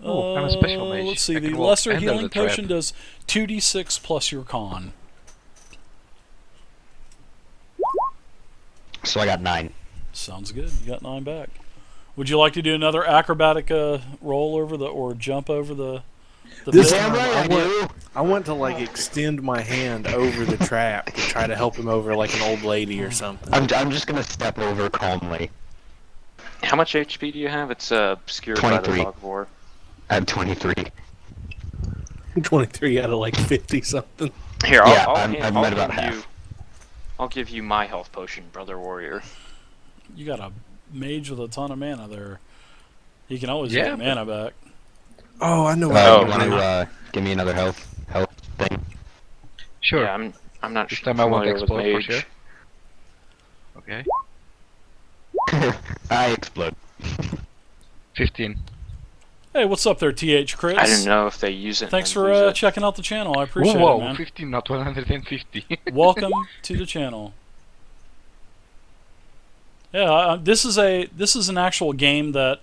Oh, I'm a special mage. Let's see. I The can walk lesser under healing the trap. potion does 2d6 plus your con. So I got 9. Sounds good. You got 9 back. Would you like to do another acrobatic roll over or jump over the This pit? time right, I do. I want to like extend my hand over the trap to try to help him over like an old lady or something. I'm just gonna step over calmly. How much HP do you have? It's obscured by the 23. fog of war. I have 23. 23 out of like 50 something. Here, Yeah, I'll I'm hand- at I'll about give half. you. I'll give you my health potion, brother warrior. You got a mage with a ton of mana there. He can always Yeah, get mana back. Oh, I know. Oh, You want to give me another health thing? Sure. Yeah, I'm not This time I won't familiar with explode for mage. sure. Okay. I explode. 15. Hey, what's up there, TH Chris? I didn't know if they use it. Thanks and then for lose it. checking out the channel. I appreciate Whoa, it, man. 15, not 150. Welcome to the channel. Yeah, this is an actual game that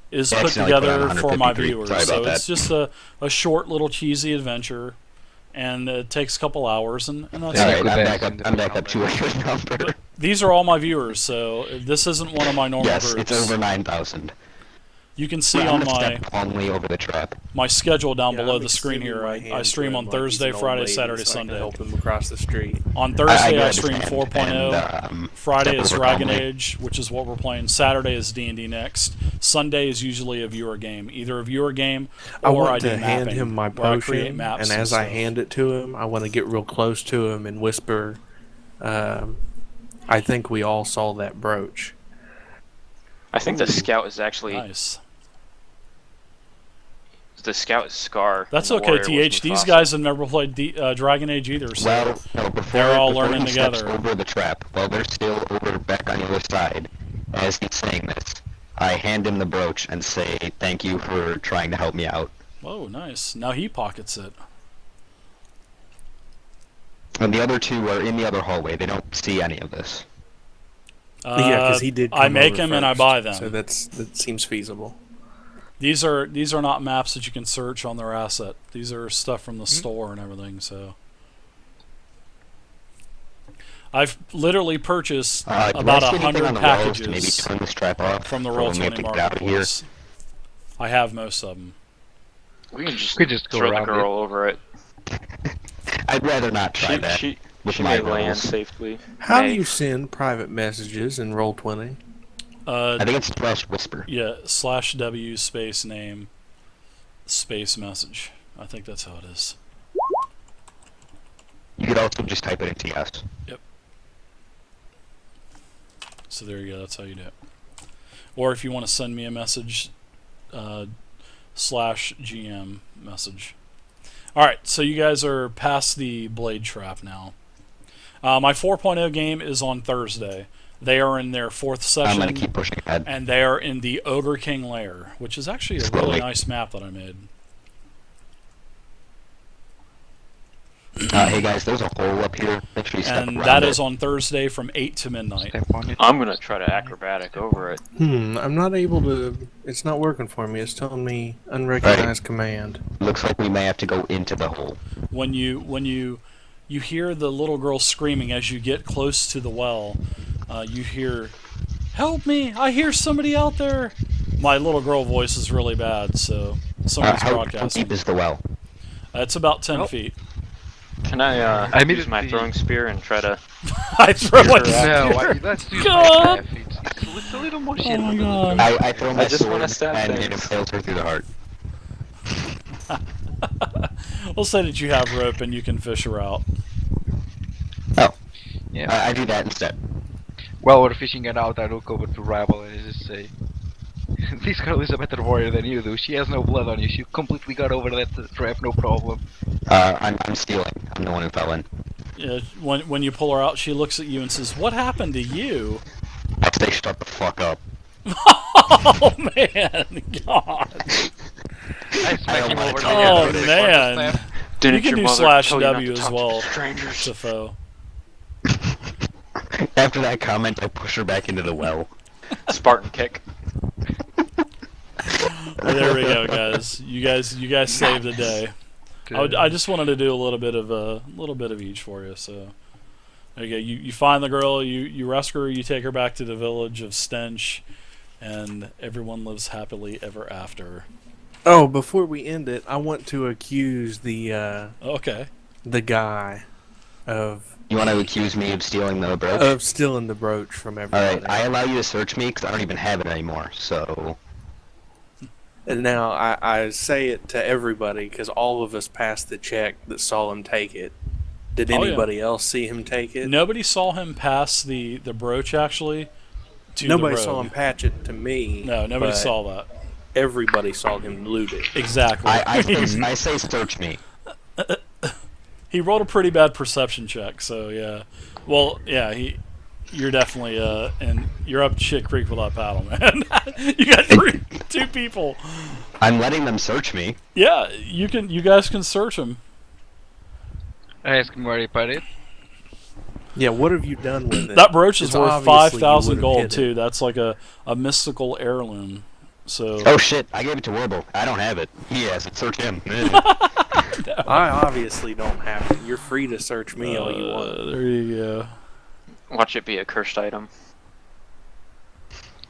is I put accidentally put together on for my 153. viewers. Sorry So about it's just a short little cheesy adventure, and it takes a couple hours, and that's Yeah, it. Alright, good I'm best back in up. the I'm back up to a good number. These are all my viewers, so this isn't one of my normal Yes, groups. it's over 9,000. You can see I'm on gonna my step calmly over the trap. my schedule down Yeah, below I'm the screen extending here. my I hand stream to on him like he's Thursday, an old Friday, lady Saturday, so I can Sunday. help him across the street. On I Thursday I grabbed his stream hand 4.0. and, Friday step is over Dragon calmly. Age, which is what we're playing. Saturday is D&D next. Sunday is usually a viewer game, either a viewer game I or want do to hand mapping, him my where I create potion, maps and as I stuff. hand it to him, I want to get real close to him and whisper, I think we all saw that brooch. I think the scout is actually Nice. the scout is Scar. That's and the okay, warrior was TH. These Mufasa. guys have never played Dragon Age either, so Well, no, before, they're all before learning he steps together. over the trap, while they're still over back on the other side, as he's saying this, I hand him the brooch and say, thank you for trying to help me out. oh, nice. Now he pockets it. And the other two are in the other hallway. They don't see any of this. Yeah, because he did. I come make over them and I first, buy them. So that seems feasible. These are not maps that you can search on their asset. These are stuff from the Hmm. store and everything. So I've literally purchased Do I about see anything 100 on the walls to maybe packages turn this trap off from the for when we have Roll20 to get out of here? marketplace. I have most of them. We can just, We just go throw the around girl over it. I'd rather not try that. She with she my may land rolls. safely. How do May. you send private messages in Roll20? I think it's slash whisper. Yeah, /W space name space message. I think that's how it is. You could also just type it into yes. So there you go. That's how you do it. Or if you want to send me a message, /GM message. All right, so you guys are past the blade trap now. My 4.0 game is on Thursday. They are in their 4th I'm session, gonna keep pushing ahead. and they are in the Ogre King Lair, which is actually a really Slowly. nice map that I made. Hey guys, there's a hole up here. Make sure you step And around that it. is on Thursday from 8 to midnight. Step on it. I'm gonna try to acrobatic over it. I'm not able to. It's not working for me. It's telling me unrecognized command. Looks like we may have to go into the hole. When you hear the little girl screaming as you get close to the well, you hear, "Help me! I hear somebody out there!" My little girl voice is really bad, so somebody's How broadcasting. deep is the well? It's about 10 Oh. feet. Can I I use my immediately- throwing spear and try to... I throw Sure. it. No, let's do God. my it's a little more Oh shit. my God. I throw my I just sword wanna stab and it things. impales her through the heart. We'll say that you have rope and you can fish her out. Oh, Yeah. I do that instead. While we're fishing it out, I look over to Wrable and I just say, "This girl is a better warrior than you do. She has no blood on you. She completely got over that trap, no problem." I'm stealing. I'm the one who fell in. When you pull her out, she looks at you and says, "What happened to you?" I say shut the fuck up. Oh man, God. I smack him wanna over the talk head Oh with the man. quarter staff. Didn't You can your do mother slash tell you not W to as talk to well. strangers? Defoe. After that comment, I push her back into the well. Spartan kick. There we go, guys. You guys saved the day. I just wanted to do a little bit of each for you. So there you go. You find the girl, you rescue her, you take her back to the village of Stench, and everyone lives happily ever after. Oh, before we end it, I want to accuse the Okay. guy of You want to accuse me of stealing the brooch? stealing the brooch from everybody. Alright, I allow you to search me because I don't even have it anymore, so... And now I say it to everybody because all of us passed the check that saw him take it. Did Oh, yeah. anybody else see him take it? Nobody saw him pass the brooch actually. To Nobody the saw road. him patch it to me. No, nobody but saw that. Everybody saw him loot it. Exactly. I say search me. He rolled a pretty bad perception check, so yeah. Well, yeah, you're definitely and you're up shit creek with that paddle, man. You got two people. I'm letting them search me. Yeah, you guys can search him. I ask him where he put it. Yeah, what have you done with it? That brooch is It's worth obviously you 5,000 would've gold hid it. too. That's like a mystical heirloom. So Oh shit, I gave it to Wrable. I don't have it. He has it. Search him. I obviously don't have it. You're free to search me all you want. there you go. Watch it be a cursed item.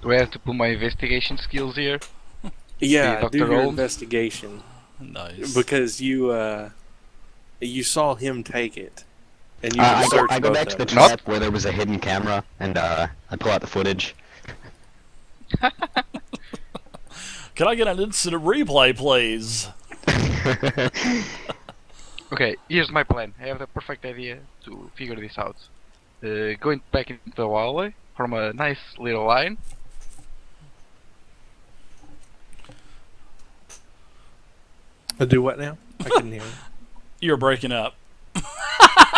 Do I have to put my investigation skills here? Yeah, Dr. do your Holmes? investigation Nice. because you saw him take it, and you can I search go both back to the of them. trap where there was a hidden camera, and I pull out the footage. Can I get an instant replay, please? Okay, here's my plan. I have the perfect idea to figure this out. Going back into the hallway from a nice little line. Do what now? I couldn't hear. You're breaking up.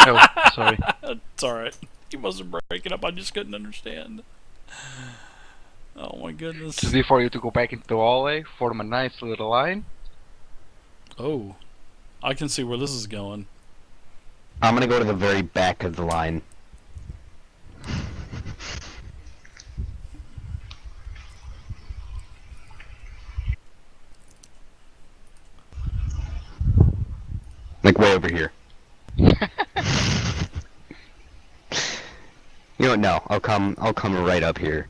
Oh, sorry. It's alright. He wasn't breaking up, I just couldn't understand. Oh my goodness. Just before you to go back into the hallway, form a nice little line. Oh. I can see where this is going. I'm gonna go to the very back of the line. Like way over here. You know what? No, I'll come right up here.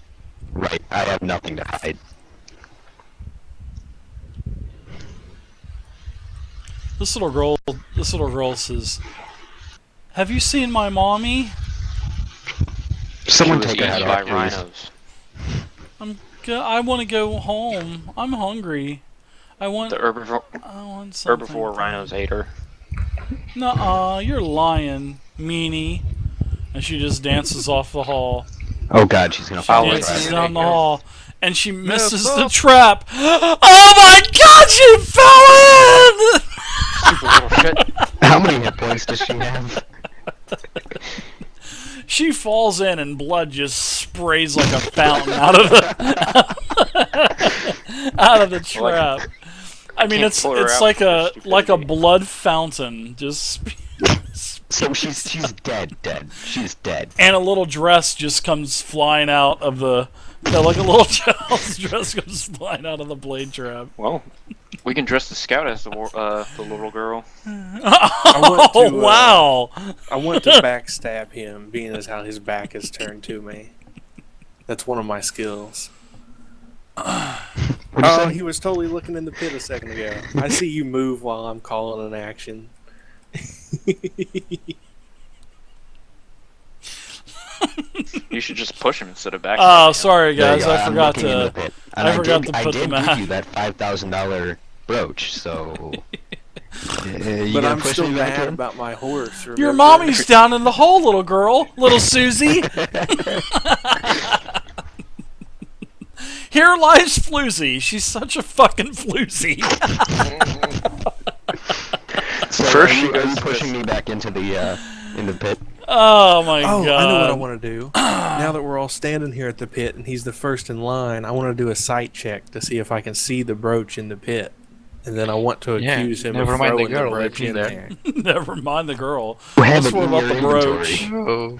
Right, I have nothing to hide. This little girl says, "Have you seen my mommy? Someone She was take her head eaten by off, please. rhinos. I want to go home. I'm hungry. I want The something." herbivore rhinos ate her. Nuh-uh, you're lying, meanie. And she just dances off the hall. Oh god, she's gonna She follow dances us. down the hall, and she misses the stop. trap. Oh my God, she fell in! Stupid little shit. How many hit points does she have? She falls in, and blood just sprays like a fountain out of the out of the trap. I mean, can't it's pull her out like for a stupidity. blood fountain just So she's dead. She's dead. And a little dress just comes flying out of the, like a little child's dress comes flying out of the blade trap. Well, we can dress the scout as the little girl. Oh, wow! I want to backstab him, being as how his back is turned to me. That's one of my skills. Oh, he was totally looking in the pit a second ago. I see you move while I'm calling an action. You should just push him instead of back. Oh, sorry guys, There you go, I I'm forgot looking in the to. pit. I forgot to I put the did map. give you that $5,000 brooch, so. You But gonna I'm push still me back mad in? about my horse. Your remember? mommy's down in the hole, little girl, little Susie. Here lies Floozy. She's such a fucking floozy. So First are she you goes pushing me back into the pit? Oh my god. Oh, I know what I want to do. Now that we're all standing here at the pit and he's the first in line, I want to do a sight check to see if I can see the brooch in the pit. And then I want to Yeah, accuse him never of mind the throwing the girl brooch that's in in there. there. Never mind the girl. You have Let's it worry in about your the brooch. inventory. Oh.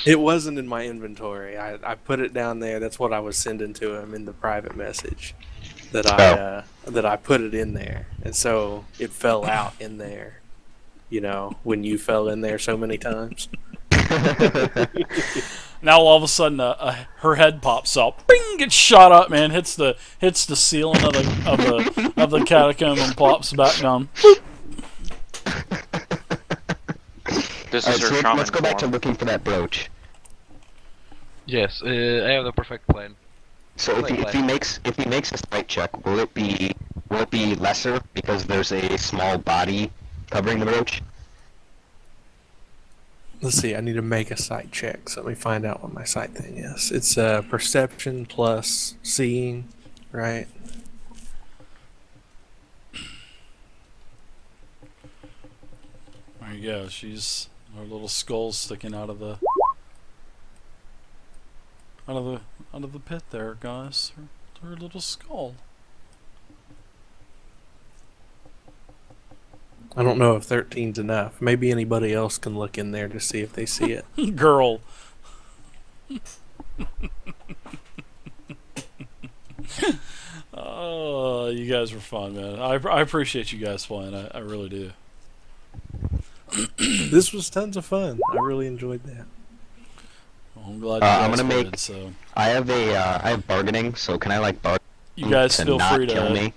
It wasn't in my inventory. I put it down there. That's what I was sending to him in the private message. That I put it in there, and so it fell out in there. You know, when you fell in there so many times. Now all of a sudden, her head pops up. Bing! Gets shot up, man. Hits the ceiling of the catacomb and plops back down. This Alright, is her so shaman let's go back to form. looking for that brooch. Yes, I have the perfect plan. So if he makes a sight check, will it be lesser because there's a small body covering the brooch? Let's see. I need to make a sight check. So let me find out what my sight thing is. It's perception plus seeing, right? There you go. She's her little skull sticking out of the pit there, guys. Her little skull. I don't know if 13's enough. Maybe anybody else can look in there to see if they see it. Girl. Oh, you guys were fun, man. I appreciate you guys playing. I really do. This was tons of fun. I really enjoyed that. Well, I'm glad you I'm guys gonna played, make- so I have bargaining, so can I bargain you guys to feel not free kill to me?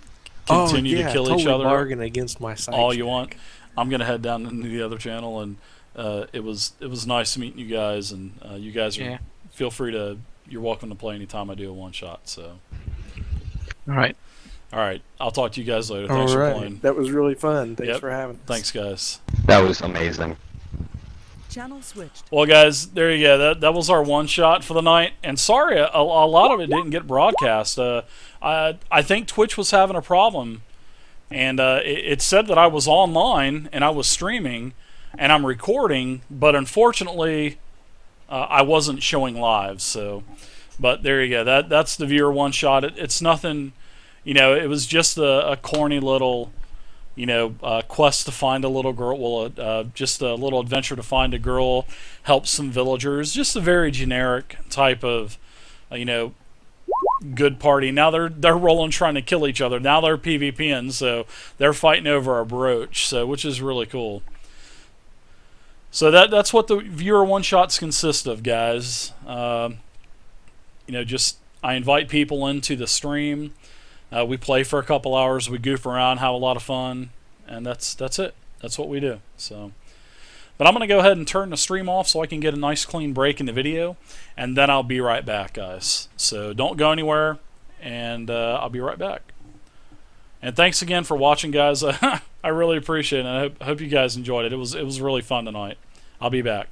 continue to kill each other bargain against my sight all you check. want. I'm gonna head down into the other channel, and it was nice meeting you guys, and you guys are feel free to. You're welcome to play anytime I do a one shot. So, All right. all right, I'll talk to you guys later. Thanks for playing. That was really fun. Thanks Yep. for having us. Thanks, guys. That was amazing. Channel switched. Well, guys, there you go. That was our one shot for the night. And sorry, a lot of it didn't get broadcast. I think Twitch was having a problem, and it said that I was online and I was streaming, and I'm recording, but unfortunately, I wasn't showing live. So, but there you go. That's the viewer one shot. It's nothing, it was just a corny little. Quest to find a little girl. Well, just a little adventure to find a girl, help some villagers. Just a very generic type of, good party. Now they're rolling trying to kill each other. Now they're PvPing, so they're fighting over a brooch. So which is really cool. So that's what the viewer one shots consist of, guys. Just I invite people into the stream. We play for a couple hours, we goof around, have a lot of fun, and that's it. That's what we do. So, but I'm going to go ahead and turn the stream off so I can get a nice clean break in the video, and then I'll be right back, guys. So don't go anywhere, and I'll be right back. And thanks again for watching, guys. I really appreciate it, and I hope you guys enjoyed it. It was really fun tonight. I'll be back.